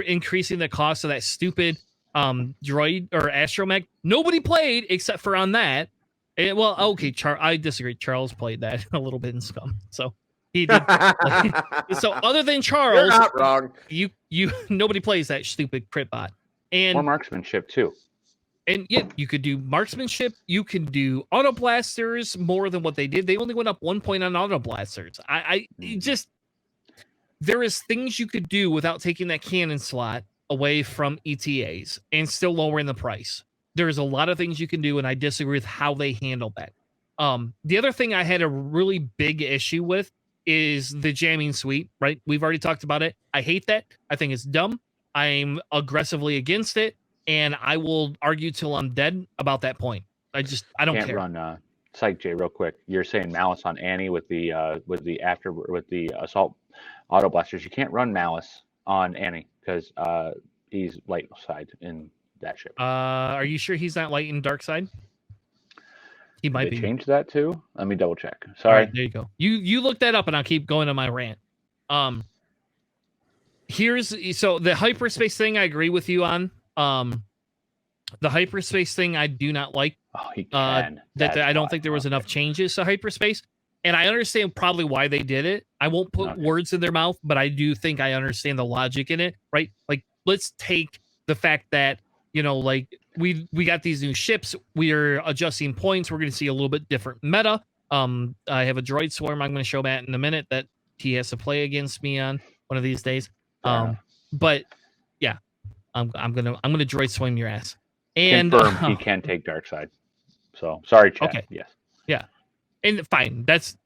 [SPEAKER 1] increasing the cost of that stupid droid or astromech. Nobody played except for on that. And, well, okay, I disagree. Charles played that a little bit in Scum, so he did. So other than Charles,
[SPEAKER 3] you're not wrong.
[SPEAKER 1] You nobody plays that stupid crit bot. And
[SPEAKER 2] or marksmanship too.
[SPEAKER 1] And yeah, you could do marksmanship. You can do auto blasters more than what they did. They only went up 1 point on auto blasters. There is things you could do without taking that cannon slot away from ETAs and still lowering the price. There's a lot of things you can do, and I disagree with how they handled that. The other thing I had a really big issue with is the jamming suite, right? We've already talked about it. I hate that. I think it's dumb. I'm aggressively against it, and I will argue till I'm dead about that point. I don't
[SPEAKER 2] Can't
[SPEAKER 1] care.
[SPEAKER 2] Run Psych J real quick. You're saying Malice on Annie with the assault auto blasters. You can't run Malice on Annie because he's light side in that ship.
[SPEAKER 1] Are you sure he's not light in dark side? He might be.
[SPEAKER 2] Change that too. Let me double check. Sorry.
[SPEAKER 1] All right, there you go. You look that up, and I'll keep going on my rant. So the hyperspace thing, I agree with you on. The hyperspace thing, I do not like.
[SPEAKER 2] Oh, he can.
[SPEAKER 1] I don't think there was enough changes to hyperspace, and I understand probably why they did it. I won't put words in their mouth, but I do think I understand the logic in it, right? Like, let's take the fact that, like we got these new ships. We are adjusting points. We're going to see a little bit different meta. I have a droid swarm I'm going to show Matt in a minute that he has to play against me on one of these days. But yeah, I'm gonna droid swim your ass. And
[SPEAKER 2] confirm he can take dark side. So sorry, chat.
[SPEAKER 1] Okay.
[SPEAKER 2] Yes.
[SPEAKER 1] Yeah. And fine. That's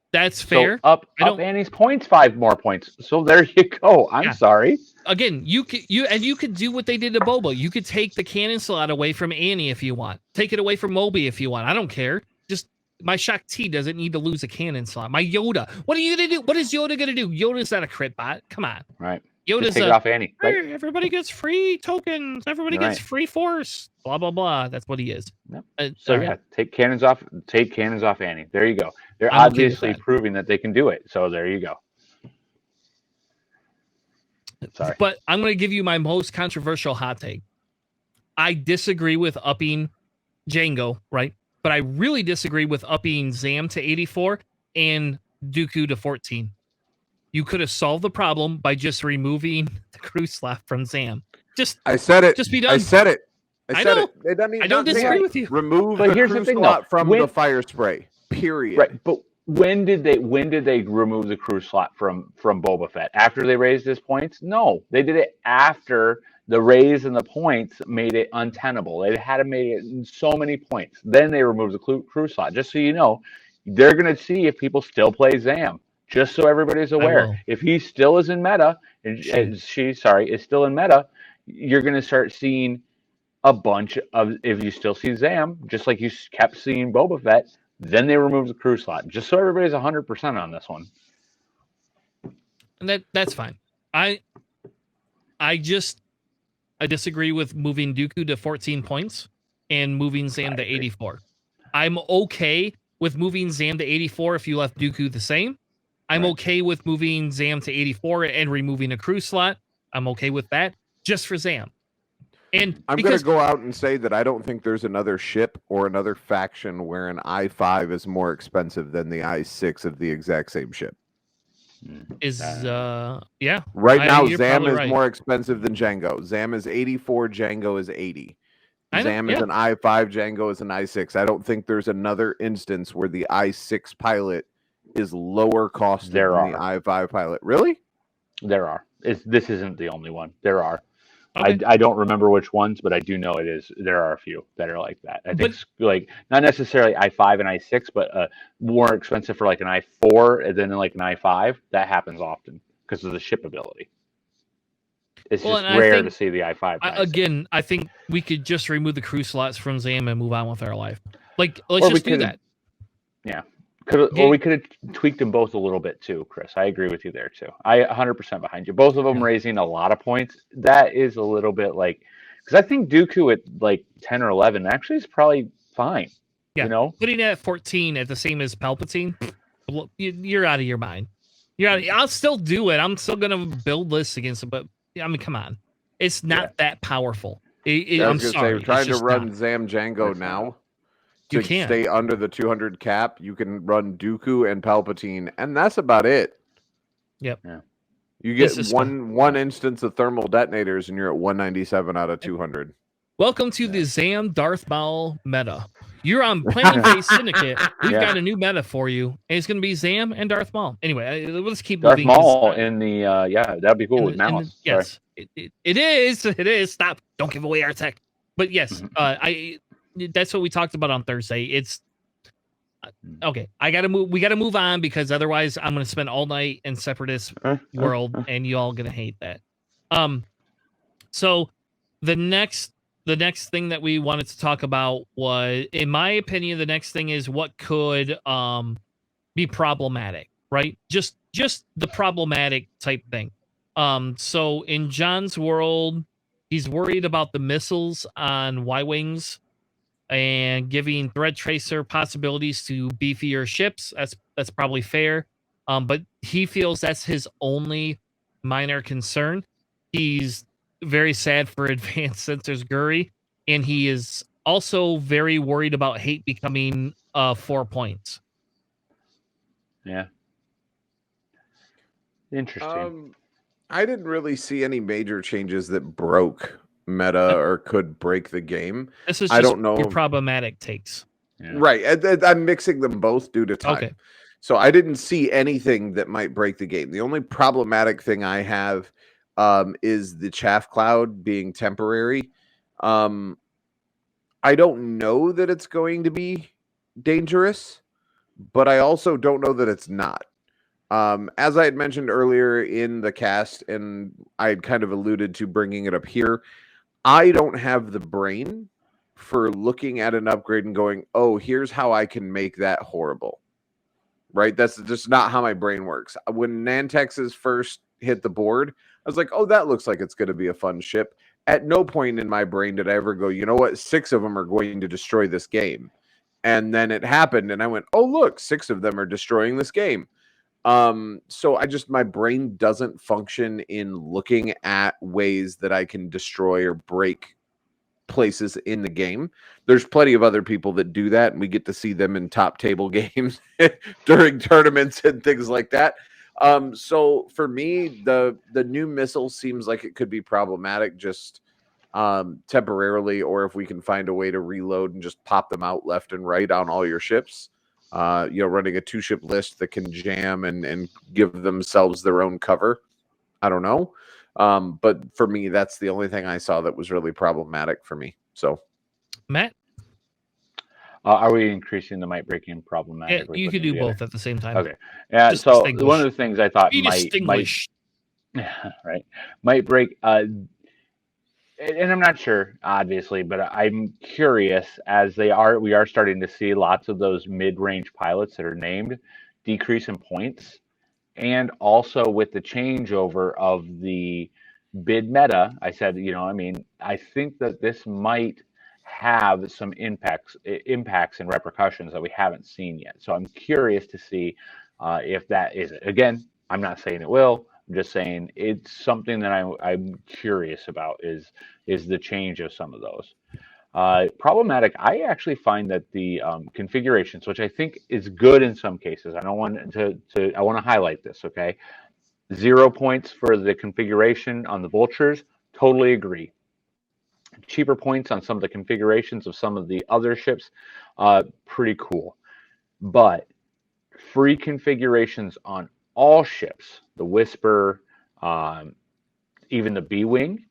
[SPEAKER 1] fair.
[SPEAKER 2] So up Annie's points 5 more points. So there you go. I'm sorry.
[SPEAKER 1] Again, you could do what they did to Boba. You could take the cannon slot away from Annie if you want. Take it away from Moby if you want. I don't care. Just my Shak T doesn't need to lose a cannon slot. My Yoda. What are you gonna do? What is Yoda gonna do? Yoda's not a crit bot. Come on.
[SPEAKER 2] Right.
[SPEAKER 1] Yoda's
[SPEAKER 2] take it off Annie. Right?
[SPEAKER 1] Hey, everybody gets free tokens. Everybody gets free force. Blah blah blah. That's what he is.
[SPEAKER 2] Yep. So take cannons off. Take cannons off Annie. There you go. They're obviously proving that they can do it. So there you go. Sorry.
[SPEAKER 1] But I'm going to give you my most controversial hot take. I disagree with upping Django, right? But I really disagree with upping Zam to 84 and Dooku to 14. You could have solved the problem by just removing the crew slot from Zam.
[SPEAKER 3] I said it.
[SPEAKER 1] Just be done.
[SPEAKER 3] I said it.
[SPEAKER 1] I know.
[SPEAKER 3] I
[SPEAKER 1] don't disagree with you.
[SPEAKER 3] Remove the crew slot from the fire spray. Period.
[SPEAKER 2] Right. But when did they remove the crew slot from Boba Fett? After they raised his points? No, they did it after the raise and the points made it untenable. They had to make it so many points. Then they removed the crew slot. Just so you know, they're going to see if people still play Zam. Just so everybody's aware. If he still is in meta, and she is still in meta, you're going to start seeing a bunch of, if you still see Zam, just like you kept seeing Boba Fett, then they remove the crew slot, just so everybody's 100% on this one.
[SPEAKER 1] And that's fine. I disagree with moving Dooku to 14 points and moving Zam to 84. I'm okay with moving Zam to 84 if you left Dooku the same. I'm
[SPEAKER 2] Right.
[SPEAKER 1] okay with moving Zam to 84 and removing a crew slot. I'm okay with that just for Zam. And
[SPEAKER 3] I'm going to go out and say that I don't think there's another ship or another faction where an I-5 is more expensive than the I-6 of the exact same ship.
[SPEAKER 1] yeah.
[SPEAKER 3] Right now,
[SPEAKER 1] You're
[SPEAKER 3] Zam
[SPEAKER 1] probably
[SPEAKER 3] is
[SPEAKER 1] right.
[SPEAKER 3] more expensive than Django. Zam is 84, Django is 80.
[SPEAKER 1] I know,
[SPEAKER 3] Zam is an I-5, Django is an I-6. I don't think there's another instance where the I-6 pilot is lower costed than the I-5 pilot. Really?
[SPEAKER 2] There are. This isn't the only one. There are.
[SPEAKER 1] Okay.
[SPEAKER 2] I don't remember which ones, but I do know it is. There are a few that are like that. I think like not necessarily I-5 and I-6, but more expensive for like an I-4 and then like an I-5. That happens often because of the ship ability. It's just rare to see the I-5.
[SPEAKER 1] Again, I think we could just remove the crew slots from Zam and move on with our life. Like, let's just do that.
[SPEAKER 2] Yeah. Or we could have tweaked them both a little bit too, Chris. I agree with you there too. I 100% behind you. Both of them raising a lot of points. That is a little bit like, because I think Dooku at like 10 or 11 actually is probably fine.
[SPEAKER 1] Yeah.
[SPEAKER 2] You know,
[SPEAKER 1] putting it at 14 at the same as Palpatine, you're out of your mind. I'll still do it. I'm still gonna build lists against it, but I mean, come on, it's not that powerful. I'm sorry.
[SPEAKER 3] Trying to run Zam Django now.
[SPEAKER 1] You
[SPEAKER 3] to
[SPEAKER 1] can't
[SPEAKER 3] stay under the 200 cap, you can run Dooku and Palpatine, and that's about it.
[SPEAKER 1] Yep.
[SPEAKER 2] Yeah.
[SPEAKER 3] You get one instance of thermal detonators, and you're at 197 out of 200.
[SPEAKER 1] Welcome to the Zam Darth Maul meta. You're on Planning Phase Syndicate. We've got a new meta for you, and it's going to be Zam and Darth Maul. Anyway, let's keep
[SPEAKER 2] Darth
[SPEAKER 1] moving.
[SPEAKER 2] Maul in the that'd be cool with Malice.
[SPEAKER 1] Yes, it is. It is. Stop! Don't give away our tech. But yes, that's what we talked about on Thursday. It's okay. We gotta move on because otherwise I'm gonna spend all night in Separatist world, and you all gonna hate that. So the next thing that we wanted to talk about was, in my opinion, the next thing is what could be problematic, right? Just the problematic type thing. So in John's world, he's worried about the missiles on Y-wings and giving thread tracer possibilities to beefier ships. That's probably fair. But he feels that's his only minor concern. He's very sad for Advanced Sensors Guri, and he is also very worried about hate becoming 4 points.
[SPEAKER 2] Yeah. Interesting.
[SPEAKER 3] I didn't really see any major changes that broke meta or could break the game.
[SPEAKER 1] This is just, I don't know, your problematic takes.
[SPEAKER 3] Yeah. Right. I'm mixing them both due to time. Okay. So I didn't see anything that might break the game. The only problematic thing I have is the chaff cloud being temporary. I don't know that it's going to be dangerous, but I also don't know that it's not. As I had mentioned earlier in the cast, and I had kind of alluded to bringing it up here, I don't have the brain for looking at an upgrade and going, oh, here's how I can make that horrible. Right? That's just not how my brain works. When Nantex's first hit the board, I was like, oh, that looks like it's going to be a fun ship. At no point in my brain did I ever go, you know what, 6 of them are going to destroy this game. And then it happened, and I went, oh, look, 6 of them are destroying this game. So my brain doesn't function in looking at ways that I can destroy or break places in the game. There's plenty of other people that do that, and we get to see them in top table games during tournaments and things like that. So for me, the new missile seems like it could be problematic just temporarily, or if we can find a way to reload and just pop them out left and right on all your ships. Running a 2-ship list that can jam and give themselves their own cover. I don't know. But for me, that's the only thing I saw that was really problematic for me. So,
[SPEAKER 1] Matt?
[SPEAKER 2] Are we increasing the might breaking problematic?
[SPEAKER 1] You could do both at the same time.
[SPEAKER 2] Okay. Yeah. Just so one of the things I thought might break, and I'm not sure, obviously, but I'm curious as we are starting to see lots of those mid-range pilots that are named decrease in points. And also with the changeover of the bid meta, I said, I think that this might have some impacts and repercussions that we haven't seen yet. So I'm curious to see If that is, again, I'm not saying it will. I'm just saying it's something that I'm curious about is the change of some of those. Problematic. I actually find that the configurations, which I think is good in some cases. I don't want to. I want to highlight this. Okay, 0 points for the configuration on the vultures. Totally agree. Cheaper points on some of the configurations of some of the other ships. Pretty cool. But free configurations on all ships, the Whisper, um, even the B-Wing,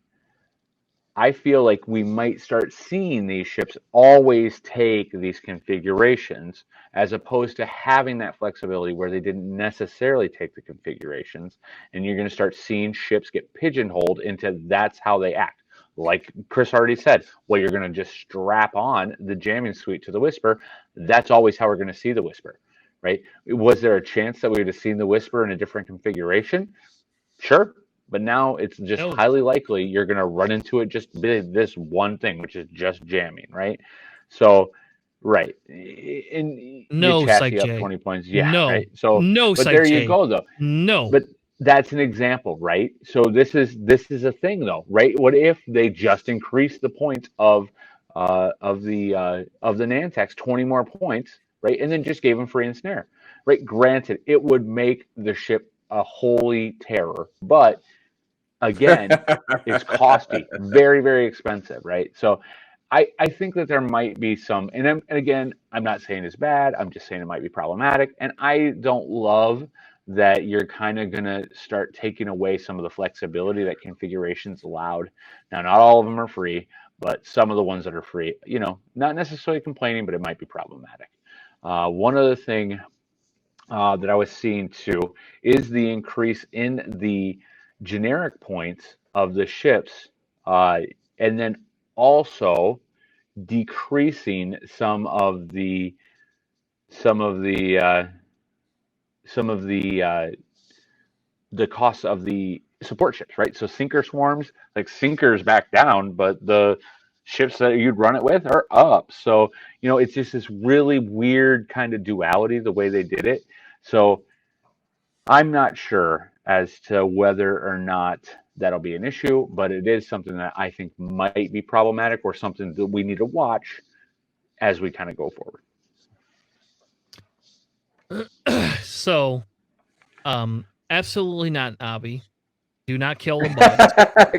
[SPEAKER 2] I feel like we might start seeing these ships always take these configurations as opposed to having that flexibility where they didn't necessarily take the configurations. And you're going to start seeing ships get pigeonholed into that's how they act. Like Chris already said, well, you're going to just strap on the jamming suite to the Whisper. That's always how we're going to see the Whisper, right? Was there a chance that we would have seen the Whisper in a different configuration? Sure. But now it's just
[SPEAKER 1] No.
[SPEAKER 2] highly likely you're going to run into it just this one thing, which is just jamming, right? So, right. And
[SPEAKER 1] No,
[SPEAKER 2] you
[SPEAKER 1] Psych
[SPEAKER 2] chassis up
[SPEAKER 1] J.
[SPEAKER 2] 20 points. Yeah,
[SPEAKER 1] No.
[SPEAKER 2] right. So,
[SPEAKER 1] No,
[SPEAKER 2] but
[SPEAKER 1] Psych
[SPEAKER 2] there you
[SPEAKER 1] J.
[SPEAKER 2] go, though.
[SPEAKER 1] No.
[SPEAKER 2] But that's an example, right? So this is a thing, though, right? What if they just increase the points of the Nantex 20 more points, right? And then just gave them free ensnare, right? Granted, it would make the ship a holy terror, but again, it's costly, very, very expensive, right? So I think that there might be some, and again, I'm not saying it's bad. I'm just saying it might be problematic. And I don't love that you're kind of going to start taking away some of the flexibility that configurations allowed. Now, not all of them are free, but some of the ones that are free, not necessarily complaining, but it might be problematic. One other thing that I was seeing too is the increase in the generic points of the ships, and then also decreasing some of the some of the costs of the support ships, right? So sinker swarms, like sinkers back down, but the ships that you'd run it with are up. So, it's just this really weird kind of duality the way they did it. So I'm not sure as to whether or not that'll be an issue, but it is something that I think might be problematic or something that we need to watch as we kind of go forward.
[SPEAKER 1] So, absolutely not, Abby. Do not kill the bugs.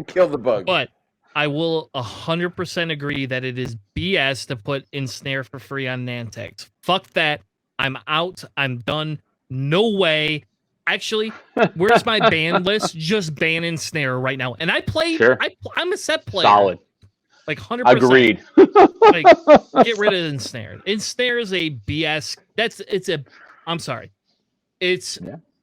[SPEAKER 3] Kill the bugs.
[SPEAKER 1] But I will 100% agree that it is BS to put ensnare for free on Nantex. Fuck that. I'm out. I'm done. No way. Actually, where's my ban list? Just ban ensnare right now. And I play.
[SPEAKER 2] Sure.
[SPEAKER 1] I'm a set player.
[SPEAKER 2] Solid.
[SPEAKER 1] Like 100%.
[SPEAKER 2] Agreed.
[SPEAKER 1] Like, get rid of ensnare. Ensnare is a BS. I'm sorry. It's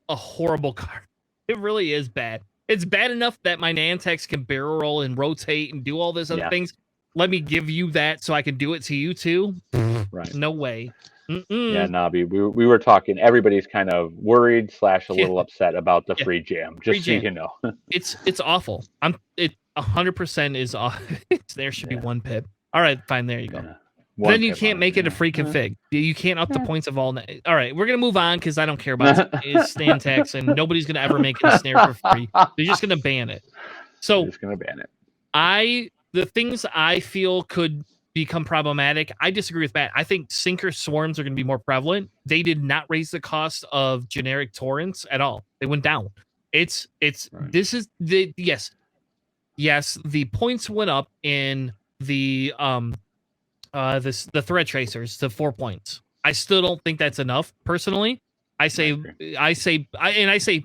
[SPEAKER 1] a horrible card. It really is bad. It's bad enough that my Nantex can barrel roll and rotate and do all this other things. Let me give you that so I can do it to you too.
[SPEAKER 2] Right.
[SPEAKER 1] No way.
[SPEAKER 2] Yeah, Nobby, we were talking. Everybody's kind of worried / a little upset about the free jam. Just so you know,
[SPEAKER 1] it's awful. It 100% is off. There should be 1 pip. All right, fine. There you go. Then you can't make it a free config. You can't up the points of all. All right, we're gonna move on because I don't care about Nantex, and nobody's gonna ever make it a snare for free. They're just gonna ban it. So
[SPEAKER 2] just gonna ban it.
[SPEAKER 1] The things I feel could become problematic, I disagree with Matt. I think sinker swarms are going to be more prevalent. They did not raise the cost of generic torrents at all. They went down. It's right. This is the yes, the points went up in the the thread tracers to 4 points. I still don't think that's enough personally. I say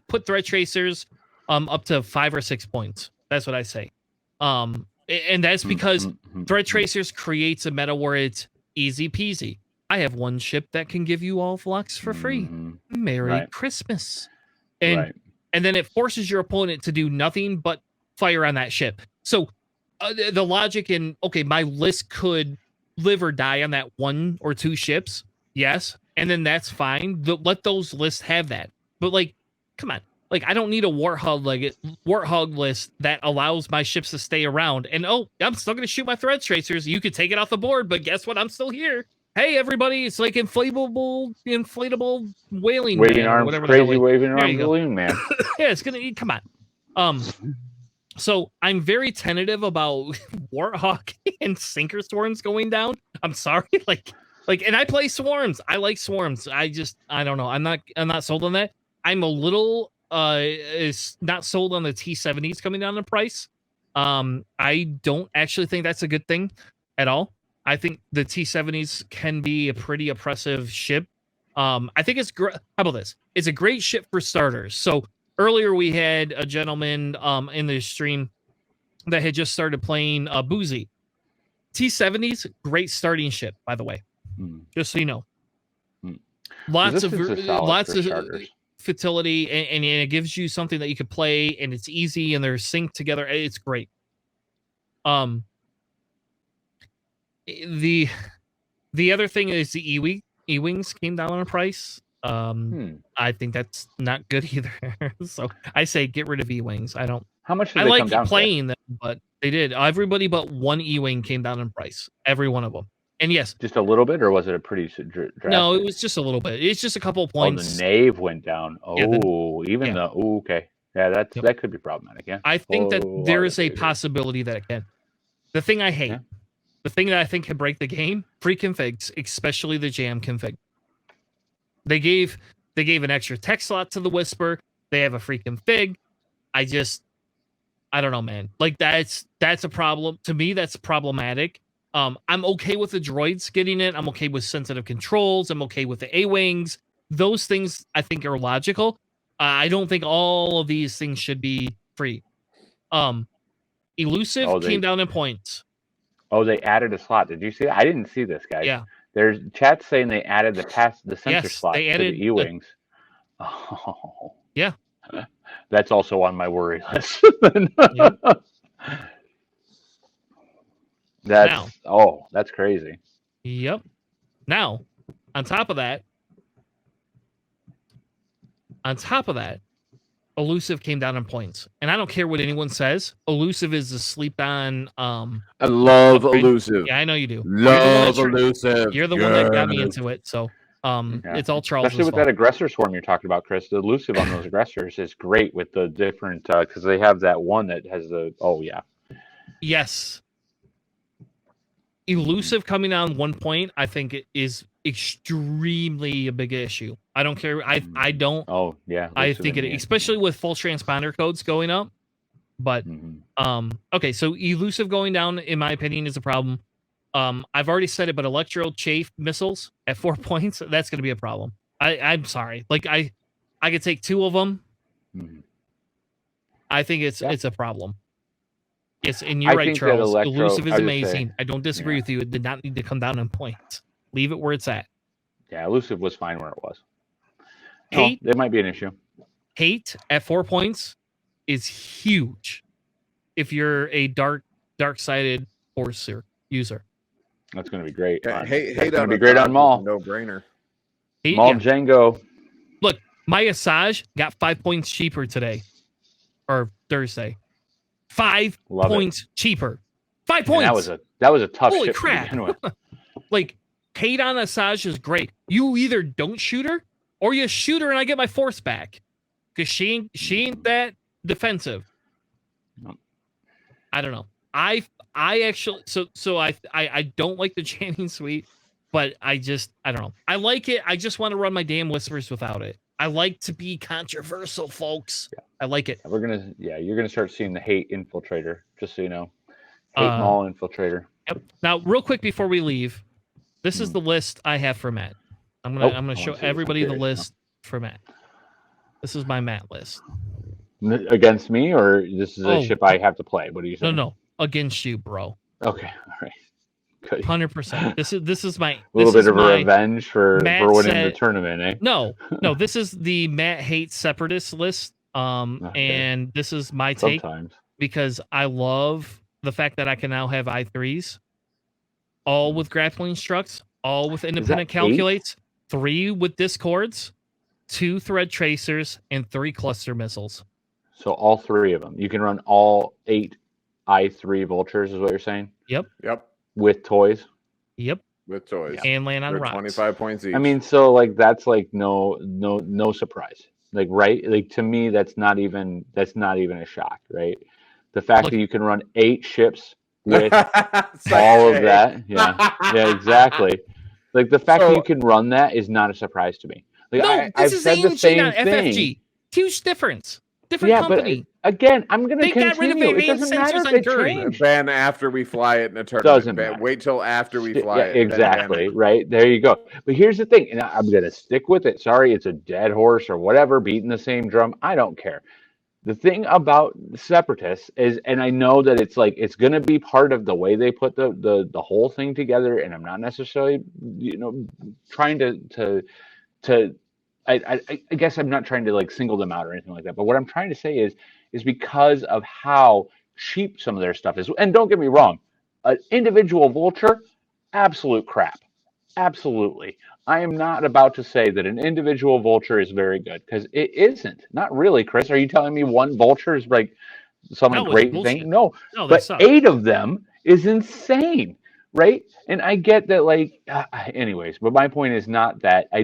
[SPEAKER 1] put thread tracers up to 5 or 6 points. That's what I say. And that's because thread tracers creates a meta where it's easy peasy. I have one ship that can give you all flux for free. Merry Christmas. And then it forces your opponent to do nothing but fire on that ship. So the logic in, okay, my list could live or die on that 1 or 2 ships. Yes. And then that's fine. Let those lists have that. But like, come on. Like, I don't need a warthog list that allows my ships to stay around. And I'm still going to shoot my thread tracers. You could take it off the board, but guess what? I'm still here. hey everybody, it's like inflatable whaling
[SPEAKER 2] Waving
[SPEAKER 1] man or
[SPEAKER 2] arms,
[SPEAKER 1] whatever the hell
[SPEAKER 2] crazy waving
[SPEAKER 1] there
[SPEAKER 2] arms
[SPEAKER 1] you go.
[SPEAKER 2] balloon man.
[SPEAKER 1] Yeah, it's gonna come on. So I'm very tentative about Warthog and Sinker Swarms going down. I'm sorry, like, and I play Swarms. I like Swarms. I don't know. I'm not sold on that. I'm a little is not sold on the T-70s coming down in price. I don't actually think that's a good thing at all. I think the T-70s can be a pretty oppressive ship. I think it's great. How about this? It's a great ship for starters. So earlier we had a gentleman in the stream that had just started playing Boozy. T-70s, great starting ship, by the way. Just so you know. Lots of
[SPEAKER 2] starters.
[SPEAKER 1] fertility, and it gives you something that you could play, and it's easy, and they're synced together. It's great. The other thing is the E-Wings came down in price. I think that's not good either. So I say get rid of E-Wings. I don't.
[SPEAKER 2] How much did
[SPEAKER 1] I
[SPEAKER 2] they
[SPEAKER 1] like
[SPEAKER 2] come down
[SPEAKER 1] playing them, but they did. Everybody but one E-Wing came down in price. Every one of them. And yes,
[SPEAKER 2] just a little bit, or was it a pretty drastic?
[SPEAKER 1] No, it was just a little bit. It's just a couple of points.
[SPEAKER 2] Oh, the nave went down. Oh, okay. Yeah, that could be problematic. Yeah,
[SPEAKER 1] I think that there is a possibility that it can. The thing I hate, the thing that I think can break the game, free configs, especially the jam config. They gave an extra text slot to the Whisper. They have a free config. I don't know, man. Like that's a problem to me. That's problematic. I'm okay with the droids getting it. I'm okay with sensitive controls. I'm okay with the A-Wings. Those things I think are logical. I don't think all of these things should be free. Elusive came down in points.
[SPEAKER 2] Oh, they added a slot. Did you see that? I didn't see this, guys.
[SPEAKER 1] Yeah.
[SPEAKER 2] There's chat saying they added the sensor slot to the E-Wings. Oh.
[SPEAKER 1] Yeah.
[SPEAKER 2] That's also on my worry list.
[SPEAKER 1] Yep.
[SPEAKER 2] That's crazy.
[SPEAKER 1] Yep. Now, on top of that, Elusive came down in points. And I don't care what anyone says. Elusive is a sleep on
[SPEAKER 3] I love
[SPEAKER 1] upgrade.
[SPEAKER 3] Elusive.
[SPEAKER 1] Yeah, I know you do.
[SPEAKER 3] Love Elusive.
[SPEAKER 1] You're the one that got me into it. So it's all Charles'
[SPEAKER 2] Especially with that aggressor swarm you're talking about, Chris. The Elusive on those aggressors is great with the different because they have that one that has the
[SPEAKER 1] Yes. Elusive coming on 1 point, I think it is extremely a big issue. I don't care. I don't.
[SPEAKER 2] Oh yeah.
[SPEAKER 1] I think it, especially with full transponder codes going up. But okay, so Elusive going down, in my opinion, is a problem. I've already said it, but Electro Chafe missiles at 4 points, that's going to be a problem. I'm sorry. Like I could take two of them. I think it's a problem. Yes, and you're right, Charles. Elusive is amazing. I don't disagree with you. It did not need to come down in points. Leave it where it's at.
[SPEAKER 2] Yeah, Elusive was fine where it was.
[SPEAKER 1] Hate,
[SPEAKER 2] there might be an issue.
[SPEAKER 1] Hate at 4 points is huge if you're a dark-sided horse user.
[SPEAKER 2] That's going to be great.
[SPEAKER 3] Yeah, hate
[SPEAKER 2] going to be great on Maul.
[SPEAKER 3] No brainer.
[SPEAKER 2] Maul Django.
[SPEAKER 1] Look, my Asajj got 5 points cheaper today or Thursday. 5 points cheaper. 5 points.
[SPEAKER 2] That was a tough
[SPEAKER 1] Holy
[SPEAKER 2] ship
[SPEAKER 1] crap.
[SPEAKER 2] to begin with.
[SPEAKER 1] Like, hate on Asajj is great. You either don't shoot her or you shoot her and I get my force back. Because she ain't that defensive.
[SPEAKER 2] No.
[SPEAKER 1] I don't know. I actually so I don't like the Channing suite, but I don't know. I like it. I just want to run my damn Whispers without it. I like to be controversial, folks. Yeah. I like it.
[SPEAKER 2] You're gonna start seeing the hate infiltrator, just so you know. Hate Maul infiltrator.
[SPEAKER 1] Yep. Now, real quick before we leave, this is the list I have for Matt. I'm gonna show everybody the list for Matt. This is my Matt list.
[SPEAKER 2] Against me, or this is a ship I have to play? What are you saying?
[SPEAKER 1] No, against you, bro.
[SPEAKER 2] Okay, all right.
[SPEAKER 1] 100%. This is my
[SPEAKER 2] little bit of a revenge for winning the tournament, eh?
[SPEAKER 1] No. This is the Matt hates separatist list. And this is my take because I love the fact that I can now have I3s, all with grappling structs, all with independent calculates, 3 with discords, 2 thread tracers, and 3 cluster missiles.
[SPEAKER 2] So all 3 of them. You can run all 8 I3 vultures, is what you're saying?
[SPEAKER 1] Yep.
[SPEAKER 2] With toys?
[SPEAKER 1] Yep.
[SPEAKER 3] with toys.
[SPEAKER 1] and land on
[SPEAKER 3] They're
[SPEAKER 1] rocks.
[SPEAKER 3] 25 points each.
[SPEAKER 2] I mean, so like that's like no surprise. Like right, like to me that's not even a shock, right? The fact
[SPEAKER 1] Look-
[SPEAKER 2] that you can run 8 ships with
[SPEAKER 3] Such
[SPEAKER 2] all of
[SPEAKER 3] a-
[SPEAKER 2] that, yeah, exactly. Like the fact that
[SPEAKER 3] So-
[SPEAKER 2] you can run that is not a surprise to me. Like
[SPEAKER 1] No,
[SPEAKER 2] I've
[SPEAKER 1] this is
[SPEAKER 2] said the
[SPEAKER 1] AMG,
[SPEAKER 2] same
[SPEAKER 1] not
[SPEAKER 2] thing.
[SPEAKER 1] FFG. Huge difference. Different
[SPEAKER 2] Yeah,
[SPEAKER 1] company.
[SPEAKER 2] but again, I'm going to
[SPEAKER 1] They got rid of
[SPEAKER 2] continue. It
[SPEAKER 1] advanced
[SPEAKER 2] doesn't matter
[SPEAKER 1] sensors
[SPEAKER 2] if
[SPEAKER 1] on
[SPEAKER 2] they
[SPEAKER 1] Guri.
[SPEAKER 2] change.
[SPEAKER 3] ban after we fly it in a tournament.
[SPEAKER 2] Doesn't matter.
[SPEAKER 3] Wait till after we fly
[SPEAKER 2] Yeah,
[SPEAKER 3] it. then ban
[SPEAKER 2] exactly.
[SPEAKER 3] it.
[SPEAKER 2] Right there, you go. But here's the thing, and I'm going to stick with it. Sorry, it's a dead horse or whatever, beating the same drum. I don't care. The thing about separatists is, and I know that it's like it's going to be part of the way they put the whole thing together, and I'm not necessarily, trying to I guess I'm not trying to like single them out or anything like that. But what I'm trying to say is because of how cheap some of their stuff is. And don't get me wrong, an individual vulture, absolute crap. Absolutely. I am not about to say that an individual vulture is very good because it isn't. Not really, Chris. Are you telling me one vulture is like some
[SPEAKER 1] No, it's
[SPEAKER 2] great
[SPEAKER 1] bullshit.
[SPEAKER 2] thing? No.
[SPEAKER 1] No, they
[SPEAKER 2] But
[SPEAKER 1] suck.
[SPEAKER 2] 8 of them is insane, right? And I get that, like, anyways. But my point is not that I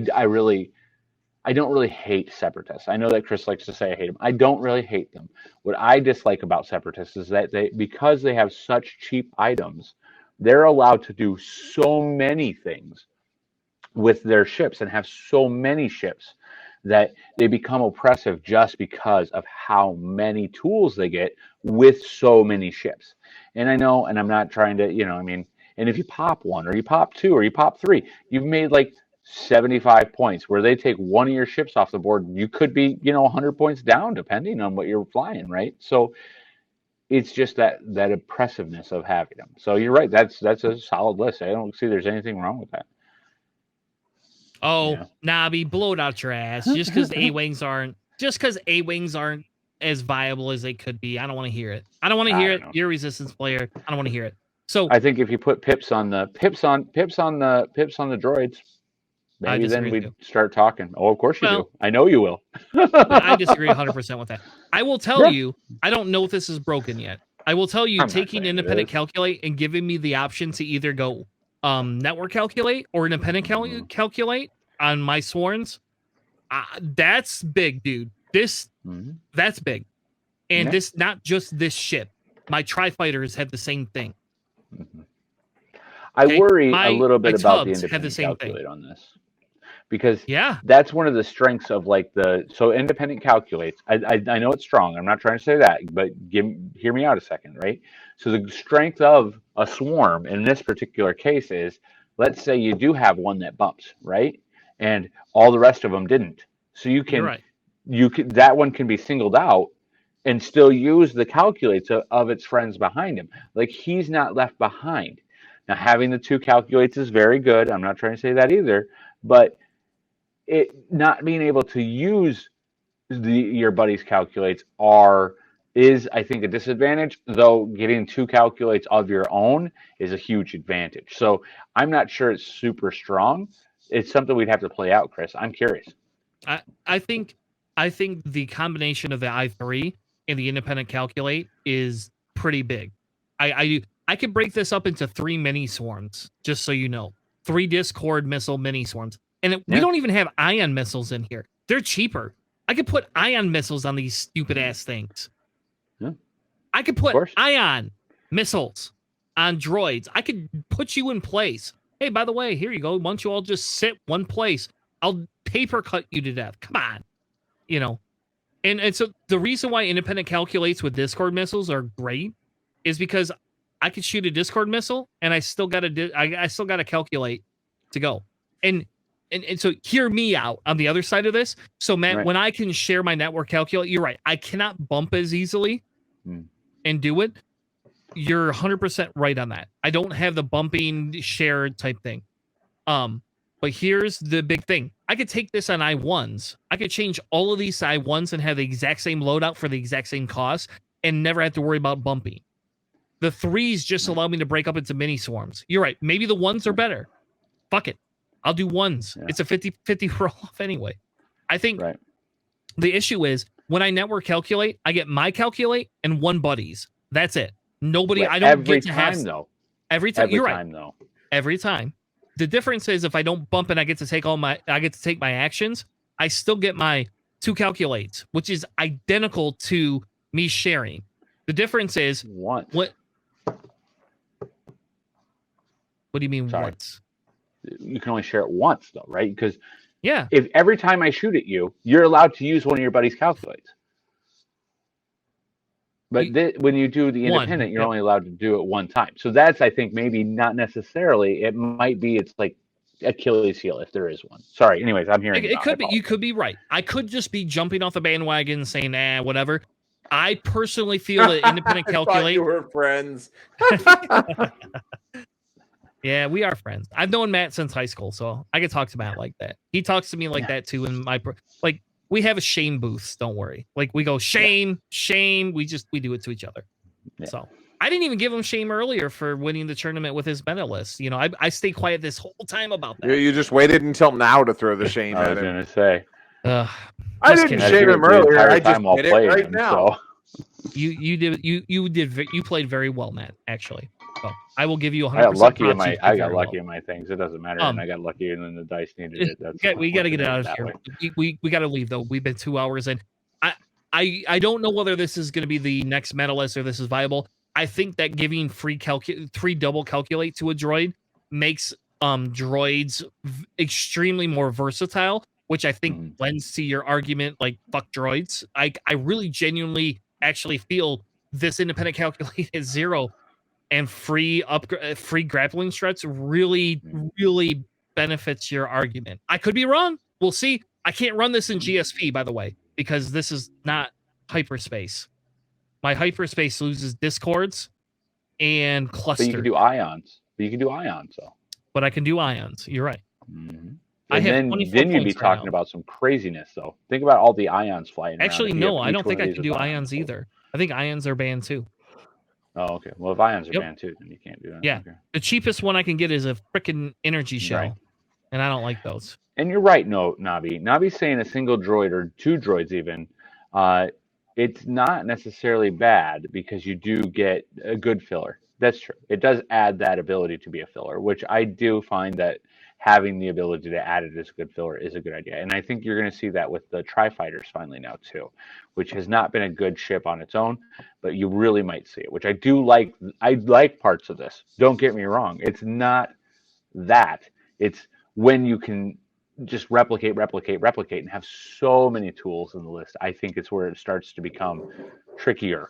[SPEAKER 2] don't really hate separatists. I know that Chris likes to say I hate them. I don't really hate them. What I dislike about separatists is that because they have such cheap items, they're allowed to do so many things with their ships and have so many ships that they become oppressive just because of how many tools they get with so many ships. And I know, and I'm not trying to, and if you pop 1 or you pop 2 or you pop 3, you've made like 75 points. Where they take one of your ships off the board, you could be 100 points down depending on what you're flying, right? So it's just that oppressiveness of having them. So you're right, that's a solid list. I don't see there's anything wrong with that.
[SPEAKER 1] Oh,
[SPEAKER 2] Yeah.
[SPEAKER 1] Nobby, blow it out your ass. Just because A-Wings aren't as viable as they could be. I don't want to hear it. I don't want to hear it.
[SPEAKER 2] know.
[SPEAKER 1] You're a resistance player. I don't want to hear it. So
[SPEAKER 2] I think if you put pips on the droids, maybe then
[SPEAKER 1] disagree
[SPEAKER 2] we'd
[SPEAKER 1] too.
[SPEAKER 2] start talking. Oh, of course you
[SPEAKER 1] Well-
[SPEAKER 2] do. I know you will.
[SPEAKER 1] I disagree 100% with that. I will tell you, I don't know if this is broken yet. I will tell you,
[SPEAKER 2] I'm not
[SPEAKER 1] taking
[SPEAKER 2] saying it
[SPEAKER 1] independent
[SPEAKER 2] is.
[SPEAKER 1] calculate and giving me the option to either go network calculate or independent calculate on my swarms, that's big, dude. That's big. And
[SPEAKER 2] Yeah.
[SPEAKER 1] this, not just this ship. My tri-fighters have the same thing.
[SPEAKER 2] I
[SPEAKER 1] Okay,
[SPEAKER 2] worry
[SPEAKER 1] my-
[SPEAKER 2] a little bit
[SPEAKER 1] my
[SPEAKER 2] about the
[SPEAKER 1] tubs have the
[SPEAKER 2] independent
[SPEAKER 1] same thing.
[SPEAKER 2] calculate on this. Because
[SPEAKER 1] Yeah.
[SPEAKER 2] that's one of the strengths of like so independent calculates. I know it's strong. I'm not trying to say that, but hear me out a second, right? So the strength of a swarm in this particular case is, let's say you do have one that bumps, right? And all the rest of them didn't. So
[SPEAKER 1] You're right.
[SPEAKER 2] that one can be singled out and still use the calculates of its friends behind him. Like he's not left behind. Now having the 2 calculates is very good. I'm not trying to say that either, but it not being able to use your buddy's calculates is I think a disadvantage, though getting 2 calculates of your own is a huge advantage. So I'm not sure it's super strong. It's something we'd have to play out, Chris. I'm curious.
[SPEAKER 1] I think the combination of the I3 and the independent calculate is pretty big. I could break this up into 3 mini swarms, just so you know. 3 Discord missile mini swarms. And we don't even have ion missiles in here. They're cheaper. I could put ion missiles on these stupid ass things.
[SPEAKER 2] Yeah.
[SPEAKER 1] I could put ion missiles on droids. I could put you in place. Hey, by the way, here you go. Why don't you all just sit one place? I'll paper cut you to death. Come on. And so the reason why independent calculates with Discord missiles are great is because I could shoot a Discord missile and I still got to calculate to go. And so hear me out on the other side of this. So Matt, when I can share my network calculate, you're right. I cannot bump as easily and do it. You're 100% right on that. I don't have the bumping shared type thing. But here's the big thing. I could take this on I1s. I could change all of these to I1s and have the exact same loadout for the exact same cost and never have to worry about bumping. The 3s just allow me to break up into mini swarms. You're right. Maybe the 1s are better. Fuck it. I'll do 1s. Yeah. It's a 50-50 roll-off anyway. I think the issue is when I network calculate, I get my calculate and 1 buddies. That's it. Nobody. I don't get to have
[SPEAKER 2] though.
[SPEAKER 1] Every time. You're right.
[SPEAKER 2] Though.
[SPEAKER 1] Every time. the difference is if I don't bump and I get to take my actions, I still get my 2 calculates, which is identical to me sharing. The difference is
[SPEAKER 2] Once.
[SPEAKER 1] what do you mean
[SPEAKER 2] Sorry.
[SPEAKER 1] once?
[SPEAKER 2] You can only share it once, though, right? Because
[SPEAKER 1] Yeah.
[SPEAKER 2] if every time I shoot at you, you're allowed to use one of your buddy's calculates. But when you do the independent, you're only allowed to do it one time. So that's, I think, maybe not necessarily. It might be it's like Achilles heel if there is one. Sorry. Anyways, I'm hearing
[SPEAKER 1] it could be. You could be right. I could just be jumping off the bandwagon and saying, whatever. I personally feel that independent calculate.
[SPEAKER 3] You were friends.
[SPEAKER 1] Yeah, we are friends. I've known Matt since high school, so I could talk to Matt like that. He talks to me like that too. In my we have a shame booths. Don't worry. Like we go shame. We do it to each other. Yeah. So I didn't even give him shame earlier for winning the tournament with his meta list. You know, I stay quiet this whole time about that.
[SPEAKER 3] You just waited until now to throw the shame at him.
[SPEAKER 2] I was gonna say.
[SPEAKER 3] I didn't shame him earlier. I just did it right now.
[SPEAKER 2] So.
[SPEAKER 1] You played very well, Matt. Actually. So I will give you 100%.
[SPEAKER 2] I got lucky in my things. It doesn't matter, and I got lucky, and then the dice needed it.
[SPEAKER 1] We got to get out of here. We got to leave though. We've been 2 hours in. I don't know whether this is going to be the next meta list or this is viable. I think that giving free double calculate to a droid makes droids extremely more versatile, which I think lends to your argument like fuck droids. I really genuinely actually feel this independent calculate is 0. And free grappling struts really benefits your argument. I could be wrong. We'll see. I can't run this in GSP, by the way, because this is not hyperspace. My hyperspace loses discords and clusters.
[SPEAKER 2] But you can do ions. So.
[SPEAKER 1] But I can do ions. You're right.
[SPEAKER 2] Mm-hmm. Then you'd be talking about some craziness, though. Think about all the ions flying around.
[SPEAKER 1] Actually, no, I don't think I can do ions either. I think ions are banned too.
[SPEAKER 2] Oh, okay. Well, if ions are banned too, then you can't do that.
[SPEAKER 1] Yeah. Okay. The cheapest one I can get is a freaking energy shell. Right. And I don't like those.
[SPEAKER 2] And you're right, Navi. Navi's saying a single droid or 2 droids even, it's not necessarily bad because you do get a good filler. That's true. It does add that ability to be a filler, which I do find that having the ability to add it as a good filler is a good idea. And I think you're going to see that with the Tri-Fighters finally now too, which has not been a good ship on its own, but you really might see it, which I do like. I like parts of this. Don't get me wrong. It's not that. It's when you can just replicate and have so many tools in the list. I think it's where it starts to become trickier.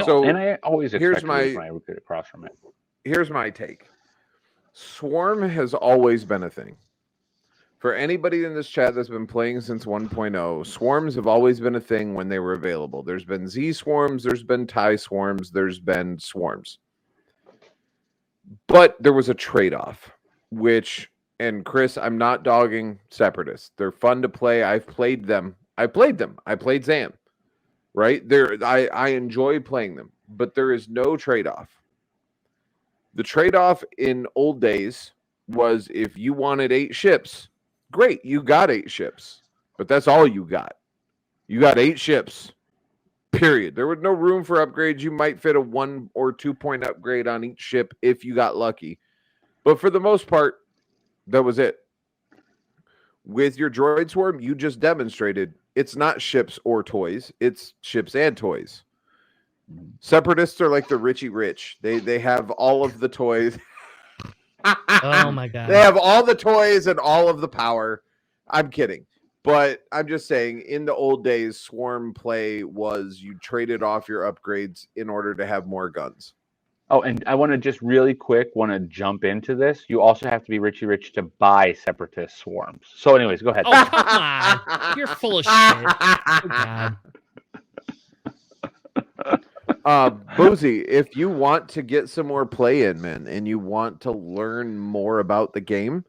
[SPEAKER 2] So, and I always expect when I get across from it.
[SPEAKER 3] Here's my take. Swarm has always been a thing. For anybody in this chat that's been playing since 1.0, swarms have always been a thing when they were available. There's been Z swarms, there's been TIE swarms, there's been swarms. But there was a trade-off, which, and Chris, I'm not dogging Separatists. They're fun to play. I've played them. I played Zam. Right? I enjoy playing them, but there is no trade-off. The trade-off in old days was if you wanted 8 ships, great, you got 8 ships. But that's all you got. You got 8 ships, period. There was no room for upgrades. You might fit a 1 or 2 point upgrade on each ship if you got lucky. But for the most part, that was it. With your droid swarm, you just demonstrated it's not ships or toys. It's ships and toys. Separatists are like the Richie Rich. They have all of the toys.
[SPEAKER 1] Oh my god.
[SPEAKER 3] They have all the toys and all of the power. I'm kidding. But I'm just saying, in the old days, swarm play was you traded off your upgrades in order to have more guns.
[SPEAKER 2] Oh, and I want to just really quick jump into this. You also have to be Richie Rich to buy Separatist swarms. So anyways, go ahead.
[SPEAKER 1] Oh, come on. You're full of shit. Oh, God.
[SPEAKER 3] Boozy, if you want to get some more play in, man, and you want to learn more about the game,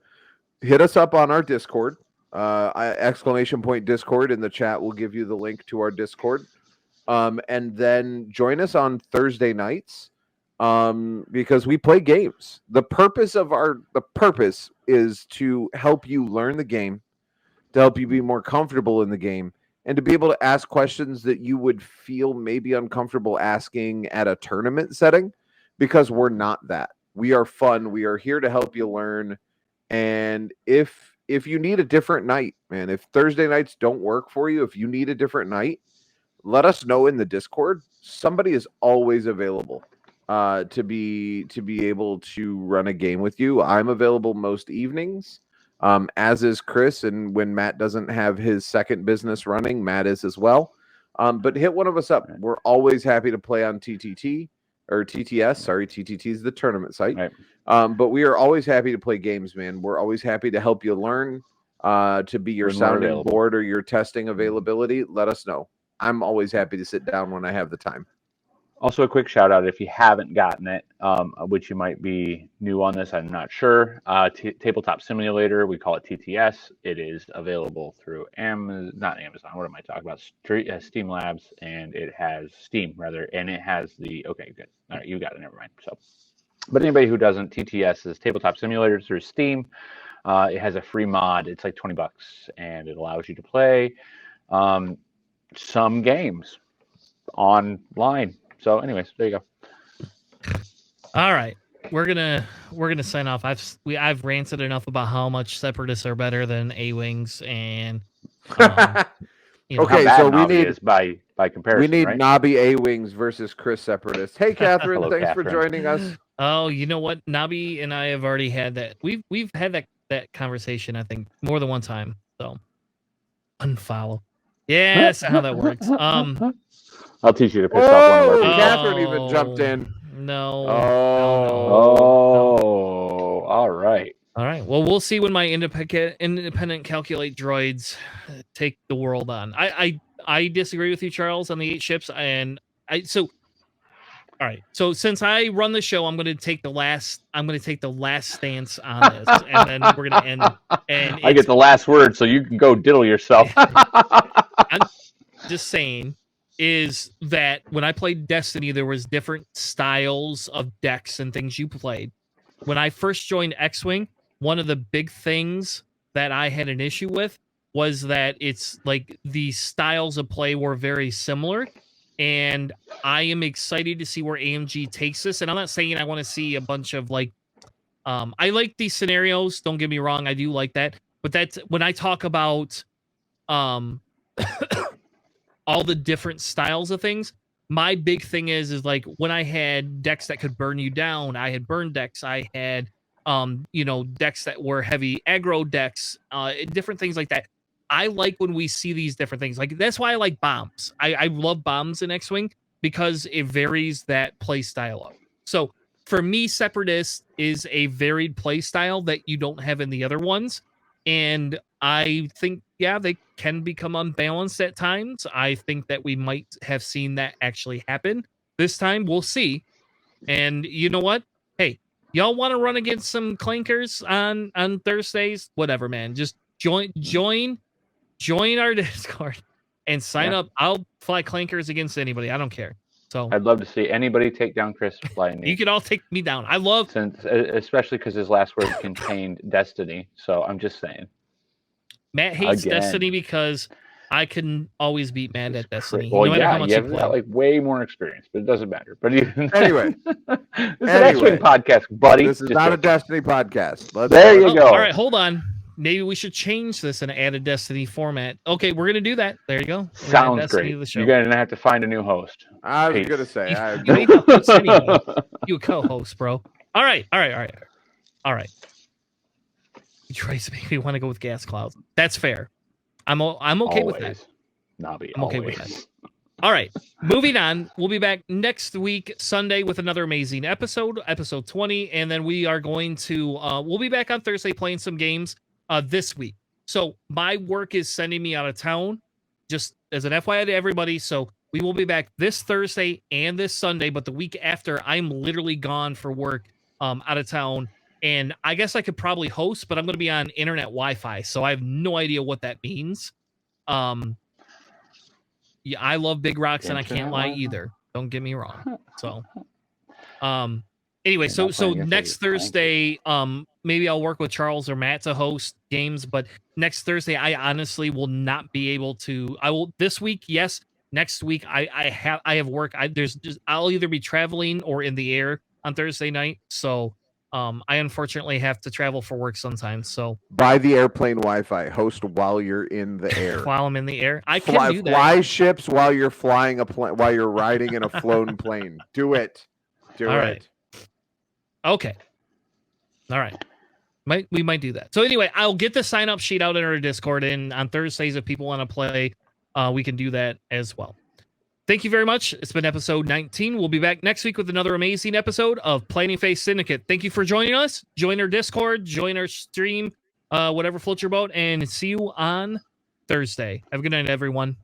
[SPEAKER 3] hit us up on our Discord. !Discord in the chat will give you the link to our Discord. And then join us on Thursday nights. Because we play games. The purpose is to help you learn the game, to help you be more comfortable in the game, and to be able to ask questions that you would feel maybe uncomfortable asking at a tournament setting, because we're not that. We are fun. We are here to help you learn. And if you need a different night, man, if Thursday nights don't work for you, if you need a different night, let us know in the Discord. Somebody is always available to be able to run a game with you. I'm available most evenings, as is Chris. And when Matt doesn't have his second business running, Matt is as well. But hit one of us up. We're always happy to play on TTT or TTS. Sorry, TTT is the tournament site.
[SPEAKER 2] Right.
[SPEAKER 3] But we are always happy to play games, man. We're always happy to help you learn, to be your
[SPEAKER 2] When we're
[SPEAKER 3] sounding
[SPEAKER 2] available.
[SPEAKER 3] board or your testing availability. Let us know. I'm always happy to sit down when I have the time.
[SPEAKER 2] Also, a quick shout out if you haven't gotten it, which you might be new on this, I'm not sure. Tabletop Simulator, we call it TTS. It is available through not Amazon. What am I talking about? Steam Labs, and it has Steam rather, and it has the okay, good. All right, you got it. Never mind. So, but anybody who doesn't, TTS is Tabletop Simulator through Steam. It has a free mod. It's like $20, and it allows you to play some games online. So, anyways, there you go.
[SPEAKER 1] All right, we're gonna sign off. I've ranted enough about how much Separatists are better than A-Wings, and you know,
[SPEAKER 3] Okay,
[SPEAKER 2] How bad
[SPEAKER 3] so we
[SPEAKER 2] Navi
[SPEAKER 3] need
[SPEAKER 2] is by comparison,
[SPEAKER 3] we need
[SPEAKER 2] right?
[SPEAKER 3] Nabi A-Wings versus Chris Separatist. Hey, Catherine,
[SPEAKER 2] Hello,
[SPEAKER 3] thanks for
[SPEAKER 2] Catherine.
[SPEAKER 3] joining us.
[SPEAKER 1] oh, you know what? Nabi and I have already had that. We've had that conversation. I think more than one time. So unfollow. Yeah, that's how that works.
[SPEAKER 2] I'll teach you to piss off one of our
[SPEAKER 3] Oh,
[SPEAKER 2] people.
[SPEAKER 3] Catherine even jumped in.
[SPEAKER 1] No.
[SPEAKER 2] Oh, all right.
[SPEAKER 1] All right. Well, we'll see when my independent calculate droids take the world on. I disagree with you, Charles, on the 8 ships, and all right. So since I run the show, I'm going to take the last stance on this, and then we're going to end. And
[SPEAKER 2] I get the last word, so you can go diddle yourself.
[SPEAKER 1] I'm just saying is that when I played Destiny, there was different styles of decks and things you played. When I first joined X-Wing, one of the big things that I had an issue with was that it's like the styles of play were very similar. And I am excited to see where AMG takes this. And I'm not saying I want to see a bunch of like, I like these scenarios. Don't get me wrong. I do like that. But that's when I talk about, all the different styles of things. My big thing is like when I had decks that could burn you down, I had burn decks. I had, decks that were heavy aggro decks, different things like that. I like when we see these different things. Like that's why I like bombs. I love bombs in X-Wing because it varies that play style up. So for me, Separatist is a varied play style that you don't have in the other ones. And I think, yeah, they can become unbalanced at times. I think that we might have seen that actually happen this time. We'll see. And you know what? Hey, y'all want to run against some clankers on Thursdays? Whatever, man. Just join our Discord and sign up. I'll fly clankers against anybody. I don't care. So
[SPEAKER 2] I'd love to see anybody take down Chris flying.
[SPEAKER 1] You could all take me down. I love,
[SPEAKER 2] especially because his last word contained Destiny. So I'm just saying.
[SPEAKER 1] Matt hates Destiny because I can always beat Matt at Destiny.
[SPEAKER 2] Well,
[SPEAKER 1] no matter how much
[SPEAKER 2] you
[SPEAKER 1] you
[SPEAKER 2] have
[SPEAKER 1] play.
[SPEAKER 2] like way more experience, but it doesn't matter. But
[SPEAKER 3] Anyway,
[SPEAKER 2] this is an X-Wing podcast, buddy.
[SPEAKER 3] This is not a Destiny podcast.
[SPEAKER 2] There you go.
[SPEAKER 1] All right, hold on. Maybe we should change this and add a Destiny format. Okay, we're gonna do that. There you go.
[SPEAKER 2] Sounds great. You're gonna have to find a new host.
[SPEAKER 3] I was gonna say
[SPEAKER 1] you need a host anyway. You a co-host, bro. All right. Trace made me want to go with gas clouds. That's fair. I'm okay with that.
[SPEAKER 2] Nobby,
[SPEAKER 1] I'm okay with that. All right, moving on. We'll be back next week, Sunday, with another amazing episode 20, and then we are going to we'll be back on Thursday playing some games this week. So my work is sending me out of town, just as an FYI to everybody. So we will be back this Thursday and this Sunday, but the week after, I'm literally gone for work out of town. And I guess I could probably host, but I'm going to be on internet Wi-Fi, so I have no idea what that means. Yeah, I love big rocks, and I can't lie either. Don't get me wrong. So, anyway, so next Thursday, maybe I'll work with Charles or Matt to host games, but next Thursday, I honestly will not be able to. I will this week, yes. Next week, I have work. I'll either be traveling or in the air on Thursday night. So I unfortunately have to travel for work sometimes, so
[SPEAKER 3] Buy the airplane Wi-Fi. Host while you're in the air.
[SPEAKER 1] while I'm in the air, I
[SPEAKER 3] fly,
[SPEAKER 1] can do that.
[SPEAKER 3] Fly ships while you're flying a plane, while you're riding in a flown plane. Do it. Do
[SPEAKER 1] All
[SPEAKER 3] it.
[SPEAKER 1] right. Okay. All right. We might do that. So anyway, I'll get the sign up sheet out in our Discord, and on Thursdays, if people want to play, we can do that as well. Thank you very much. It's been episode 19. We'll be back next week with another amazing episode of Planning Phase Syndicate. Thank you for joining us. Join our Discord, join our stream, whatever floats your boat, and see you on Thursday. Have a good night, everyone.